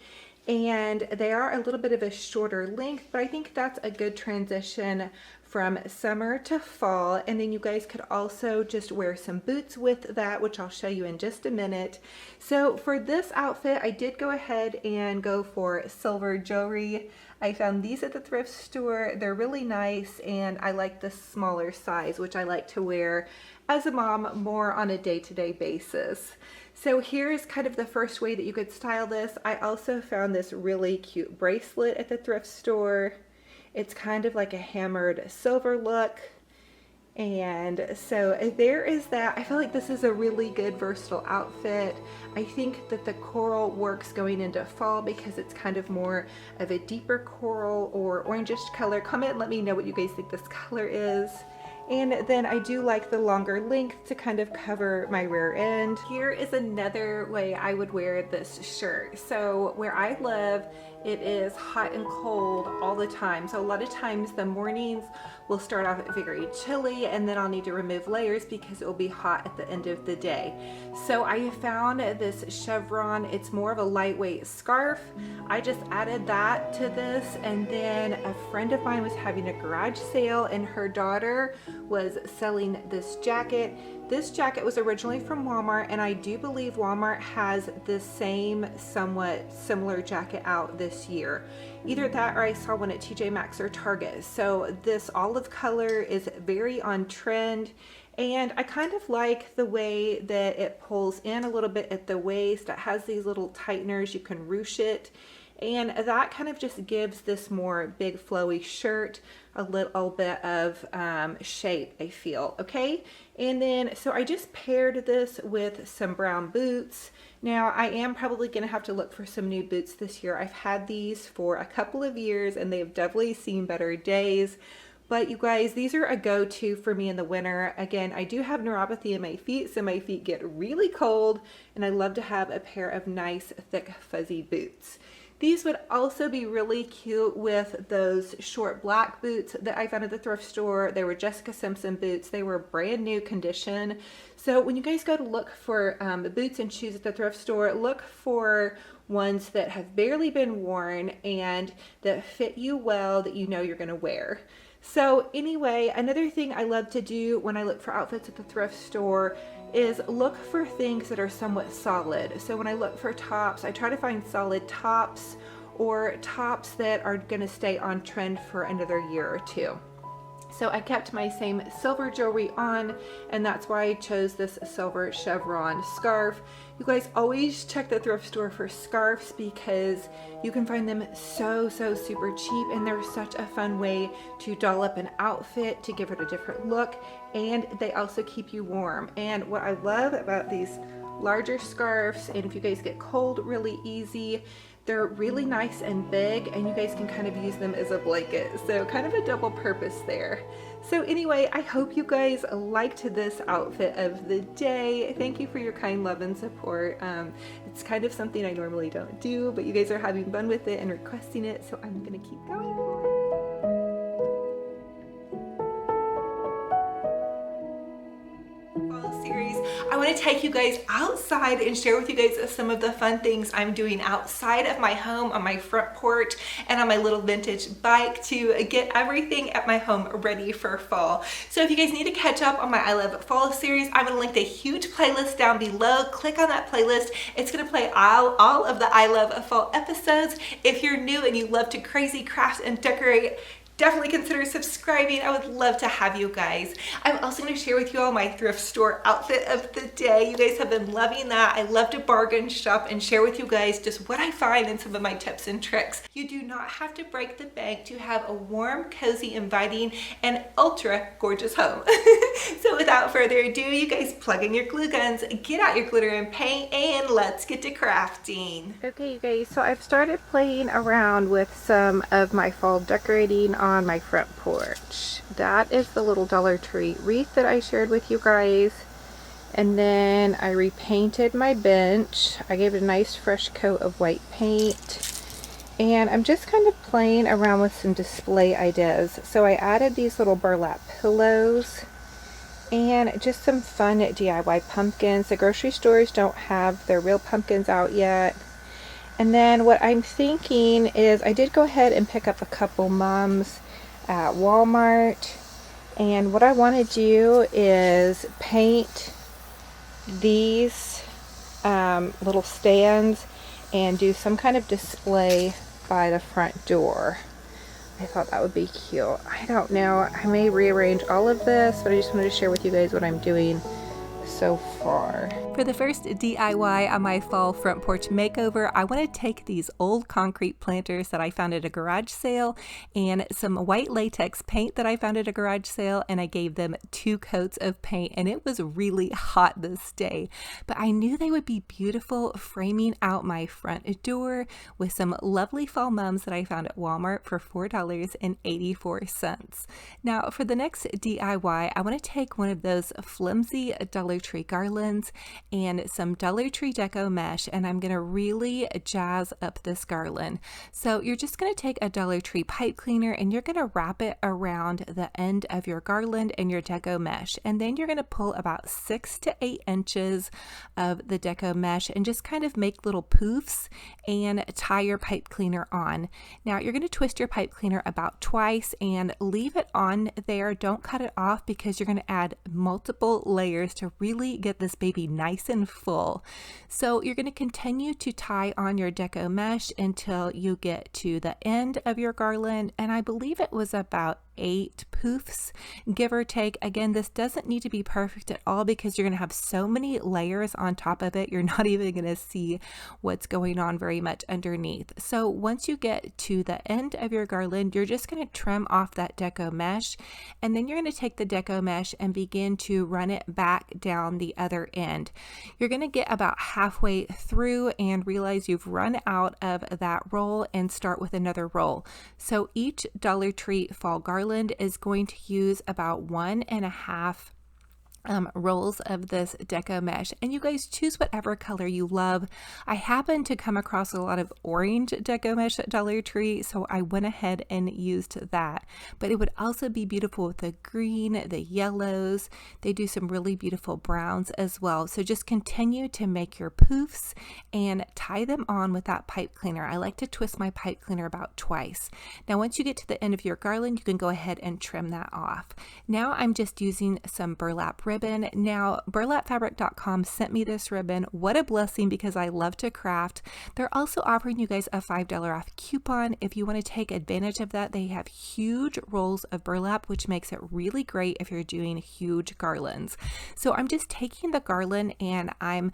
and they are a little bit of a shorter length, but I think that's a good transition from summer to fall. And then you guys could also just wear some boots with that, which I'll show you in just a minute. So for this outfit, I did go ahead and go for silver jewelry. I found these at the thrift store. They're really nice, and I like the smaller size, which I like to wear as a mom more on a day-to-day basis. So here's kind of the first way that you could style this. I also found this really cute bracelet at the thrift store. It's kind of like a hammered silver look. And so there is that. I feel like this is a really good versatile outfit. I think that the coral works going into fall because it's kind of more of a deeper coral or orangish color. Comment and let me know what you guys think this color is. And then I do like the longer length to kind of cover my rear end. Here is another way I would wear this shirt. So where I live, it is hot and cold all the time. So a lot of times the mornings will start off very chilly, and then I'll need to remove layers because it will be hot at the end of the day. So I found this chevron. It's more of a lightweight scarf. I just added that to this, and then a friend of mine was having a garage sale and her daughter was selling this jacket. This jacket was originally from Walmart, and I do believe Walmart has the same somewhat similar jacket out this year. Either that or I saw one at TJ Maxx or Target. So this olive color is very on trend, and I kind of like the way that it pulls in a little bit at the waist. It has these little tighteners, you can ruche it, and that kind of just gives this more big flowy shirt a little bit of shape, I feel. Okay, and then so I just paired this with some brown boots. Now I am probably gonna have to look for some new boots this year. I've had these for a couple of years and they've definitely seen better days. But you guys, these are a go-to for me in the winter. Again, I do have neuropathy in my feet, so my feet get really cold, and I love to have a pair of nice, thick, fuzzy boots. These would also be really cute with those short black boots that I found at the thrift store. They were Jessica Simpson boots. They were brand new condition. So when you guys go to look for boots and shoes at the thrift store, look for ones that have barely been worn and that fit you well, that you know you're gonna wear. So anyway, another thing I love to do when I look for outfits at the thrift store is look for things that are somewhat solid. So when I look for tops, I try to find solid tops or tops that are gonna stay on trend for another year or two. So I kept my same silver jewelry on, and that's why I chose this silver chevron scarf. You guys always check the thrift store for scarves because you can find them so super cheap, and they're such a fun way to doll up an outfit, to give it a different look, and they also keep you warm. And what I love about these larger scarves, and if you guys get cold really easy, they're really nice and big, and you guys can kind of use them as a blanket. So kind of a double purpose there. So anyway, I hope you guys liked this outfit of the day. Thank you for your kind love and support. It's kind of something I normally don't do, but you guys are having fun with it and requesting it, so I'm gonna keep going for it. Series, I want to take you guys outside and share with you guys some of the fun things I'm doing outside of my home, on my front porch, and on my little vintage bike to get everything at my home ready for fall. So if you guys need to catch up on my I Love Fall series, I'm going to link the huge playlist down below. Click on that playlist. It's going to play all of the I Love Fall episodes. If you're new and you love to crazy craft and decorate, definitely consider subscribing. I would love to have you guys. I'm also going to share with you all my thrift store outfit of the day. You guys have been loving that. I love to bargain shop and share with you guys just what I find and some of my tips and tricks. You do not have to break the bank to have a warm, cozy, inviting, and ultra gorgeous home. So without further ado, you guys plug in your glue guns, get out your glitter and paint, and let's get to crafting. Okay, you guys, so I've started playing around with some of my fall decorating on my front porch. That is the little Dollar Tree wreath that I shared with you guys. And then I repainted my bench. I gave it a nice fresh coat of white paint. And I'm just kind of playing around with some display ideas. So I added these little burlap pillows and just some fun DIY pumpkins. The grocery stores don't have their real pumpkins out yet. And then what I'm thinking is I did go ahead and pick up a couple mums at Walmart. And what I want to do is paint these little stands and do some kind of display by the front door. I thought that would be cute. I don't know. I may rearrange all of this, but I just wanted to share with you guys what I'm doing so far. For the first DIY on my fall front porch makeover, I want to take these old concrete planters that I found at a garage sale and some white latex paint that I found at a garage sale, and I gave them 2 coats of paint, and it was really hot this day. But I knew they would be beautiful framing out my front door with some lovely fall mums that I found at Walmart for $4.84. Now for the next DIY, I want to take one of those flimsy Dollar Tree garlands and some Dollar Tree deco mesh, and I'm going to really jazz up this garland. So you're just going to take a Dollar Tree pipe cleaner and you're going to wrap it around the end of your garland and your deco mesh, and then you're going to pull about 6 to 8 inches of the deco mesh and just kind of make little poofs and tie your pipe cleaner on. Now you're going to twist your pipe cleaner about twice and leave it on there. Don't cut it off because you're going to add multiple layers to really get this baby nice and full. So you're going to continue to tie on your deco mesh until you get to the end of your garland, and I believe it was about 8 poofs, give or take. Again, this doesn't need to be perfect at all because you're going to have so many layers on top of it, you're not even going to see what's going on very much underneath. So once you get to the end of your garland, you're just going to trim off that deco mesh, and then you're going to take the deco mesh and begin to run it back down the other end. You're going to get about halfway through and realize you've run out of that roll and start with another roll. So each Dollar Tree fall garland is going to use about 1.5 rolls of this deco mesh, and you guys choose whatever color you love. I happened to come across a lot of orange deco mesh at Dollar Tree, so I went ahead and used that, but it would also be beautiful with the green, the yellows. They do some really beautiful browns as well. So just continue to make your poofs and tie them on with that pipe cleaner. I like to twist my pipe cleaner about twice. Now once you get to the end of your garland, you can go ahead and trim that off. Now I'm just using some burlap ribbon ribbon. Now, burlapfabric.com sent me this ribbon. What a blessing, because I love to craft. They're also offering you guys a $5 off coupon if you want to take advantage of that. They have huge rolls of burlap, which makes it really great if you're doing huge garlands. So I'm just taking the garland and I'm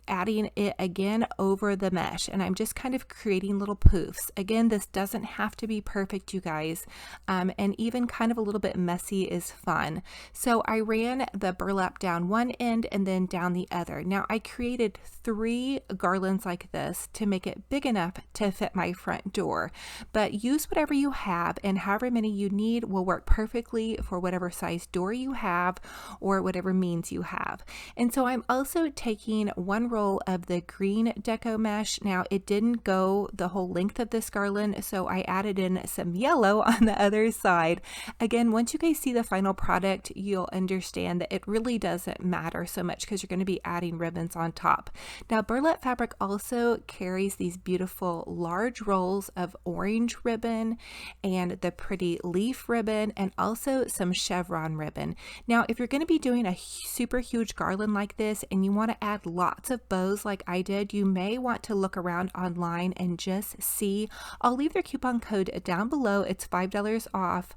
adding it again over the mesh, and I'm just kind of creating little poofs. Again, this doesn't have to be perfect, you guys, and even kind of a little bit messy is fun. So I ran the burlap down one end and then down the other. Now I created 3 garlands like this to make it big enough to fit my front door, but use whatever you have, and however many you need will work perfectly for whatever size door you have or whatever means you have. And so I'm also taking one roll of the green deco mesh. Now it didn't go the whole length of this garland, so I added in some yellow on the other side. Again, once you guys see the final product, you'll understand that it really doesn't matter so much because you're going to be adding ribbons on top. Now, burlap fabric also carries these beautiful large rolls of orange ribbon and the pretty leaf ribbon, and also some chevron ribbon. Now, if you're going to be doing a super huge garland like this and you want to add lots of bows like I did, you may want to look around online and just see. I'll leave their coupon code down below. It's $5 off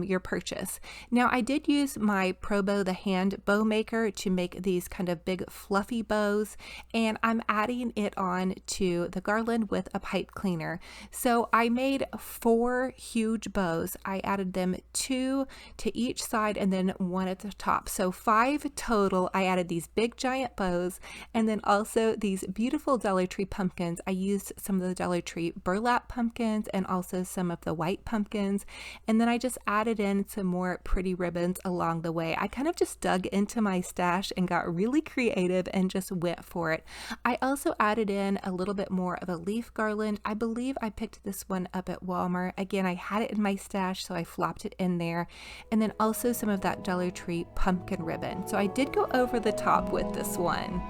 your purchase. Now, I did use my Pro Bow, the hand bow maker, to make these kind of big fluffy bows, and I'm adding it on to the garland with a pipe cleaner. So I made 4 huge bows. I added them 2 to each side and then 1 at the top. So 5 total. I added these big giant bows, and then also these beautiful Dollar Tree pumpkins. I used some of the Dollar Tree burlap pumpkins and also some of the white pumpkins, and then I just added in some more pretty ribbons along the way. I kind of just dug into my stash and got really creative and just went for it. I also added in a little bit more of a leaf garland. I believe I picked this one up at Walmart. Again, I had it in my stash, so I flopped it in there, and then also some of that Dollar Tree pumpkin ribbon. So I did go over the top with this one.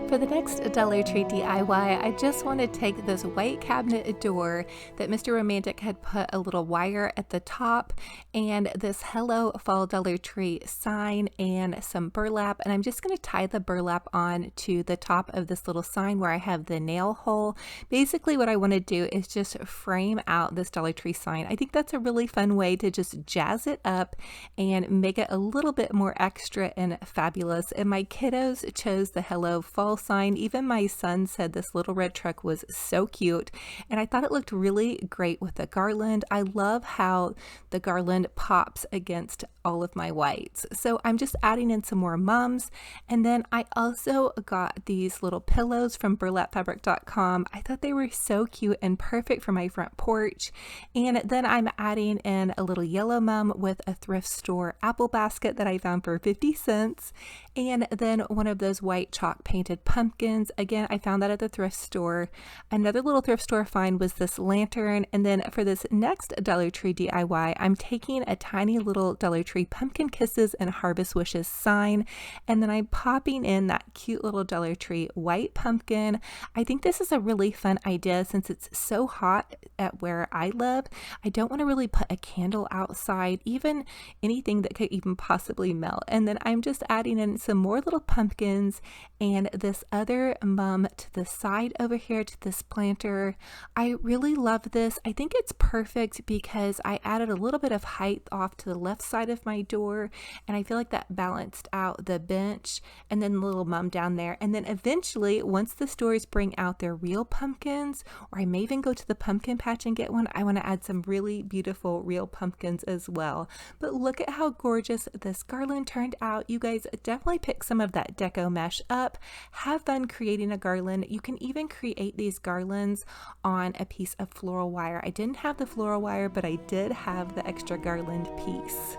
For the next Dollar Tree DIY, I just want to take this white cabinet door that Mr. Romantic had put a little wire at the top, and this Hello Fall Dollar Tree sign and some burlap, and I'm just going to tie the burlap on to the top of this little sign where I have the nail hole. Basically what I want to do is just frame out this Dollar Tree sign. I think that's a really fun way to just jazz it up and make it a little bit more extra and fabulous, and my kiddos chose the Hello Fall sign. Even my son said this little red truck was so cute, and I thought it looked really great with the garland. I love how the garland pops against all of my whites. So I'm just adding in some more mums, and then I also got these little pillows from burlapfabric.com. I thought they were so cute and perfect for my front porch, and then I'm adding in a little yellow mum with a thrift store apple basket that I found for 50 cents, and then one of those white chalk painted pumpkins. Again, I found that at the thrift store. Another little thrift store find was this lantern, and then for this next Dollar Tree DIY, I'm taking a tiny little Dollar Tree pumpkin kisses and harvest wishes sign, and then I'm popping in that cute little Dollar Tree white pumpkin. I think this is a really fun idea since it's so hot at where I live. I don't want to really put a candle outside, even anything that could even possibly melt. And then I'm just adding in some more little pumpkins and this other mum to the side over here to this planter. I really love this. I think it's perfect because I added a little bit of height off to the left side of my door, and I feel like that balanced out the bench and then the little mum down there. And then eventually, once the stores bring out their real pumpkins, or I may even go to the pumpkin patch and get one, I want to add some really beautiful real pumpkins as well. But look at how gorgeous this garland turned out. You guys definitely pick some of that deco mesh up. Have fun creating a garland. You can even create these garlands on a piece of floral wire. I didn't have the floral wire, but I did have the extra garland piece.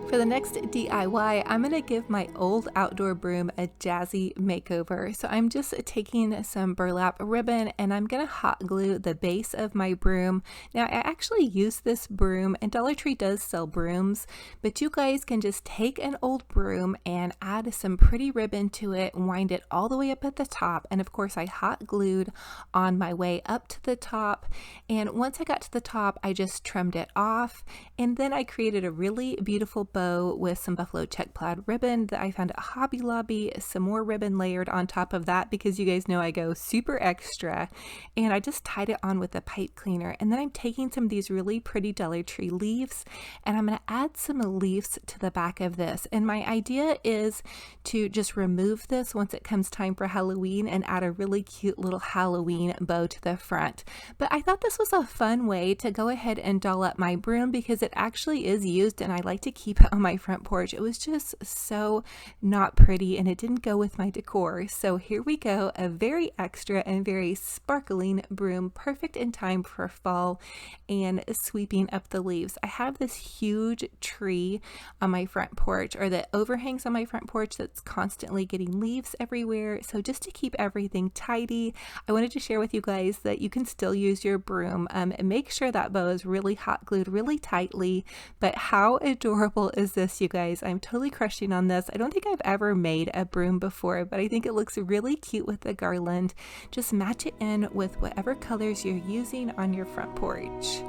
For the next DIY, I'm going to give my old outdoor broom a jazzy makeover. So I'm just taking some burlap ribbon and I'm going to hot glue the base of my broom. Now I actually use this broom, and Dollar Tree does sell brooms, but you guys can just take an old broom and add some pretty ribbon to it, wind it all the way up at the top, and of course I hot glued on my way up to the top. And once I got to the top, I just trimmed it off, and then I created a really beautiful bow bow with some buffalo check plaid ribbon that I found at Hobby Lobby, some more ribbon layered on top of that because you guys know I go super extra, and I just tied it on with a pipe cleaner. And then I'm taking some of these really pretty Dollar Tree leaves, and I'm going to add some leaves to the back of this. And my idea is to just remove this once it comes time for Halloween and add a really cute little Halloween bow to the front. But I thought this was a fun way to go ahead and doll up my broom because it actually is used and I like to keep it on my front porch. It was just so not pretty and it didn't go with my decor. So here we go, a very extra and very sparkling broom, perfect in time for fall and sweeping up the leaves. I have this huge tree on my front porch, or that overhangs on my front porch, that's constantly getting leaves everywhere. So just to keep everything tidy, I wanted to share with you guys that you can still use your broom and make sure that bow is really hot glued really tightly. But how adorable is this, you guys? I'm totally crushing on this. I don't think I've ever made a broom before, but I think it looks really cute with the garland. Just match it in with whatever colors you're using on your front porch.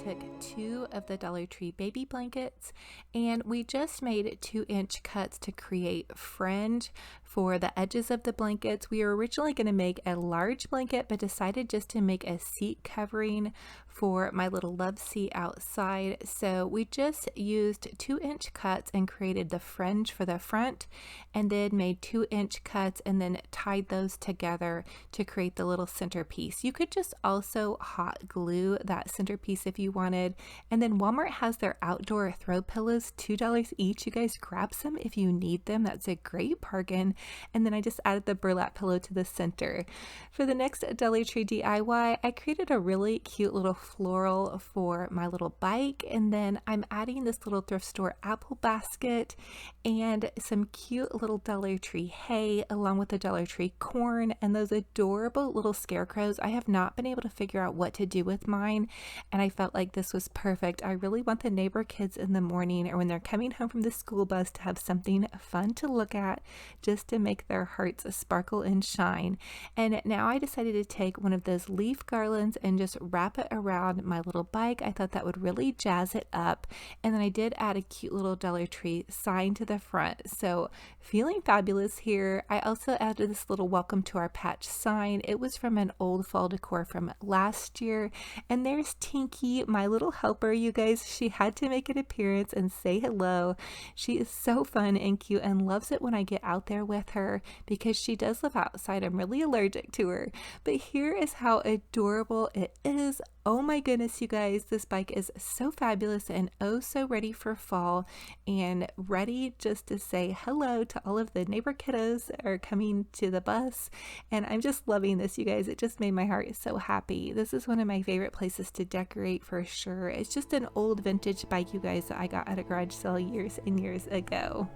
Took 2 of the Dollar Tree baby blankets and we just made 2-inch cuts to create fringe for the edges of the blankets. We were originally going to make a large blanket but decided just to make a seat covering for my little love seat outside. So we just used 2-inch cuts and created the fringe for the front, and then made 2-inch cuts and then tied those together to create the little centerpiece. You could just also hot glue that centerpiece if you wanted. And then Walmart has their outdoor throw pillows, $2 each. You guys grab some if you need them. That's a great bargain. And then I just added the burlap pillow to the center. For the next Dollar Tree DIY, I created a really cute little floral for my little bike, and then I'm adding this little thrift store apple basket and some cute little Dollar Tree hay along with the Dollar Tree corn and those adorable little scarecrows. I have not been able to figure out what to do with mine, and I felt like this was perfect. I really want the neighbor kids in the morning or when they're coming home from the school bus to have something fun to look at, just to make their hearts sparkle and shine. And now I decided to take one of those leaf garlands and just wrap it around my little bike. I thought that would really jazz it up. And then I did add a cute little Dollar Tree sign to the front. So feeling fabulous here. I also added this little welcome to our patch sign. It was from an old fall decor from last year. And there's Tinky, my little helper, you guys. She had to make an appearance and say hello. She is so fun and cute and loves it when I get out there with her because she does live outside. I'm really allergic to her. But here is how adorable it is. Oh my goodness, you guys, this bike is so fabulous and oh so ready for fall and ready just to say hello to all of the neighbor kiddos that are coming to the bus. And I'm just loving this, you guys. It just made my heart so happy. This is one of my favorite places to decorate for sure. It's just an old vintage bike, you guys, that I got at a garage sale years and years ago.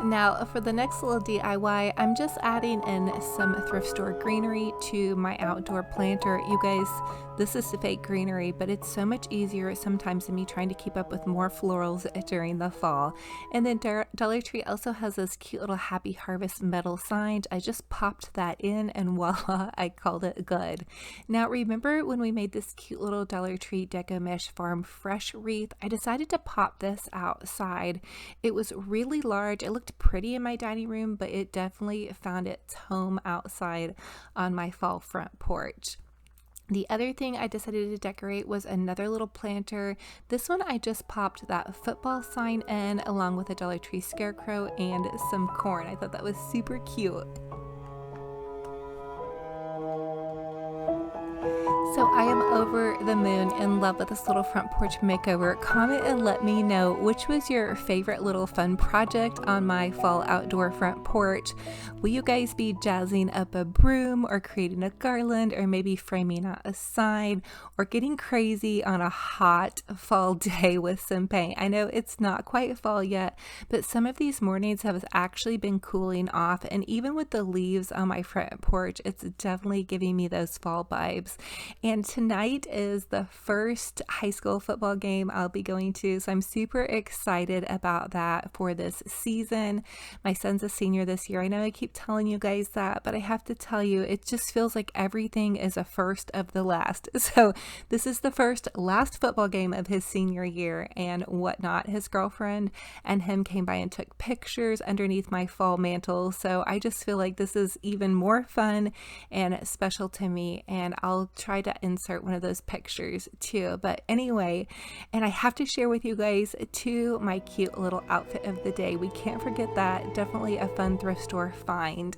Now for the next little DIY, I'm just adding in some thrift store greenery to my outdoor planter. You guys, this is fake greenery, but it's so much easier sometimes than me trying to keep up with more florals during the fall. And then Dollar Tree also has this cute little Happy Harvest metal sign. I just popped that in and voila, I called it good. Now remember when we made this cute little Dollar Tree Deco Mesh Farm Fresh wreath? I decided to pop this outside. It was really large. It looked pretty in my dining room, but it definitely found its home outside on my fall front porch. The other thing I decided to decorate was another little planter. This one I just popped that football sign in along with a Dollar Tree scarecrow and some corn. I thought that was super cute. So I am over the moon, in love with this little front porch makeover. Comment and let me know which was your favorite little fun project on my fall outdoor front porch. Will you guys be jazzing up a broom or creating a garland or maybe framing out a sign or getting crazy on a hot fall day with some paint? I know it's not quite fall yet, but some of these mornings have actually been cooling off, and even with the leaves on my front porch, it's definitely giving me those fall vibes. And tonight is the first high school football game I'll be going to, so I'm super excited about that for this season. My son's a senior this year. I know I keep telling you guys that, but I have to tell you, it just feels like everything is a first of the last. So this is the last football game of his senior year, and whatnot. His girlfriend and him came by and took pictures underneath my fall mantle, so I just feel like this is even more fun and special to me, and I'll try to insert one of those pictures too. But anyway, and I have to share with you guys too my cute little outfit of the day. We can't forget that. Definitely a fun thrift store find.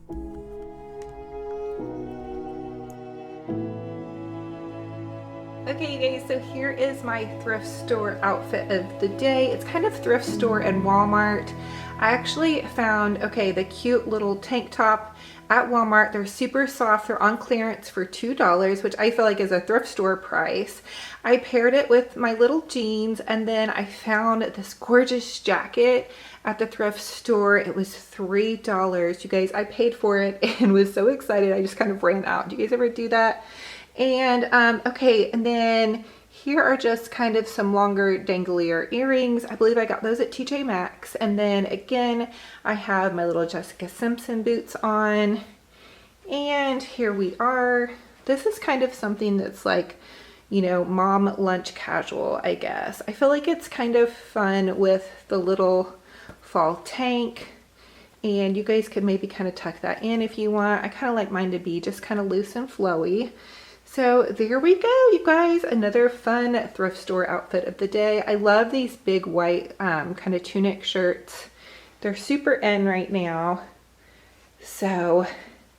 Okay, you guys, so here is my thrift store outfit of the day. It's kind of thrift store and Walmart. I actually found, the cute little tank top at Walmart. They're super soft. They're on clearance for $2, which I feel like is a thrift store price. I paired it with my little jeans, and then I found this gorgeous jacket at the thrift store. It was $3. You guys, I paid for it and was so excited. I just kind of ran out. Do you guys ever do that? And and then here are just kind of some longer danglier earrings. I believe I got those at TJ Maxx. And then again, I have my little Jessica Simpson boots on. And here we are. This is kind of something that's like, you know, mom lunch casual, I guess. I feel like it's kind of fun with the little fall tank. And you guys could maybe kind of tuck that in if you want. I kind of like mine to be just kind of loose and flowy. So there we go, you guys, another fun thrift store outfit of the day. I love these big white kind of tunic shirts. They're super in right now. So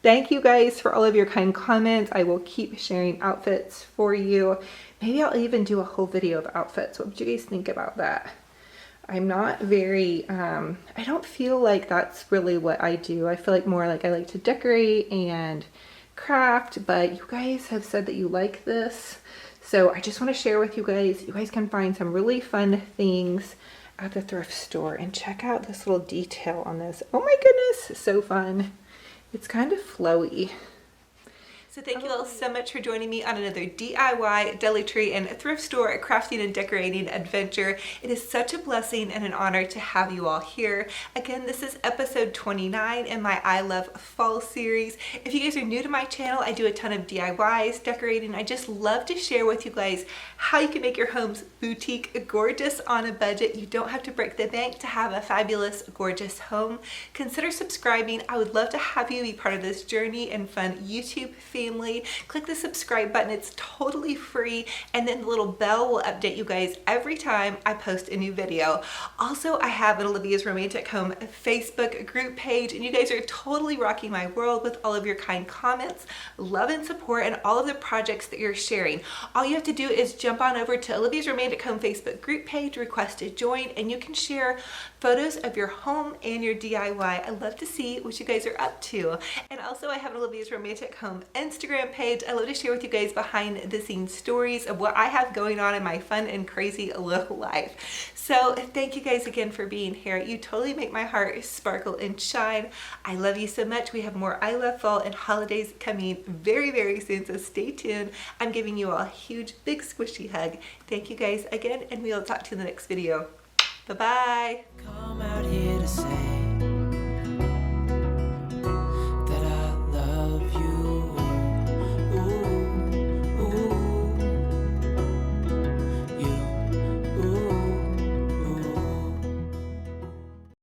thank you guys for all of your kind comments. I will keep sharing outfits for you. Maybe I'll even do a whole video of outfits. What would you guys think about that? I'm not very, I don't feel like that's really what I do. I feel like more like I like to decorate and craft, but you guys have said that you like this, so I just want to share with you guys. You guys can find some really fun things at the thrift store, and check out this little detail on this. Oh my goodness, so fun. It's kind of flowy. So thank you all so much for joining me on another DIY, deli tree, and thrift store crafting and decorating adventure. It is such a blessing and an honor to have you all here. Again, this is episode 29 in my I Love Fall series. If you guys are new to my channel, I do a ton of DIYs, decorating. I just love to share with you guys how you can make your homes boutique gorgeous on a budget. You don't have to break the bank to have a fabulous, gorgeous home. Consider subscribing. I would love to have you be part of this journey and fun YouTube family. Click the subscribe button. It's totally free, and then the little bell will update you guys every time I post a new video. Also, I have an Olivia's Romantic Home Facebook group page, and you guys are totally rocking my world with all of your kind comments, love and support, and all of the projects that you're sharing. All you have to do is jump on over to Olivia's Romantic Home Facebook group page, request to join, and you can share photos of your home and your DIY. I love to see what you guys are up to. And also, I have an Olivia's Romantic Home Instagram page. I love to share with you guys behind the scenes stories of what I have going on in my fun and crazy little life. So thank you guys again for being here. You totally make my heart sparkle and shine. I love you so much. We have more I Love Fall and holidays coming very, very soon, so stay tuned. I'm giving you all a huge, big, squishy hug. Thank you guys again, and we'll talk to you in the next video. Bye-bye. Come out here to say